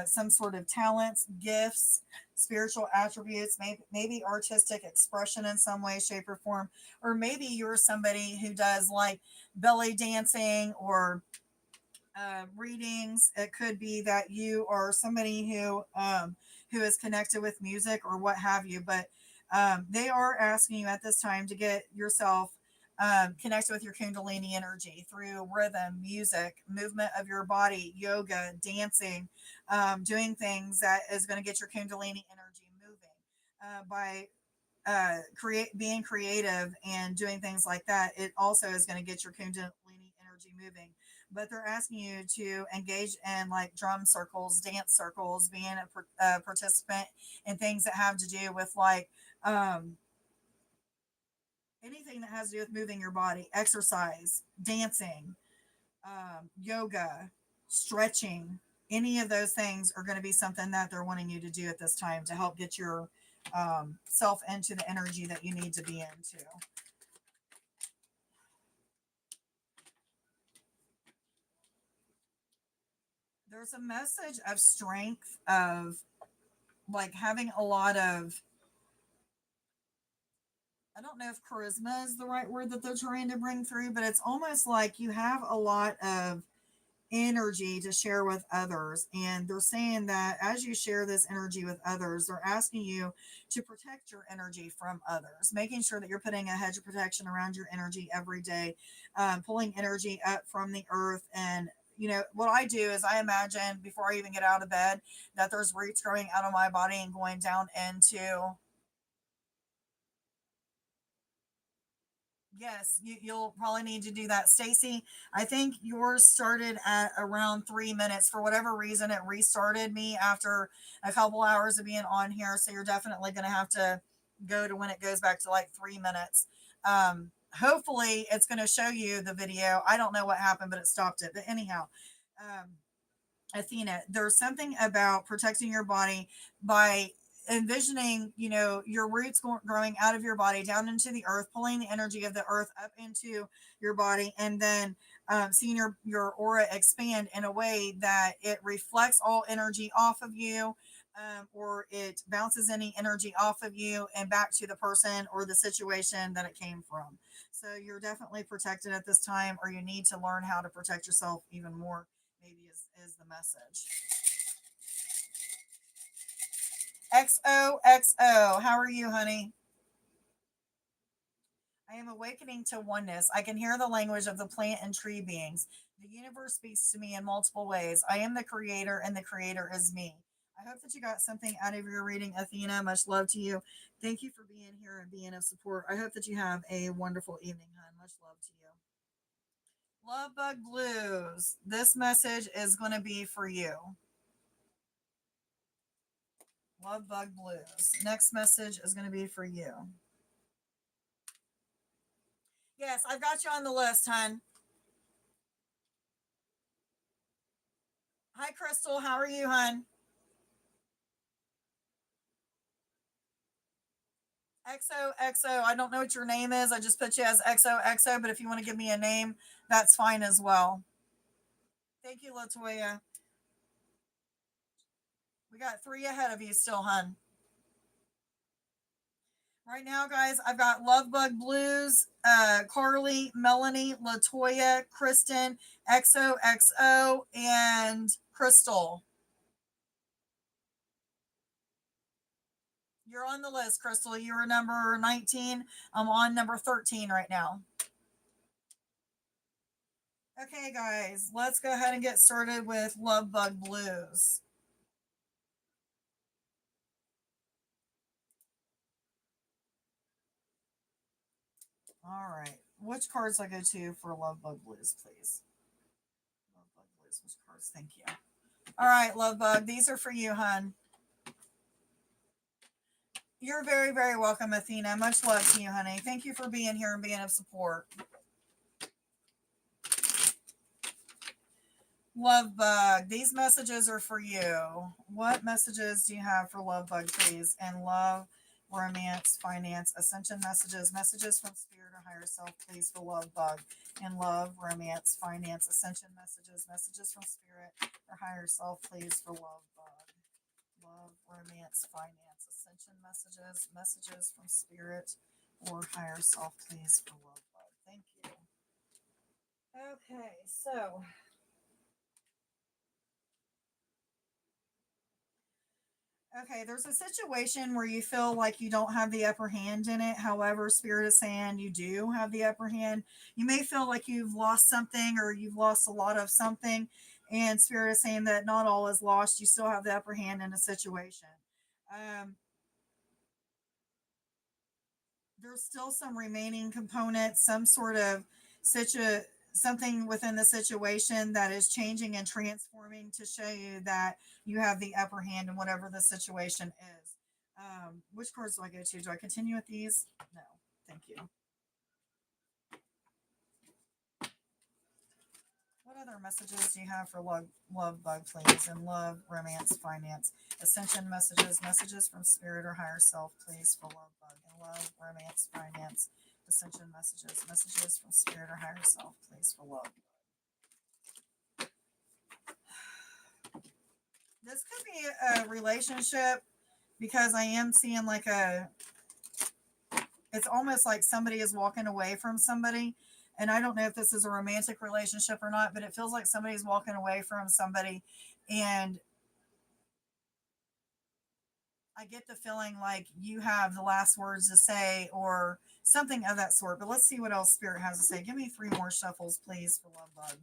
some sort of talents, gifts, spiritual attributes, maybe artistic expression in some way, shape, or form. Or maybe you're somebody who does like belly dancing or readings. It could be that you are somebody who is connected with music or what have you. But they are asking you at this time to get yourself connected with your Kundalini energy through rhythm, music, movement of your body, yoga, dancing, doing things that is going to get your Kundalini energy moving by being creative and doing things like that. It also is going to get your Kundalini energy moving. But they're asking you to engage in like drum circles, dance circles, being a participant in things that have to do with like um, anything that has to do with moving your body, exercise, dancing, yoga, stretching. Any of those things are going to be something that they're wanting you to do at this time to help get your self into the energy that you need to be into. There's a message of strength, of like having a lot of, I don't know if charisma is the right word that they're trying to bring through, but it's almost like you have a lot of energy to share with others. And they're saying that as you share this energy with others, they're asking you to protect your energy from others, making sure that you're putting a hedge of protection around your energy every day, pulling energy up from the earth. And you know what I do is I imagine before I even get out of bed that there's roots growing out of my body and going down into. Yes, you'll probably need to do that. Stacy, I think yours started at around 3 minutes. For whatever reason, it restarted me after a couple hours of being on here. So you're definitely going to have to go to when it goes back to like 3 minutes. Hopefully, it's going to show you the video. I don't know what happened, but it stopped it. But anyhow, um, Athena, there's something about protecting your body by envisioning, you know, your roots growing out of your body down into the earth, pulling the energy of the earth up into your body, and then seeing your aura expand in a way that it reflects all energy off of you, or it bounces any energy off of you and back to the person or the situation that it came from. So you're definitely protected at this time, or you need to learn how to protect yourself even more, maybe is the message. XOXO, how are you, honey? I am awakening to oneness. I can hear the language of the plant and tree beings. The universe speaks to me in multiple ways. I am the creator, and the creator is me. I hope that you got something out of your reading, Athena. Much love to you. Thank you for being here and being of support. I hope that you have a wonderful evening, hon. Much love to you. Love Bug Blues. This message is going to be for you. Love Bug Blues. Next message is going to be for you. Yes, I've got you on the list, hon. Hi, Crystal. How are you, hon? XOXO. I don't know what your name is. I just put you as XOXO, but if you want to give me a name, that's fine as well. Thank you, Latoya. We got 3 ahead of you still, hon. Right now, guys, I've got Lovebug Blues, Carly, Melanie, Latoya, Kristen, XOXO, and Crystal. You're on the list, Crystal. You were number 19. I'm on number 13 right now. Okay, guys, let's go ahead and get started with Lovebug Blues. All right. Which cards I go to for Lovebug Blues, please? Lovebug Blues, which cards? Thank you. All right, Lovebug, these are for you, hun. You're very, very welcome, Athena. Much love to you, honey. Thank you for being here and being of support. Lovebug, these messages are for you. What messages do you have for Lovebug, please? And love, romance, finance, ascension messages, messages from spirit or higher self, please, for Lovebug. And love, romance, finance, ascension messages, messages from spirit or higher self, please, for Lovebug. Love, romance, finance, ascension messages, messages from spirit or higher self, please, for Lovebug. Thank you. Okay, so okay, there's a situation where you feel like you don't have the upper hand in it. However, Spirit is saying you do have the upper hand. You may feel like you've lost something or you've lost a lot of something. And Spirit is saying that not all is lost. You still have the upper hand in a situation. Um, there's still some remaining components, some sort of something within the situation that is changing and transforming to show you that you have the upper hand in whatever the situation is. Which cards do I go to? Do I continue with these? No, thank you. What What other messages do you have for love bug, please? And love, romance, finance, ascension messages, messages from spirit or higher self, please, for love bug. And love, romance, finance, ascension messages, messages from spirit or higher self, please, for love. This could be a relationship because I am seeing like it's almost like somebody is walking away from somebody. And I don't know if this is a romantic relationship or not, but it feels like somebody's walking away from somebody. And I get the feeling like you have the last words to say or something of that sort. But let's see what else Spirit has to say. Give me 3 more shuffles, please, for Love Bug.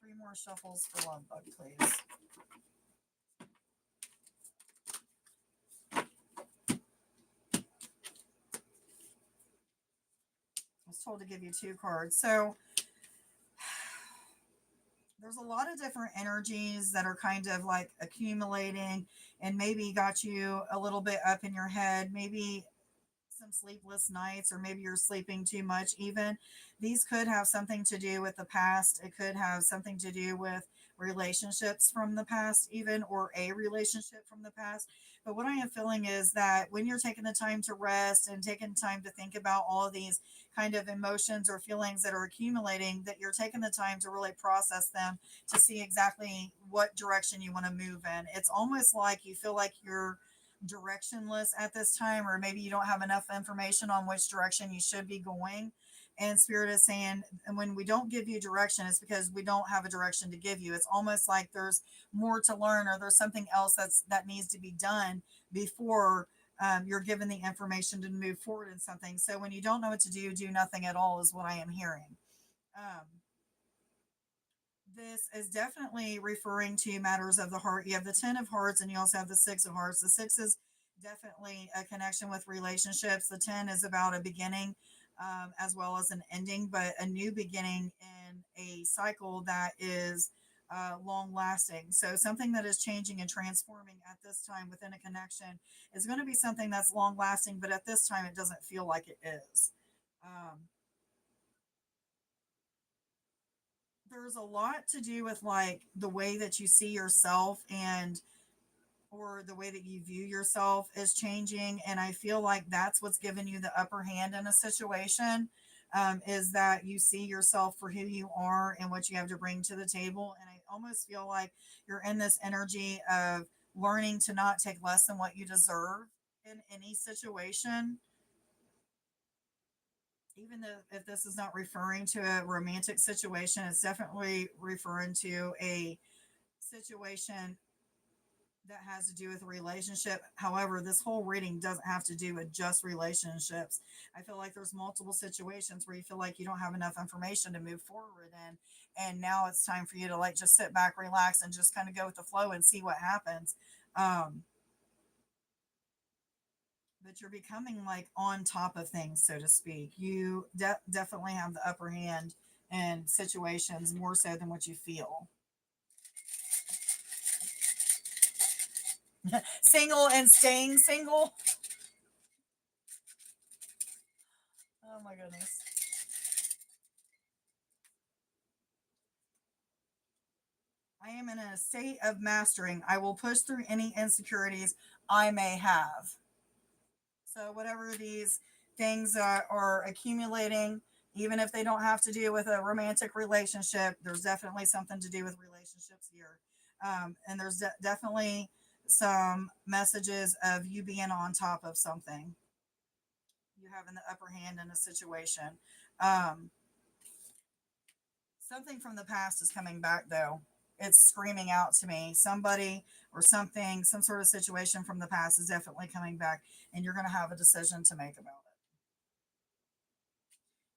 3 more shuffles for Love Bug, please. I was told to give you 2 cards. So there's a lot of different energies that are kind of like accumulating and maybe got you a little bit up in your head, maybe some sleepless nights, or maybe you're sleeping too much even. These could have something to do with the past. It could have something to do with relationships from the past even, or a relationship from the past. But what I am feeling is that when you're taking the time to rest and taking time to think about all of these kind of emotions or feelings that are accumulating, that you're taking the time to really process them to see exactly what direction you want to move in. It's almost like you feel like you're directionless at this time, or maybe you don't have enough information on which direction you should be going. And Spirit is saying, and when we don't give you direction, it's because we don't have a direction to give you. It's almost like there's more to learn, or there's something else that needs to be done before you're given the information to move forward in something. So when you don't know what to do nothing at all, is what I am hearing. Um, this is definitely referring to matters of the heart. You have the 10 of hearts and you also have the 6 of hearts. The 6 is definitely a connection with relationships. The 10 is about a beginning as well as an ending, but a new beginning in a cycle that is long lasting. So something that is changing and transforming at this time within a connection is going to be something that's long lasting, but at this time it doesn't feel like it is. Um, there's a lot to do with like the way that you see yourself, and or the way that you view yourself is changing, and I feel like that's what's given you the upper hand in a situation, is that you see yourself for who you are and what you have to bring to the table. And I almost feel like you're in this energy of learning to not take less than what you deserve in any situation, even though if this is not referring to a romantic situation, it's definitely referring to a situation that has to do with a relationship. However, this whole reading doesn't have to do with just relationships. I feel like there's multiple situations where you feel like you don't have enough information to move forward in. And now it's time for you to like just sit back, relax, and just kind of go with the flow and see what happens. Um, but you're becoming like on top of things, so to speak. You definitely have the upper hand in situations more so than what you feel. Single and staying single. Oh my goodness. I am in a state of mastering. I will push through any insecurities I may have. So, whatever these things are accumulating, even if they don't have to do with a romantic relationship, there's definitely something to do with relationships here. And there's definitely some messages of you being on top of something, you having the upper hand in a situation. Um, Something from the past is coming back though. It's screaming out to me. Somebody or something, some sort of situation from the past is definitely coming back, and you're going to have a decision to make about it.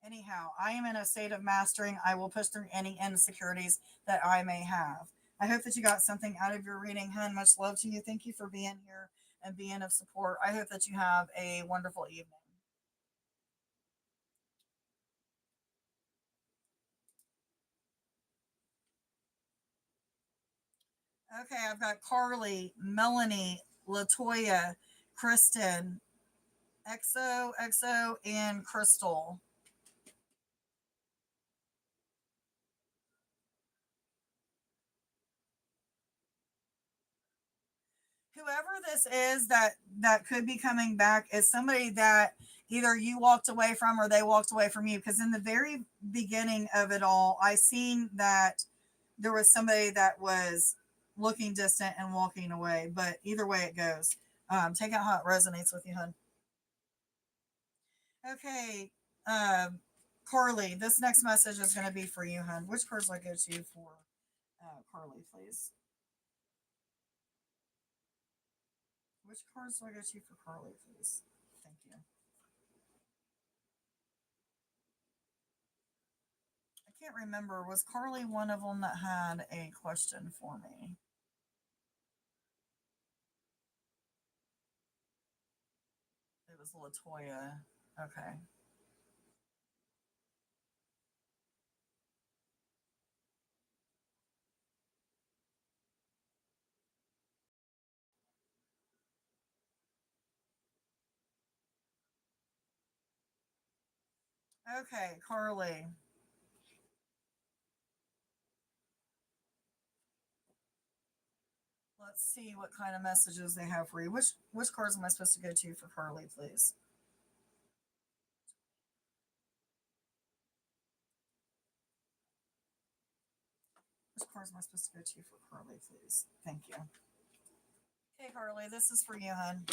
Anyhow, I am in a state of mastering. I will push through any insecurities that I may have. I hope that you got something out of your reading, hun. Much love to you. Thank you for being here and being of support. I hope that you have a wonderful evening. Okay, I've got Carly, Melanie, Latoya, Kristen, EXO, and Crystal. this is that could be coming back is somebody that either you walked away from or they walked away from you. Because in the very beginning of it all, I seen that there was somebody that was looking distant and walking away. But either way it goes, take out how it resonates with you, hun. Okay, Carly, this next message is going to be for you, hun. Which cards do I go to for Carly, please? Which cards do I go to for Carly, please? Thank you. I can't remember. Was Carly one of them that had a question for me? It was Latoya. Okay. Okay, Carly. Let's see what kind of messages they have for you. Which cards am I supposed to go to for Carly, please? Which cards am I supposed to go to for Carly, please? Thank you. Okay, Carly, this is for you, hun.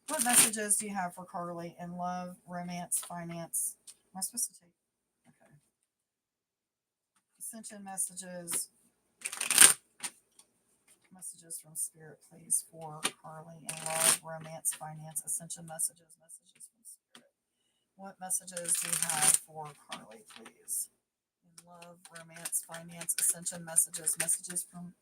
What messages do you have for Carly in love, romance, finance? Am I supposed to take? Okay. Ascension messages. Messages from Spirit, please, for Carly in love, romance, finance, ascension messages. Messages from Spirit. What messages do you have for Carly, please? In love, romance, finance, ascension messages. Messages from.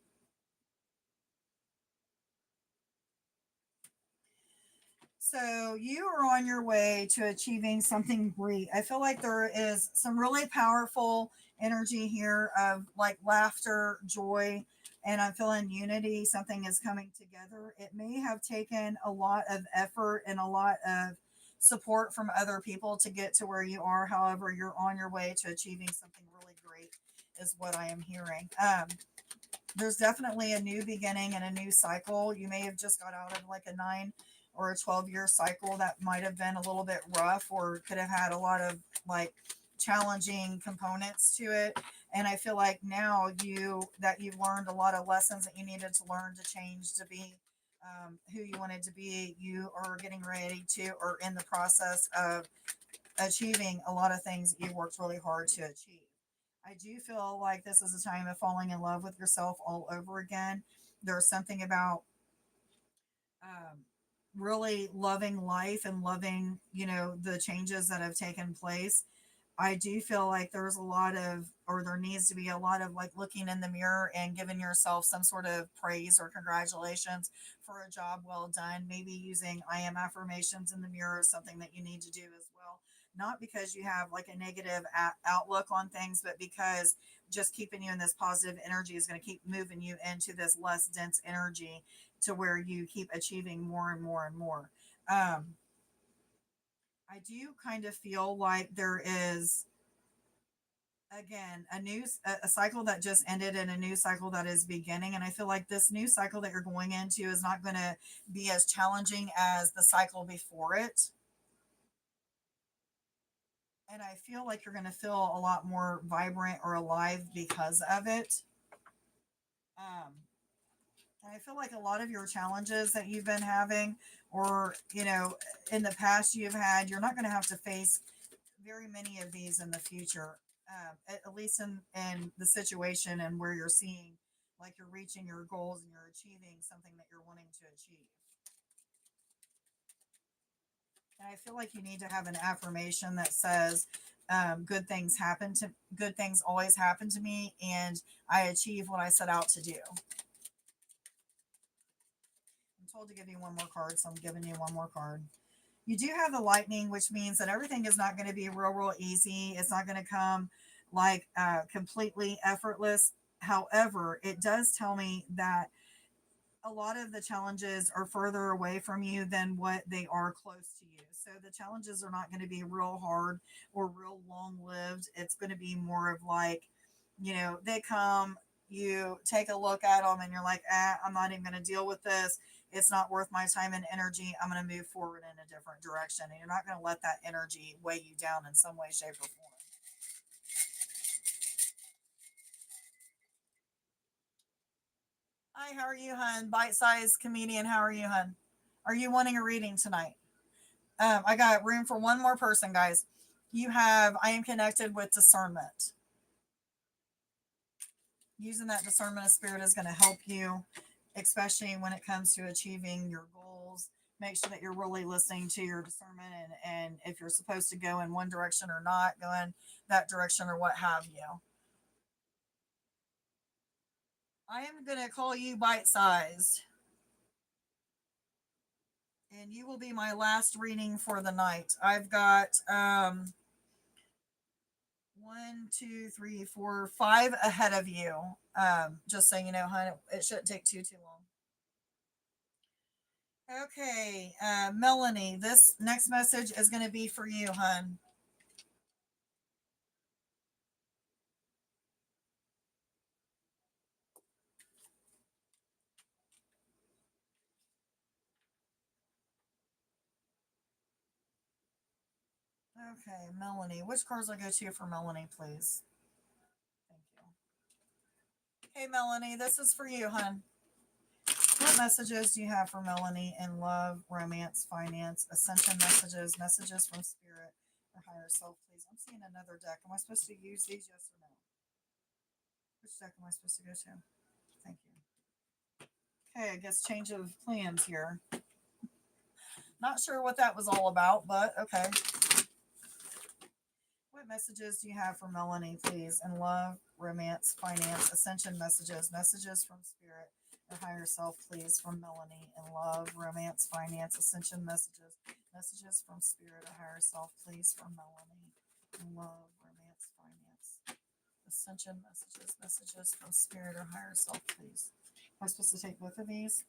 So you are on your way to achieving something great. I feel like there is some really powerful energy here of like laughter, joy, and I'm feeling unity. Something is coming together. It may have taken a lot of effort and a lot of support from other people to get to where you are. However, you're on your way to achieving something really great, is what I am hearing. There's definitely a new beginning and a new cycle. You may have just got out of like a 9 or a 12 year cycle that might have been a little bit rough or could have had a lot of like challenging components to it. And I feel like now you've learned a lot of lessons that you needed to learn to change to be who you wanted to be. You are getting ready to, or in the process of achieving a lot of things that you worked really hard to achieve. I do feel like this is a time of falling in love with yourself all over again. There's something about um, really loving life and loving, the changes that have taken place. I do feel like there's a lot of, or there needs to be a lot of like looking in the mirror and giving yourself some sort of praise or congratulations for a job well done. Maybe using I am affirmations in the mirror is something that you need to do as well. Not because you have like a negative outlook on things, but because just keeping you in this positive energy is going to keep moving you into this less dense energy to where you keep achieving more and more and more. Um, I do kind of feel like there is again a cycle that just ended and a new cycle that is beginning, and I feel like this new cycle that you're going into is not going to be as challenging as the cycle before it, and I feel like you're going to feel a lot more vibrant or alive because of it. um, and I feel like a lot of your challenges that you've been having, or in the past you've had, you're not going to have to face very many of these in the future, at least in the situation and where you're seeing like you're reaching your goals and you're achieving something that you're wanting to achieve. And I feel like you need to have an affirmation that says, good things always happen to me, and I achieve what I set out to do. I'm told to give you one more card, so I'm giving you one more card. You do have the lightning, which means that everything is not going to be real easy. It's not going to come like completely effortless. However, it does tell me that a lot of the challenges are further away from you than what they are close to you. So the challenges are not going to be real hard or real long lived. It's going to be more of like, they come, you take a look at them and you're like, I'm not even going to deal with this. it's not worth my time and energy. I'm going to move forward in a different direction. And you're not going to let that energy weigh you down in some way, shape, or form. Hi, how are you, hun? Bite sized comedian, how are you, hun? Are you wanting a reading tonight? I got room for one more person, guys. You have, I am connected with discernment. Using that discernment of spirit is going to help you, especially when it comes to achieving your goals. Make sure that you're really listening to your discernment, and if you're supposed to go in one direction or not, go in that direction or what have you. I am going to call you bite sized, and you will be my last reading for the night. I've got one, two, three, four, five ahead of you. Just so you know, hon, it shouldn't take too long. Okay, Melanie, this next message is going to be for you, hun. Okay, Melanie, which cards will go to you for Melanie, please? Thank you. Hey, Melanie, this is for you, hun. What messages do you have for Melanie in love, romance, finance, ascension messages, messages from spirit, or higher self, please? I'm seeing another deck. Am I supposed to use these, yes or no? Which deck am I supposed to go to? Thank you. Okay, I guess change of plans here. Not sure what that was all about, but okay. What messages do you have for Melanie, please? In love, romance, finance, ascension messages, messages from spirit, or higher self, please, from Melanie. In love, romance, finance, ascension messages, messages from spirit, or higher self, please, from Melanie. In love, romance, finance, ascension messages, messages from spirit, or higher self, please. Am I supposed to take both of these?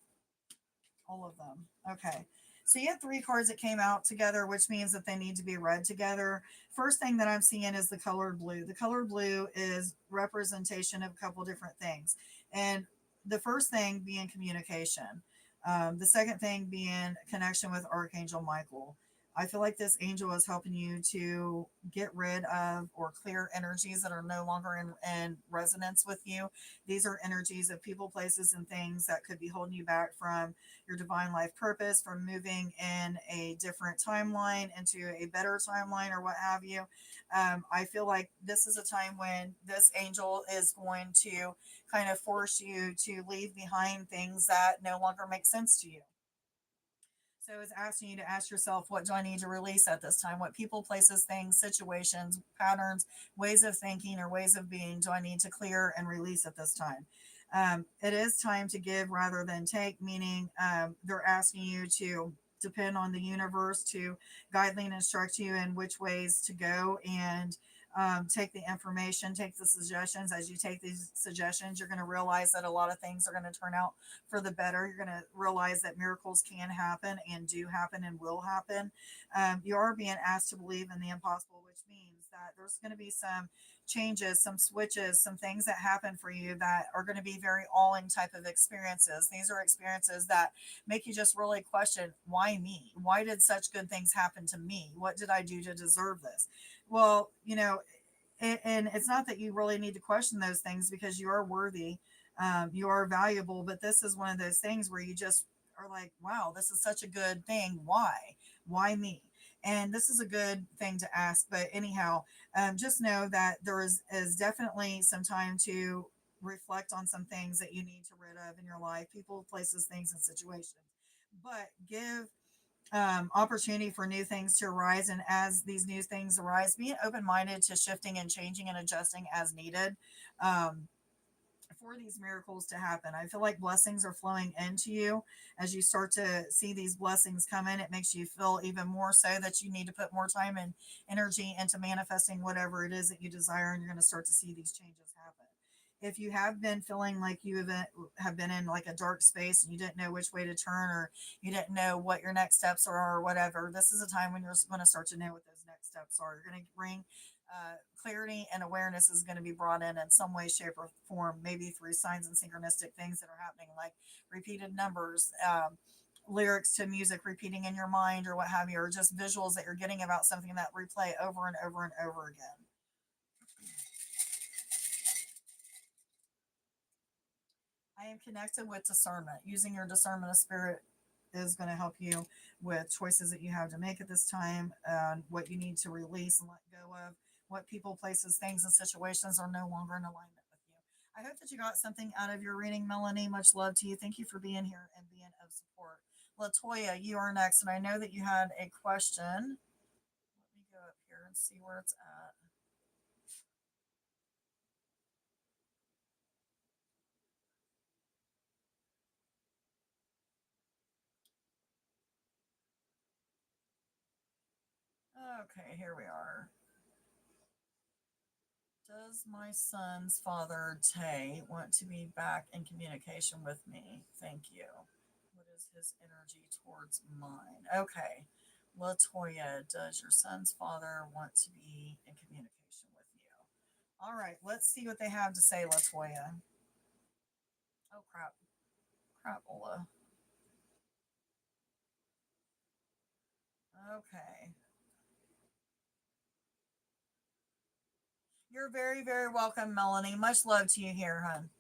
All of them. Okay. So you have three cards that came out together, which means that they need to be read together. First thing that I'm seeing is the colored blue. The colored blue is representation of a couple different things. And the first thing being communication. The second thing being connection with Archangel Michael. I feel like this angel is helping you to get rid of or clear energies that are no longer in resonance with you. These are energies of people, places, and things that could be holding you back from your divine life purpose, from moving in a different timeline into a better timeline or what have you. I feel like this is a time when this angel is going to kind of force you to leave behind things that no longer make sense to you. So it's asking you to ask yourself, what do I need to release at this time? What people, places, things, situations, patterns, ways of thinking, or ways of being do I need to clear and release at this time? It is time to give rather than take, meaning they're asking you to depend on the universe to guide, lead, and instruct you in which ways to go, and take the information, take the suggestions. As you take these suggestions, you're going to realize that a lot of things are going to turn out for the better. You're going to realize that miracles can happen and do happen and will happen. You are being asked to believe in the impossible, which means that there's going to be some changes, some switches, some things that happen for you that are going to be very all-in type of experiences. These are experiences that make you just really question, why me? Why did such good things happen to me? What did I do to deserve this? Well, and it's not that you really need to question those things, because you are worthy, you are valuable, but this is one of those things where you just are like, wow, this is such a good thing. Why me? And this is a good thing to ask. But anyhow, just know that there is definitely some time to reflect on some things that you need to rid of in your life, people, places, things, and situations. But give opportunity for new things to arise. And as these new things arise, be open minded to shifting and changing and adjusting as needed. Um, for these miracles to happen. I feel like blessings are flowing into you as you start to see these blessings come in. It makes you feel even more so that you need to put more time and energy into manifesting whatever it is that you desire, and you're going to start to see these changes happen. If you have been feeling like have been in like a dark space and you didn't know which way to turn, or you didn't know what your next steps are or whatever, this is a time when you're going to start to know what those next steps are. You're going to bring clarity and awareness is going to be brought in some way, shape, or form, maybe through signs and synchronistic things that are happening, like repeated numbers, lyrics to music repeating in your mind, or what have you, or just visuals that you're getting about something that replay over and over and over again. I am connected with discernment. Using your discernment of spirit is going to help you with choices that you have to make at this time, and what you need to release and let go of, what people, places, things, and situations are no longer in alignment with you. I hope that you got something out of your reading, Melanie. Much love to you. Thank you for being here and being of support. Latoya, you are next, and I know that you had a question. Let me go up here and see where it's at. Okay, here we are. Does my son's father, Tay, want to be back in communication with me? Thank you. What is his energy towards mine? Okay. Latoya, does your son's father want to be in communication with you? All right, let's see what they have to say, Latoya. Oh, crap. Crapola. Okay. You're very, very welcome, Melanie. Much love to you here, hon.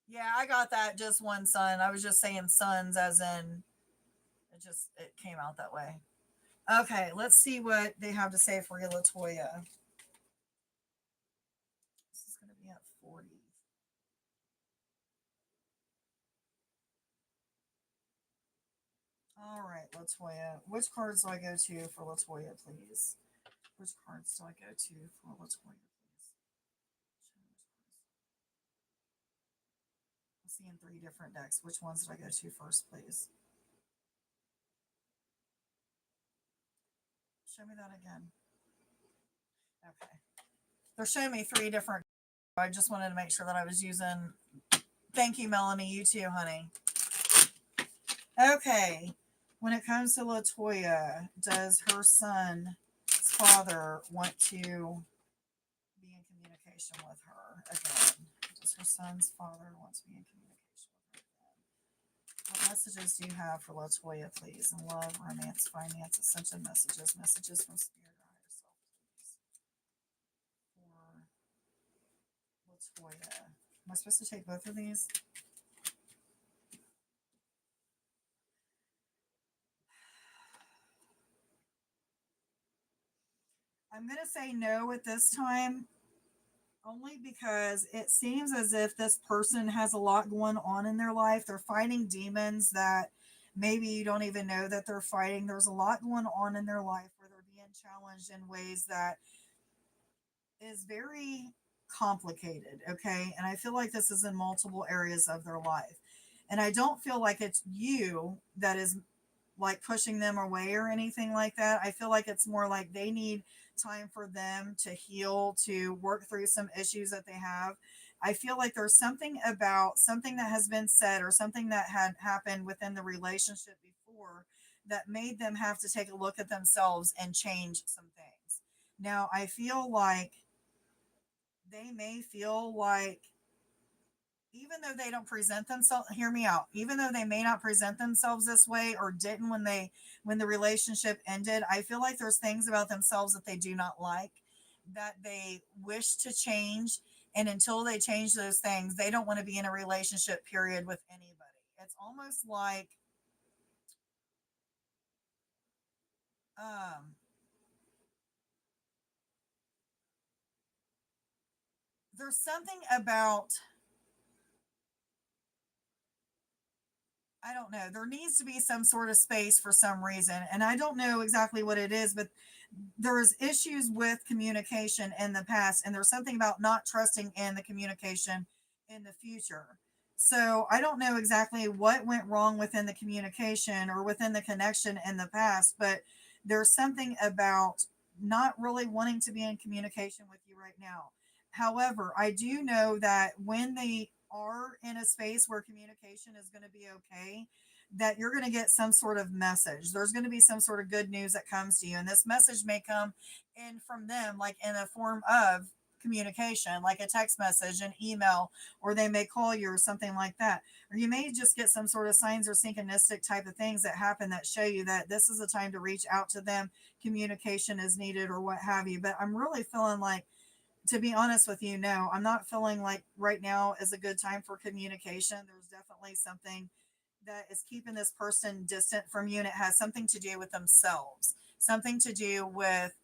Yeah, I got that. Just one son. I was just saying sons as in it came out that way. Okay, let's see what they have to say for you, Latoya. This is going to be at 40. All right, Latoya. Which cards do I go to for Latoya, please? Which cards do I go to for Latoya, please? I'm seeing three different decks. Which ones do I go to first, please? Show me that again. Okay. They're showing me three different. I just wanted to make sure that I was using. Thank you, Melanie. You too, honey. Okay. When it comes to Latoya, does her son's father want to be in communication with her again? Does her son's father want to be in communication with her again? What messages do you have for Latoya, please? In love, romance, finance, ascension messages, messages from spirit or higher self, please. For Latoya. Am I supposed to take both of these? I'm going to say no at this time, only because it seems as if this person has a lot going on in their life. They're fighting demons that maybe you don't even know that they're fighting. There's a lot going on in their life where they're being challenged in ways that is very complicated. Okay. And I feel like this is in multiple areas of their life. And I don't feel like it's you that is like pushing them away or anything like that. I feel like it's more like they need time for them to heal, to work through some issues that they have. I feel like there's something about something that has been said or something that had happened within the relationship before that made them have to take a look at themselves and change some things. Now, I feel like they may feel like even though they don't present themselves, hear me out, even though they may not present themselves this way or didn't when the relationship ended, I feel like there's things about themselves that they do not like, that they wish to change, and until they change those things, they don't want to be in a relationship period with anybody. It's almost like um there's something about, I don't know. There needs to be some sort of space for some reason. And I don't know exactly what it is, but there's issues with communication in the past. And there's something about not trusting in the communication in the future. So I don't know exactly what went wrong within the communication or within the connection in the past, but there's something about not really wanting to be in communication with you right now. However, I do know that when they are in a space where communication is going to be okay, that you're going to get some sort of message. There's going to be some sort of good news that comes to you. And this message may come in from them, like in a form of communication, like a text message, an email, or they may call you or something like that. Or you may just get some sort of signs or synchronistic type of things that happen that show you that this is a time to reach out to them. Communication is needed or what have you. But I'm really feeling like, to be honest with you, no, I'm not feeling like right now is a good time for communication. There's definitely something that is keeping this person distant from you, and it has something to do with themselves, something to do with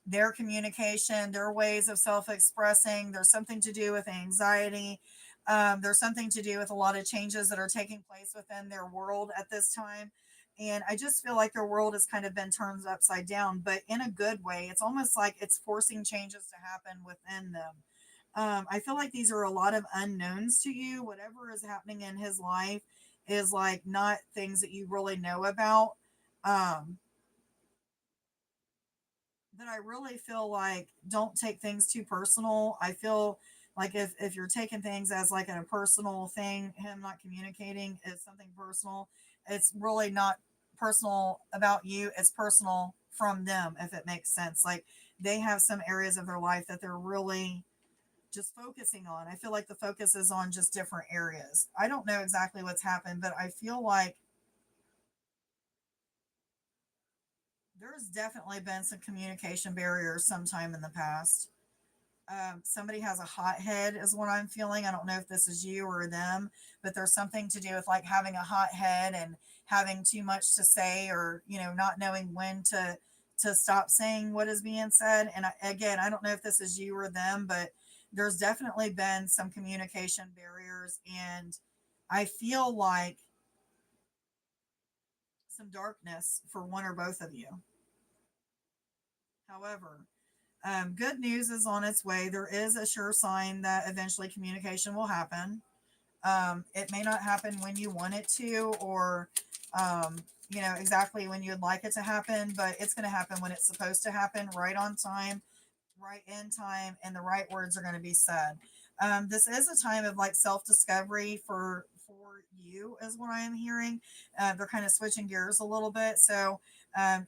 their communication, their ways of self expressing. There's something to do with anxiety. There's something to do with a lot of changes that are taking place within their world at this time. And I just feel like their world has kind of been turned upside down, but in a good way. It's almost like it's forcing changes to happen within them. I feel like these are a lot of unknowns to you. Whatever is happening in his life is like not things that you really know about. Um, but I really feel like don't take things too personal. I feel like if you're taking things as like a personal thing, him not communicating is something personal. It's really not personal about you. It's personal from them, if it makes sense. Like they have some areas of their life that they're really just focusing on. I feel like the focus is on just different areas. I don't know exactly what's happened, but I feel like there's definitely been some communication barriers sometime in the past. Somebody has a hot head is what I'm feeling. I don't know if this is you or them, but there's something to do with like having a hot head and having too much to say, or not knowing when to stop saying what is being said. And again, I don't know if this is you or them, but there's definitely been some communication barriers, and I feel like some darkness for one or both of you. However, good news is on its way. There is a sure sign that eventually communication will happen. It may not happen when you want it to, or exactly when you'd like it to happen, but it's going to happen when it's supposed to happen, right on time, right in time, and the right words are going to be said. This is a time of like self discovery for you, is what I am hearing. They're kind of switching gears a little bit, so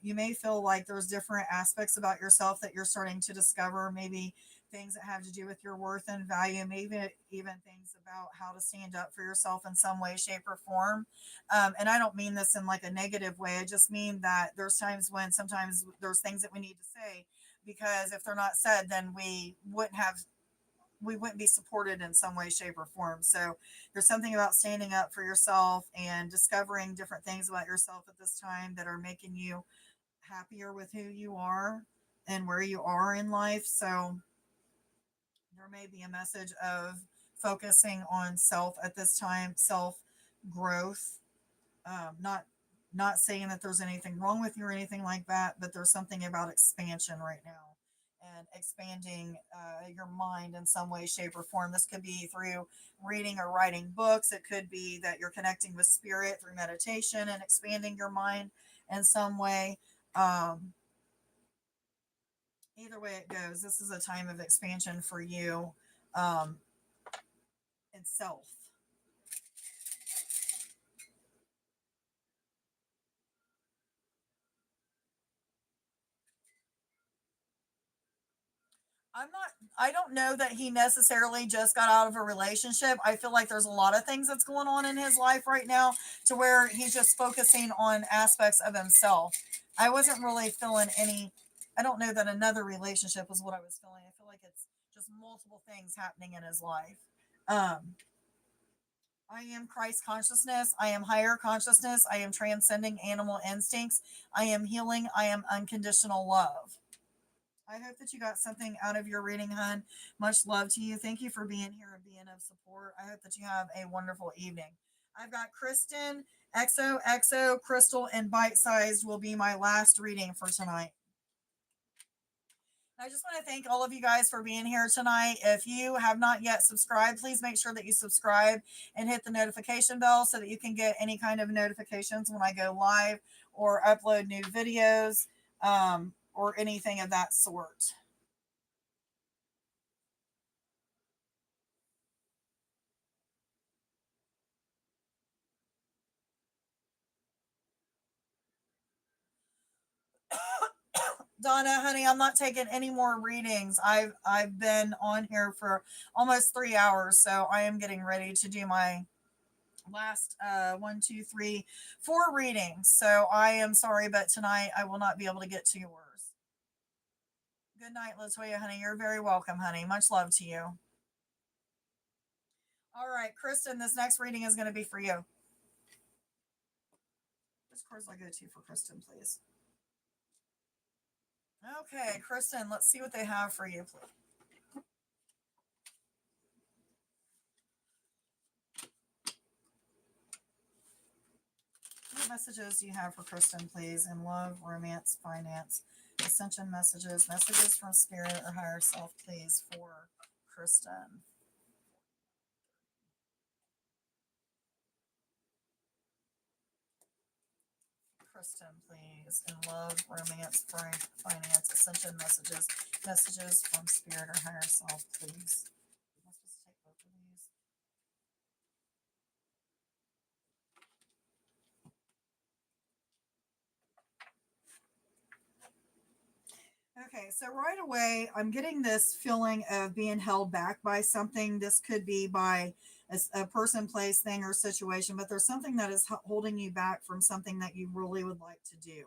you may feel like there's different aspects about yourself that you're starting to discover. Maybe things that have to do with your worth and value, maybe even things about how to stand up for yourself in some way, shape, or form. And I don't mean this in like a negative way. I just mean that there's times when sometimes there's things that we need to say, because if they're not said, then we wouldn't be supported in some way, shape, or form. So there's something about standing up for yourself and discovering different things about yourself at this time that are making you happier with who you are and where you are in life. So there may be a message of focusing on self at this time, self growth. Not saying that there's anything wrong with you or anything like that, but there's something about expansion right now, and expanding your mind in some way, shape, or form. This could be through reading or writing books. It could be that you're connecting with spirit through meditation and expanding your mind in some way. Um, Either way it goes, this is a time of expansion for you, um, and self. I don't know that he necessarily just got out of a relationship. I feel like there's a lot of things that's going on in his life right now to where he's just focusing on aspects of himself. I wasn't really feeling any, I don't know that another relationship was what I was feeling. I feel like it's just multiple things happening in his life. Um, I am Christ consciousness. I am higher consciousness. I am transcending animal instincts. I am healing. I am unconditional love. I hope that you got something out of your reading, hun. Much love to you. Thank you for being here and being of support. I hope that you have a wonderful evening. I've got Kristen, XOXO, Crystal, and Bite Sized will be my last reading for tonight. I just want to thank all of you guys for being here tonight. If you have not yet subscribed, please make sure that you subscribe and hit the notification bell so that you can get any kind of notifications when I go live or upload new videos, or anything of that sort. Donna, honey, I'm not taking any more readings. I've been on here for almost 3 hours, so I am getting ready to do my last 1, 2, 3, 4 readings. So I am sorry, but tonight I will not be able to get to yours. Good night, Latoya, honey. You're very welcome, honey. Much love to you. All right, Kristen, this next reading is going to be for you. Which cards do I go to for Kristen, please? Okay, Kristen, let's see what they have for you, please. What messages do you have for Kristen, please? In love, romance, finance, ascension messages, messages from spirit or higher self, please, for Kristen. Kristen, please. In love, romance, finance, ascension messages, messages from spirit or higher self, please. Am I supposed to take both of these? Okay, so right away, I'm getting this feeling of being held back by something. This could be by a person, place, thing, or situation, but there's something that is holding you back from something that you really would like to do.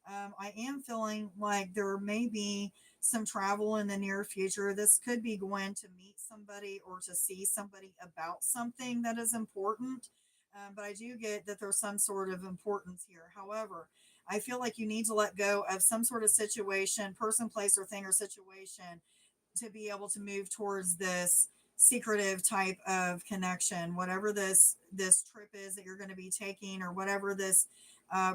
I am feeling like there may be some travel in the near future. This could be going to meet somebody or to see somebody about something that is important. But I do get that there's some sort of importance here. However, I feel like you need to let go of some sort of situation, person, place, or thing or situation to be able to move towards this secretive type of connection. Whatever this trip is that you're going to be taking, or whatever this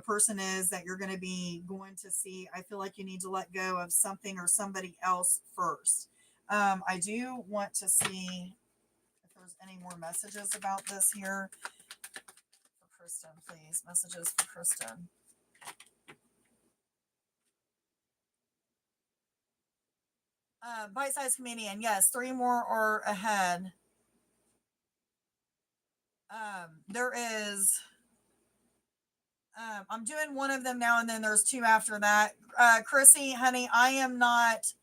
person is that you're going to be going to see, I feel like you need to let go of something or somebody else first. I do want to see if there's any more messages about this here for Kristen, please. Messages for Kristen. Bite-sized comedian. Yes, 3 more are ahead. There is. I'm doing one of them now, and then there's 2 after that. Chrissy, honey, I am not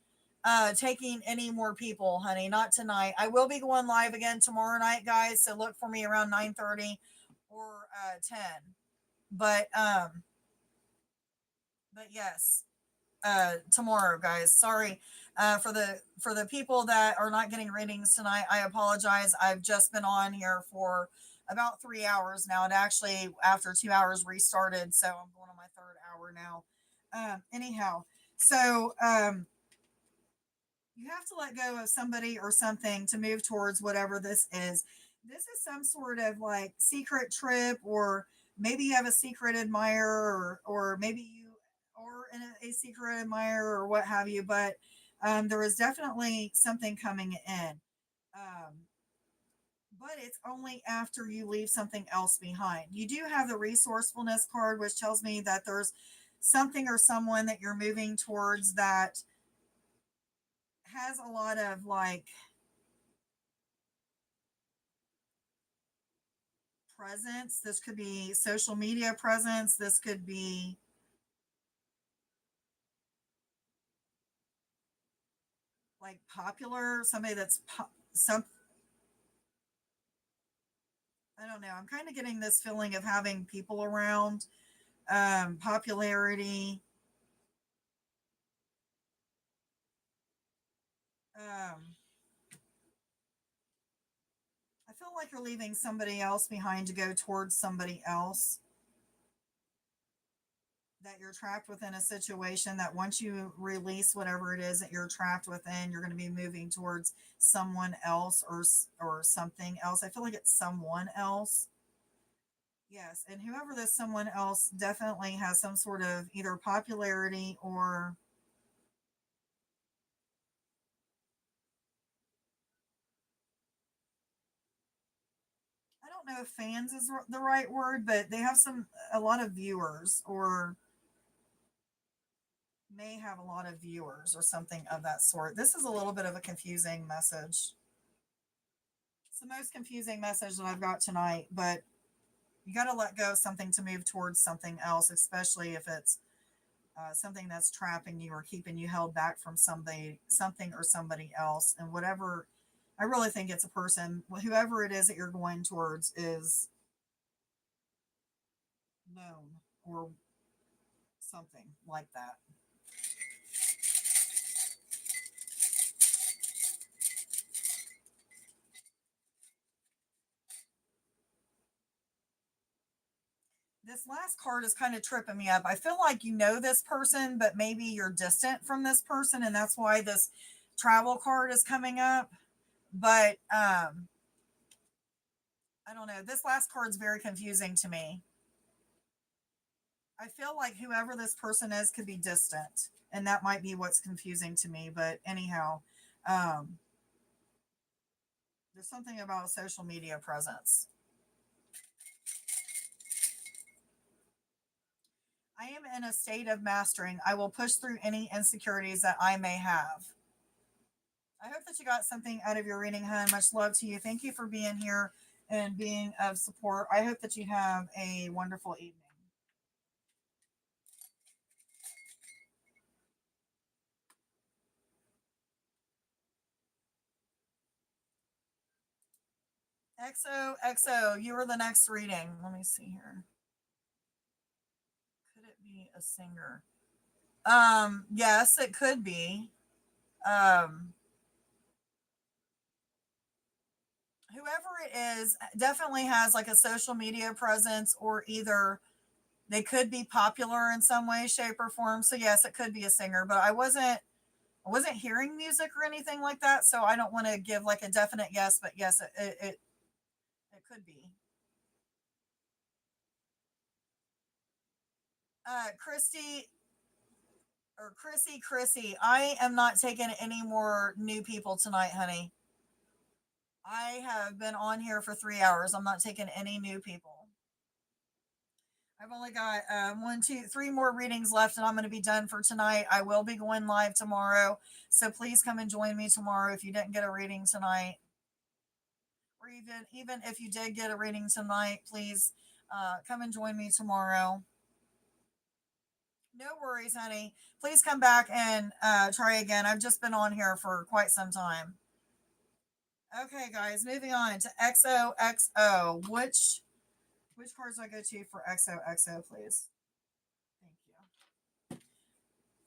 taking any more people, honey. Not tonight. I will be going live again tomorrow night, guys. So look for me around 9:30 or 10. But yes, tomorrow, guys. Sorry for the people that are not getting readings tonight. I apologize. I've just been on here for about 3 hours now. It actually, after 2 hours, restarted, so I'm going on my 3rd hour now. Anyhow, so you have to let go of somebody or something to move towards whatever this is. This is some sort of like secret trip, or maybe you have a secret admirer, or maybe you are in a secret admirer, or what have you. But there is definitely something coming in. Um, but it's only after you leave something else behind. You do have the resourcefulness card, which tells me that there's something or someone that you're moving towards that has a lot of like presence. This could be social media presence. This could be like popular, somebody that's some. I don't know. I'm kind of getting this feeling of having people around, popularity. Um, I feel like you're leaving somebody else behind to go towards somebody else. That you're trapped within a situation that once you release whatever it is that you're trapped within, you're going to be moving towards someone else, or something else. I feel like it's someone else. Yes, and whoever this someone else definitely has some sort of either popularity, or I don't know if fans is the right word, but they have a lot of viewers, or may have a lot of viewers, or something of that sort. This is a little bit of a confusing message. It's the most confusing message that I've got tonight, but you got to let go of something to move towards something else, especially if it's something that's trapping you or keeping you held back from something or somebody else. And whatever, I really think it's a person, whoever it is that you're going towards is known or something like that. This last card is kind of tripping me up. I feel like you know this person, but maybe you're distant from this person, and that's why this travel card is coming up. But I don't know. This last card's very confusing to me. I feel like whoever this person is could be distant, and that might be what's confusing to me. But anyhow, um, there's something about social media presence. I am in a state of mastering. I will push through any insecurities that I may have. I hope that you got something out of your reading, hun. Much love to you. Thank you for being here and being of support. I hope that you have a wonderful evening. XOXO, you were the next reading. Let me see here. Could it be a singer? Yes, it could be. Um, Whoever it is definitely has like a social media presence, or either they could be popular in some way, shape, or form. So yes, it could be a singer, but I wasn't hearing music or anything like that, so I don't want to give like a definite yes, but yes, it could be. Christy or Chrissy, I am not taking any more new people tonight, honey. I have been on here for 3 hours. I'm not taking any new people. I've only got one, two, three more readings left, and I'm going to be done for tonight. I will be going live tomorrow, so please come and join me tomorrow if you didn't get a reading tonight, or even if you did get a reading tonight, please come and join me tomorrow. No worries, honey. Please come back and try again. I've just been on here for quite some time. Okay, guys, moving on to XOXO. Which cards do I go to for XOXO, please? Thank you.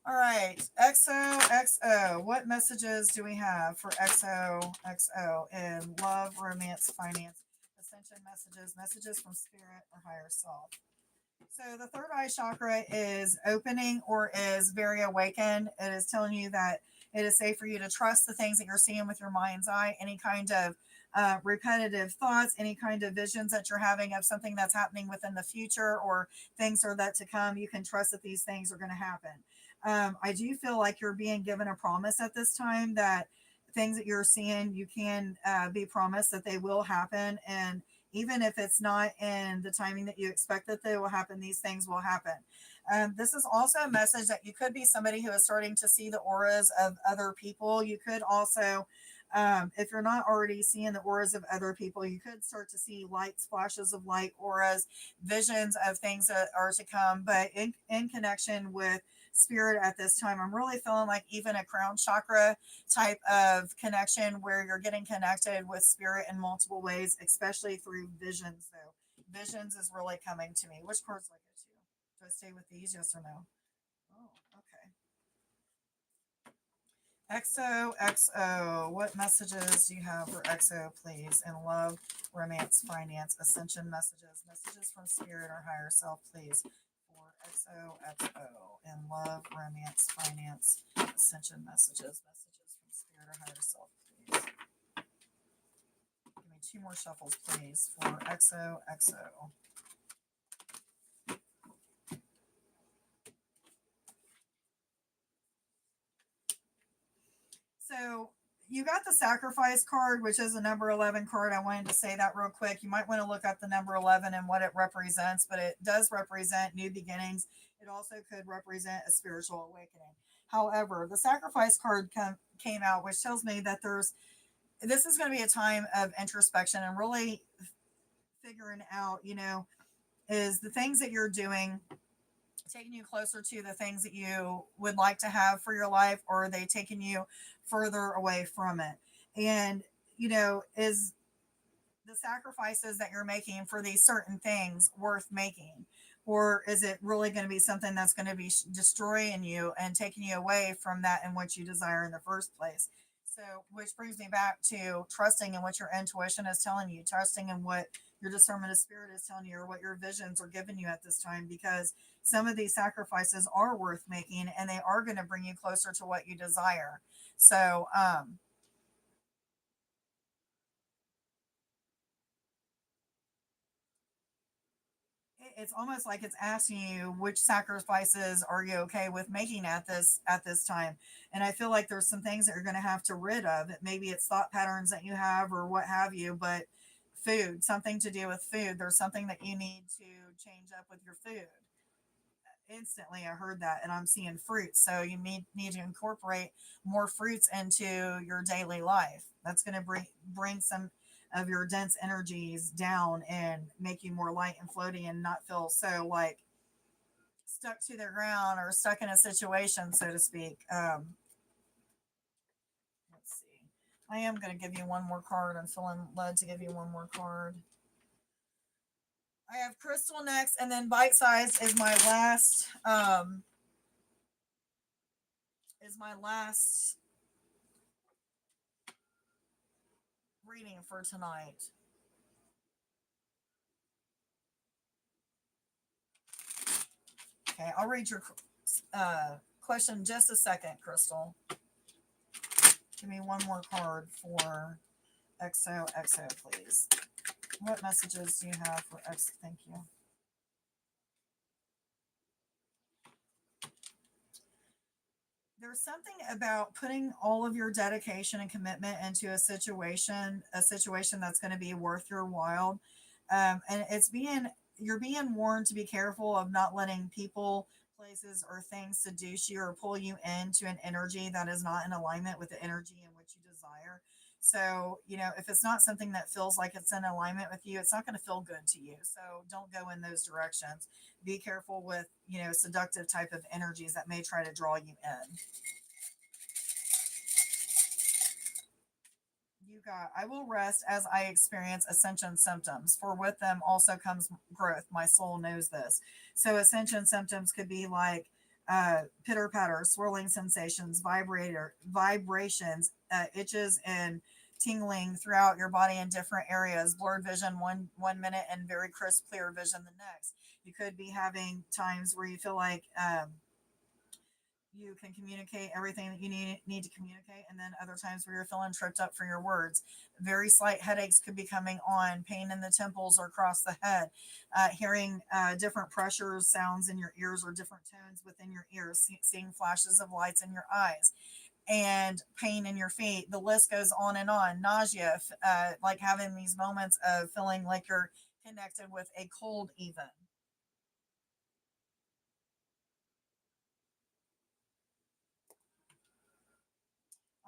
All right, XOXO. What messages do we have for XOXO in love, romance, finance, ascension messages, messages from spirit or higher self? So the third eye chakra is opening or is very awakened. It is telling you that it is safe for you to trust the things that you're seeing with your mind's eye, any kind of repetitive thoughts, any kind of visions that you're having of something that's happening within the future or things are that to come. You can trust that these things are going to happen. I do feel like you're being given a promise at this time that things that you're seeing, you can be promised that they will happen. And even if it's not in the timing that you expect that they will happen, these things will happen. This is also a message that you could be somebody who is starting to see the auras of other people. You could also, if you're not already seeing the auras of other people, you could start to see lights, flashes of light, auras, visions of things that are to come. But in connection with spirit at this time, I'm really feeling like even a crown chakra type of connection where you're getting connected with spirit in multiple ways, especially through visions, though. Visions is really coming to me. Which cards do I go to? Do I stay with these? Yes or no? Oh, okay. XOXO. What messages do you have for XO, please? In love, romance, finance, ascension messages, messages from spirit or higher self, please. For XOXO. In love, romance, finance, ascension messages, messages from spirit or higher self, please. Give me two more shuffles, please, for XOXO. So you got the sacrifice card, which is a number 11 card. I wanted to say that real quick. You might want to look up the number 11 and what it represents, but it does represent new beginnings. It also could represent a spiritual awakening. However, the sacrifice card came out, which tells me that this is going to be a time of introspection and really figuring out, is the things that you're doing taking you closer to the things that you would like to have for your life, or are they taking you further away from it? And, is the sacrifices that you're making for these certain things worth making? Or is it really going to be something that's going to be destroying you and taking you away from that and what you desire in the first place? So, which brings me back to trusting in what your intuition is telling you, trusting in what your discernment of spirit is telling you, or what your visions are giving you at this time, because some of these sacrifices are worth making and they are going to bring you closer to what you desire. So, it's almost like it's asking you which sacrifices are you okay with making at this time. And I feel like there's some things that you're going to have to rid of. Maybe it's thought patterns that you have or what have you, but food, something to do with food, there's something that you need to change up with your food. Instantly I heard that, and I'm seeing fruits, so you need to incorporate more fruits into your daily life. That's going to bring some of your dense energies down and make you more light and floaty, and not feel so like stuck to the ground or stuck in a situation, so to speak. Let's see, I am going to give you one more card. I'm feeling led to give you one more card. I have crystal next, and then bite size is my last reading for tonight. Okay, I'll read your question in just a second, Crystal. Give me one more card for XOXO, please. What messages do you have for X? Thank you. There's something about putting all of your dedication and commitment into a situation that's going to be worth your while. And you're being warned to be careful of not letting people, places, or things seduce you or pull you into an energy that is not in alignment with the energy in which you desire. So, if it's not something that feels like it's in alignment with you, it's not going to feel good to you. So don't go in those directions. Be careful with, seductive type of energies that may try to draw you in. You got, I will rest as I experience ascension symptoms, for with them also comes growth. My soul knows this. So, ascension symptoms could be like pitter patter, swirling sensations, vibrations, itches, and tingling throughout your body in different areas, blurred vision one minute and very crisp, clear vision the next. You could be having times where you feel like you can communicate everything that you need to communicate, and then other times where you're feeling tripped up for your words. Very slight headaches could be coming on, pain in the temples or across the head, hearing different pressures, sounds in your ears, or different tones within your ears, seeing flashes of lights in your eyes, and pain in your feet. The list goes on and on. Nausea, like having these moments of feeling like you're connected with a cold even.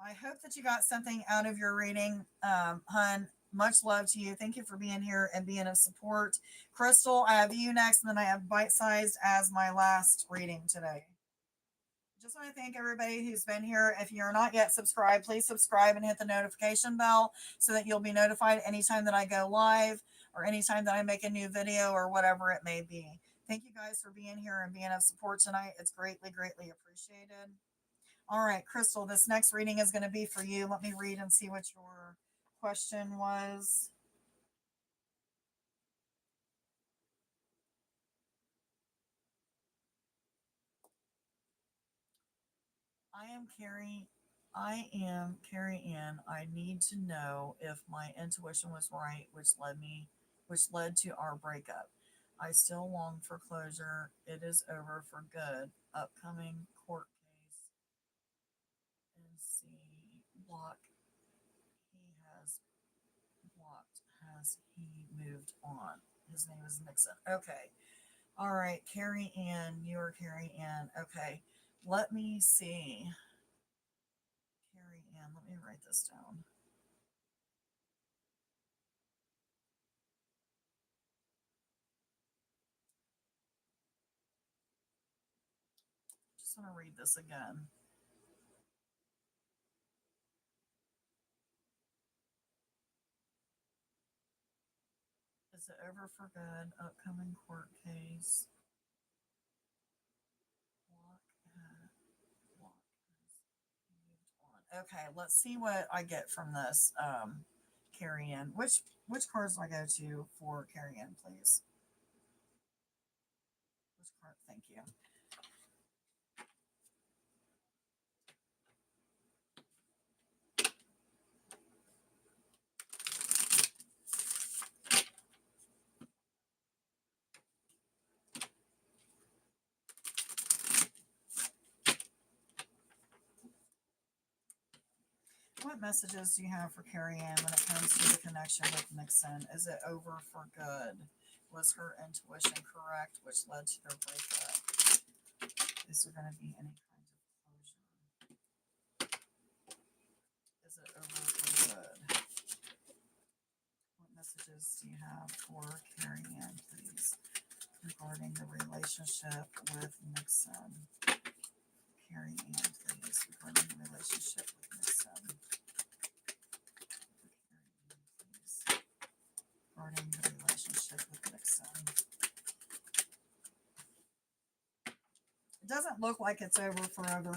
I hope that you got something out of your reading, hun. Much love to you. Thank you for being here and being of support. Crystal, I have you next, and then I have Bite Sized as my last reading today. Just want to thank everybody who's been here. If you're not yet subscribed, please subscribe and hit the notification bell so that you'll be notified anytime that I go live or anytime that I make a new video or whatever it may be. Thank you guys for being here and being of support tonight. It's greatly, greatly appreciated. All right, Crystal, this next reading is going to be for you. Let me read and see what your question was. I am Carrie. I am Carrie Ann. I need to know if my intuition was right, which led to our breakup. I still long for closure. It is over for good. Upcoming court case. And see, block. He has blocked. Has he moved on? His name is Nixon. Okay. All right, Carrie Ann, you're Carrie Ann. Okay, let me see. Carrie Ann, let me write this down. just want to read this again. Is it over for good? Upcoming court case. Block hat. Block has moved on. Okay, let's see what I get from this. Carry in. Which cards do I go to for carry in, please? Which card? Thank you. What messages do you have for Carrie Ann when it comes to the connection with Nixon? Is it over for good? Was her intuition correct, which led to their breakup? Is there going to be any kind of closure? Is it over for good? What messages do you have for Carrie Ann, please, regarding the relationship with Nixon? Carrie Ann, please, regarding the relationship with Nixon. Regarding the relationship with Nixon. It doesn't look like it's over forever.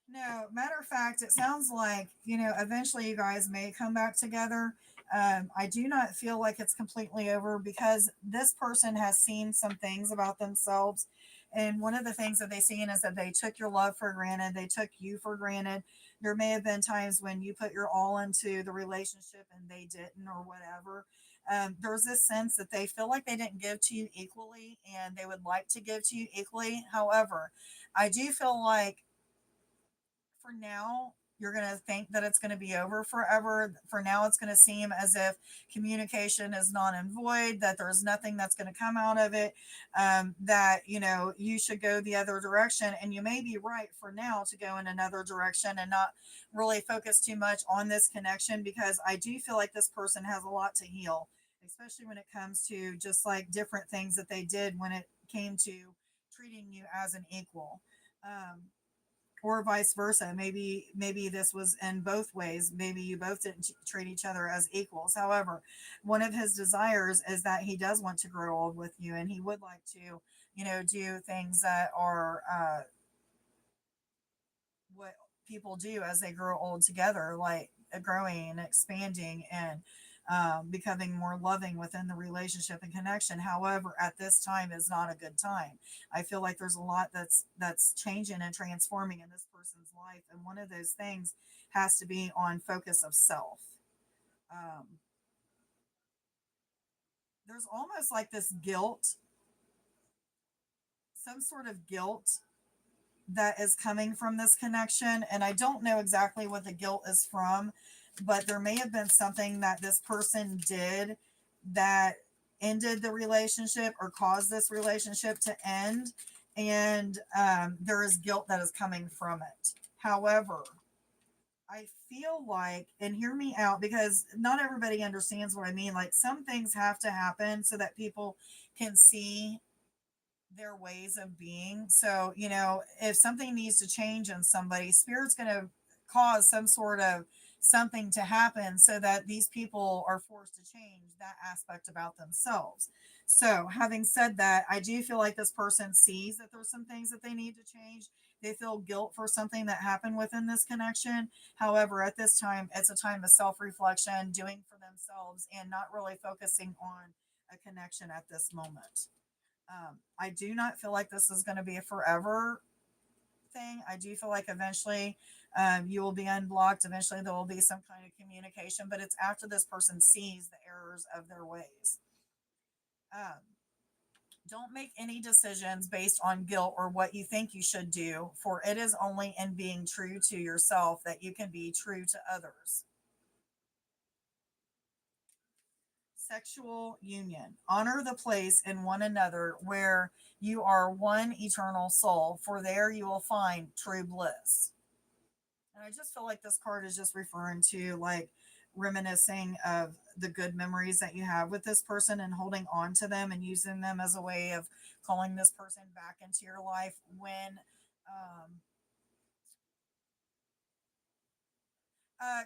No, matter of fact, it sounds like, eventually you guys may come back together. I do not feel like it's completely over because this person has seen some things about themselves. And one of the things that they've seen is that they took your love for granted. They took you for granted. There may have been times when you put your all into the relationship and they didn't or whatever. There's this sense that they feel like they didn't give to you equally and they would like to give to you equally. However, I do feel like for now, you're going to think that it's going to be over forever. For now, it's going to seem as if communication is non and void, that there's nothing that's going to come out of it, that, you should go the other direction. And you may be right for now to go in another direction and not really focus too much on this connection, because I do feel like this person has a lot to heal, especially when it comes to just like different things that they did when it came to treating you as an equal. Or vice versa. Maybe this was in both ways. Maybe you both didn't treat each other as equals. However, one of his desires is that he does want to grow old with you, and he would like to, do things that are what people do as they grow old together, like growing and expanding and becoming more loving within the relationship and connection. However, at this time is not a good time. I feel like there's a lot that's changing and transforming in this person's life, and one of those things has to be on focus of self. Um, there's almost like this guilt, some sort of guilt that is coming from this connection. And I don't know exactly what the guilt is from, but there may have been something that this person did that ended the relationship or caused this relationship to end. And there is guilt that is coming from it. However, I feel like, and hear me out because not everybody understands what I mean. Like some things have to happen so that people can see their ways of being. So, if something needs to change in somebody, spirit's going to cause some sort of something to happen so that these people are forced to change that aspect about themselves. So, having said that, I do feel like this person sees that there's some things that they need to change. They feel guilt for something that happened within this connection. However, at this time, it's a time of self reflection, doing for themselves, and not really focusing on a connection at this moment. I do not feel like this is going to be a forever thing. I do feel like eventually you will be unblocked. Eventually there will be some kind of communication, but it's after this person sees the errors of their ways. Um, don't make any decisions based on guilt or what you think you should do, for it is only in being true to yourself that you can be true to others. Sexual union. Honor the place in one another where you are one eternal soul, for there you will find true bliss. And I just feel like this card is just referring to like reminiscing of the good memories that you have with this person and holding on to them and using them as a way of calling this person back into your life when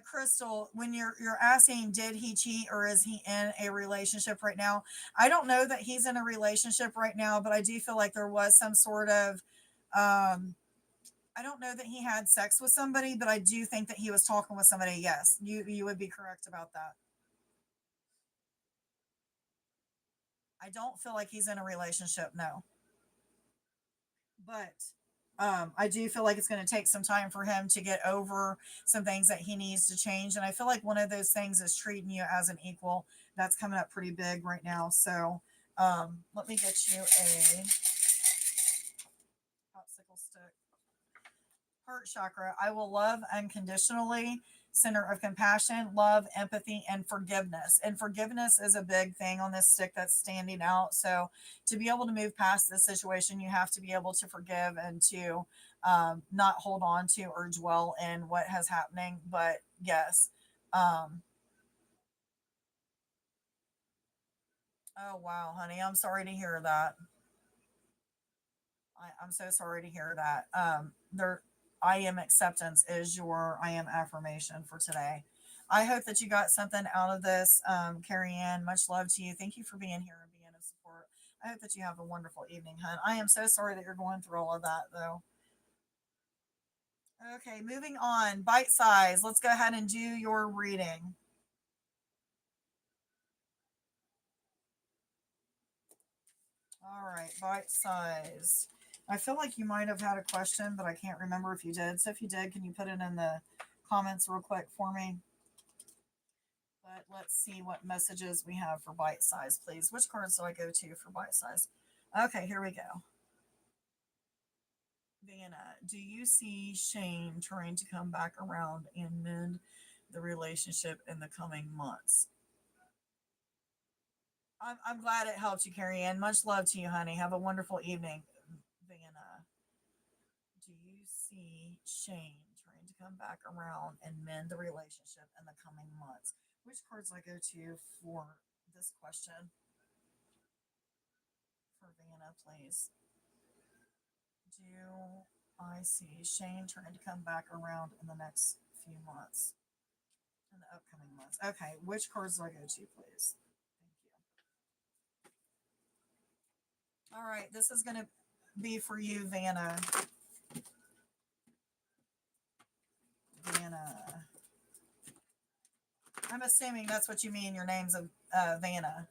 Crystal, when you're asking, did he cheat or is he in a relationship right now? I don't know that he's in a relationship right now, but I do feel like there was some sort of. Um, I don't know that he had sex with somebody, but I do think that he was talking with somebody. Yes, you would be correct about that. I don't feel like he's in a relationship. No, but I do feel like it's going to take some time for him to get over some things that he needs to change. And I feel like one of those things is treating you as an equal. That's coming up pretty big right now. So let me get you a popsicle stick. Heart chakra. I will love unconditionally. Center of compassion, love, empathy, and forgiveness. And forgiveness is a big thing on this stick that's standing out. So to be able to move past this situation, you have to be able to forgive and to not hold on to or dwell in what has happening. But yes. Um, oh wow, honey, I'm sorry to hear that. I'm so sorry to hear that. There, I am acceptance is your I am affirmation for today. I hope that you got something out of this. Carrie Ann, much love to you. Thank you for being here and being of support. I hope that you have a wonderful evening, hun. I am so sorry that you're going through all of that, though. Okay, moving on. Bite size. Let's go ahead and do your reading. All right, bite size. I feel like you might have had a question, but I can't remember if you did. So if you did, can you put it in the comments real quick for me? But let's see what messages we have for bite size, please. Which cards do I go to for bite size? Okay, here we go. Vanna, do you see Shane trying to come back around and mend the relationship in the coming months? I'm glad it helped you, Carrie Ann. Much love to you, honey. Have a wonderful evening. Vanna, do you see Shane trying to come back around and mend the relationship in the coming months? Which cards do I go to for this question for Vanna, please? Do I see Shane trying to come back around in the next few months, in the upcoming months? Okay, which cards do I go to, please? Thank you. All right, this is going to be for you, Vanna. Vanna. I'm assuming that's what you mean. Your name's Vanna.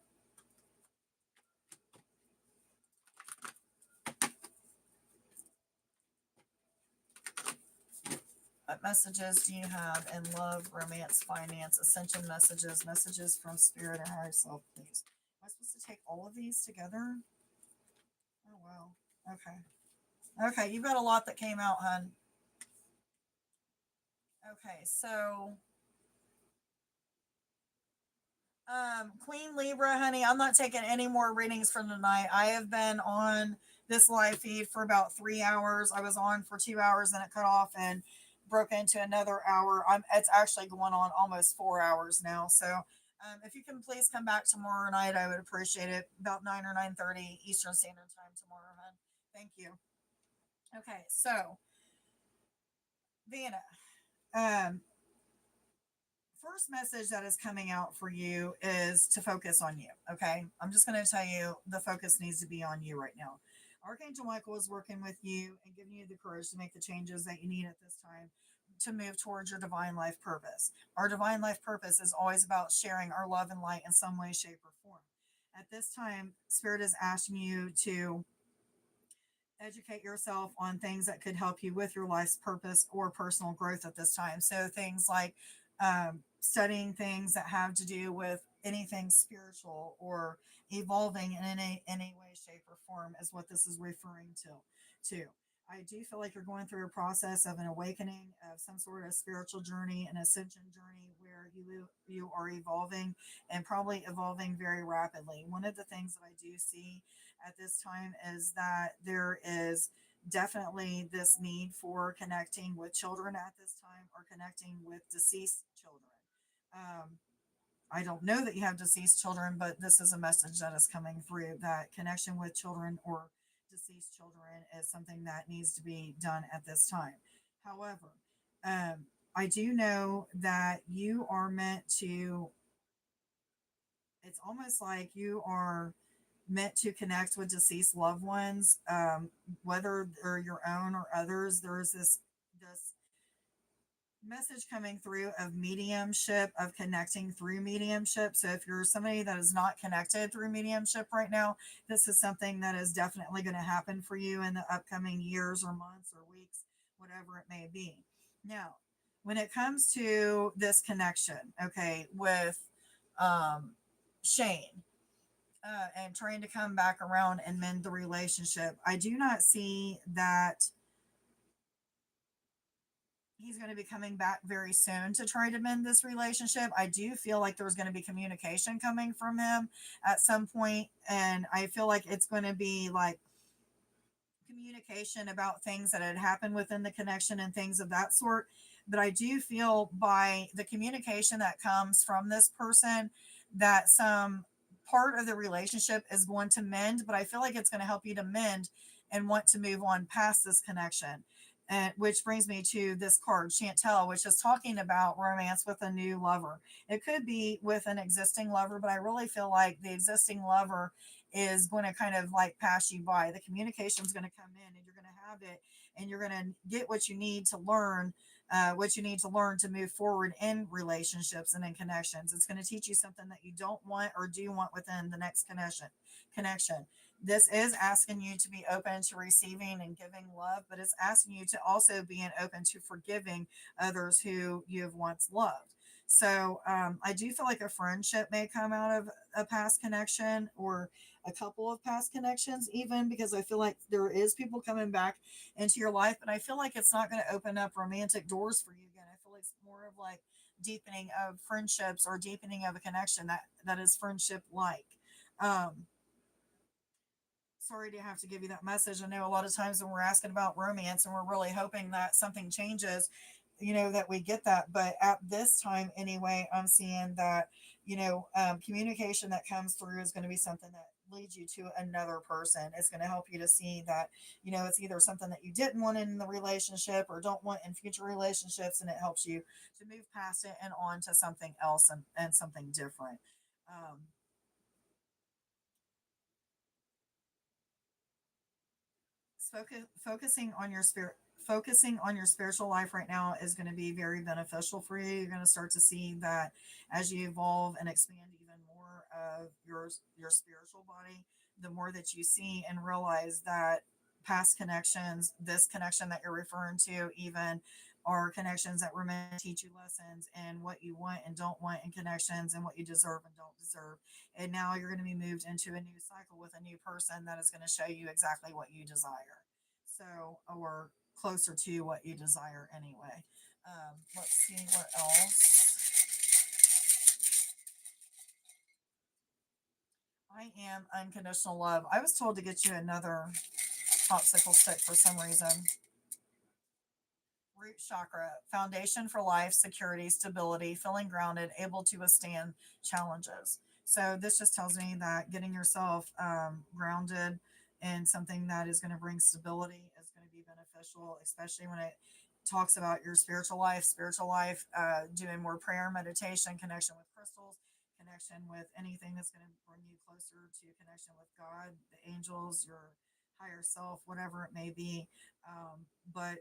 What messages do you have in love, romance, finance, ascension messages, messages from spirit or higher self, please? Am I supposed to take all of these together? Oh, wow. Okay. Okay, you've got a lot that came out, hun. Okay, so Queen Libra, honey, I'm not taking any more readings from tonight. I have been on this live feed for about 3 hours. I was on for 2 hours, and it cut off and broke into another hour. It's actually going on almost 4 hours now. So if you can please come back tomorrow night, I would appreciate it. About 9 or 9:30 Eastern Standard Time tomorrow, hun. Thank you. Okay, so Vanna, um, first message that is coming out for you is to focus on you. Okay. I'm just going to tell you the focus needs to be on you right now. Archangel Michael is working with you and giving you the courage to make the changes that you need at this time to move towards your divine life purpose. Our divine life purpose is always about sharing our love and light in some way, shape, or form. At this time, Spirit is asking you to educate yourself on things that could help you with your life's purpose or personal growth at this time. So things like studying things that have to do with anything spiritual or evolving in any way, shape, or form is what this is referring to. I do feel like you're going through a process of an awakening of some sort of spiritual journey, an ascension journey where you are evolving and probably evolving very rapidly. One of the things that I do see at this time is that there is definitely this need for connecting with children at this time or connecting with deceased children. Um, I don't know that you have deceased children, but this is a message that is coming through that connection with children or deceased children is something that needs to be done at this time. However, um, I do know that you are meant to, it's almost like you are meant to connect with deceased loved ones, whether they're your own or others. There is this message coming through of mediumship, of connecting through mediumship. So if you're somebody that is not connected through mediumship right now, this is something that is definitely going to happen for you in the upcoming years or months or weeks, whatever it may be. Now, when it comes to this connection, okay, with um, Shane, and trying to come back around and mend the relationship, I do not see that he's going to be coming back very soon to try to mend this relationship. I do feel like there's going to be communication coming from him at some point, and I feel like it's going to be like communication about things that had happened within the connection and things of that sort. But I do feel by the communication that comes from this person that some part of the relationship is going to mend, but I feel like it's going to help you to mend and want to move on past this connection. And which brings me to this card, Chantel, which is talking about romance with a new lover. It could be with an existing lover, but I really feel like the existing lover is going to kind of like pass you by. The communication is going to come in and you're going to have it and you're going to get what you need to learn, what you need to learn to move forward in relationships and in connections. It's going to teach you something that you don't want or do want within the next connection. This is asking you to be open to receiving and giving love, but it's asking you to also be open to forgiving others who you have once loved. So I do feel like a friendship may come out of a past connection or a couple of past connections, even because I feel like there is people coming back into your life, but I feel like it's not going to open up romantic doors for you again. I feel like it's more of like deepening of friendships or deepening of a connection that is friendship like. Um, Sorry to have to give you that message. I know a lot of times when we're asking about romance and we're really hoping that something changes, that we get that. But at this time, anyway, I'm seeing that, communication that comes through is going to be something that leads you to another person. It's going to help you to see that, it's either something that you didn't want in the relationship or don't want in future relationships. And it helps you to move past it and on to something else and something different. Um, focusing on your spirit, focusing on your spiritual life right now is going to be very beneficial for you. You're going to start to see that as you evolve and expand even more of your spiritual body, the more that you see and realize that past connections, this connection that you're referring to even, are connections that were meant to teach you lessons and what you want and don't want in connections and what you deserve and don't deserve. And now you're going to be moved into a new cycle with a new person that is going to show you exactly what you desire. So, or closer to what you desire anyway. Let's see what else. I am unconditional love. I was told to get you another popsicle stick for some reason. Root chakra, foundation for life, security, stability, feeling grounded, able to withstand challenges. So this just tells me that getting yourself grounded in something that is going to bring stability is going to be beneficial, especially when it talks about your spiritual life, doing more prayer, meditation, connection with crystals, connection with anything that's going to bring you closer to connection with God, the angels, your higher self, whatever it may be. But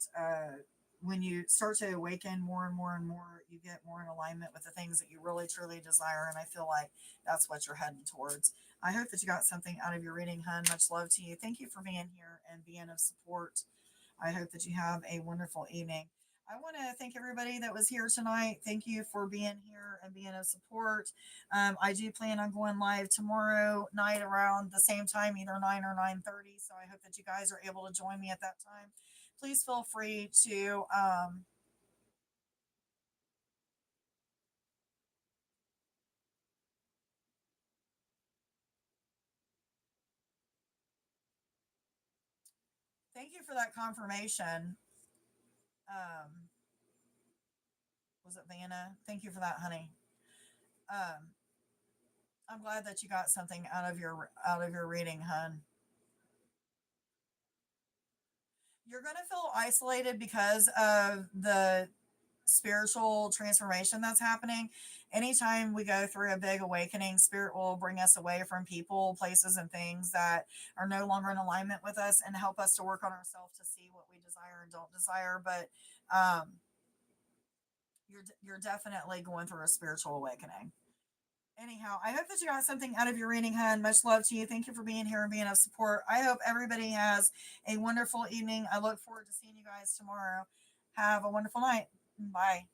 when you start to awaken more and more and more, you get more in alignment with the things that you really truly desire. And I feel like that's what you're heading towards. I hope that you got something out of your reading, hun. Much love to you. Thank you for being here and being of support. I hope that you have a wonderful evening. I want to thank everybody that was here tonight. Thank you for being here and being of support. I do plan on going live tomorrow night around the same time, either 9 or 9:30. So I hope that you guys are able to join me at that time. Please feel free to thank you for that confirmation. Um, was it Vanna? Thank you for that, honey. Um, I'm glad that you got something out of your reading, hun. You're going to feel isolated because of the spiritual transformation that's happening. Anytime we go through a big awakening, spirit will bring us away from people, places, and things that are no longer in alignment with us and help us to work on ourselves to see what we desire and don't desire. But um, you're definitely going through a spiritual awakening. Anyhow, I hope that you got something out of your reading, hun. Much love to you. Thank you for being here and being of support. I hope everybody has a wonderful evening. I look forward to seeing you guys tomorrow. Have a wonderful night. Bye.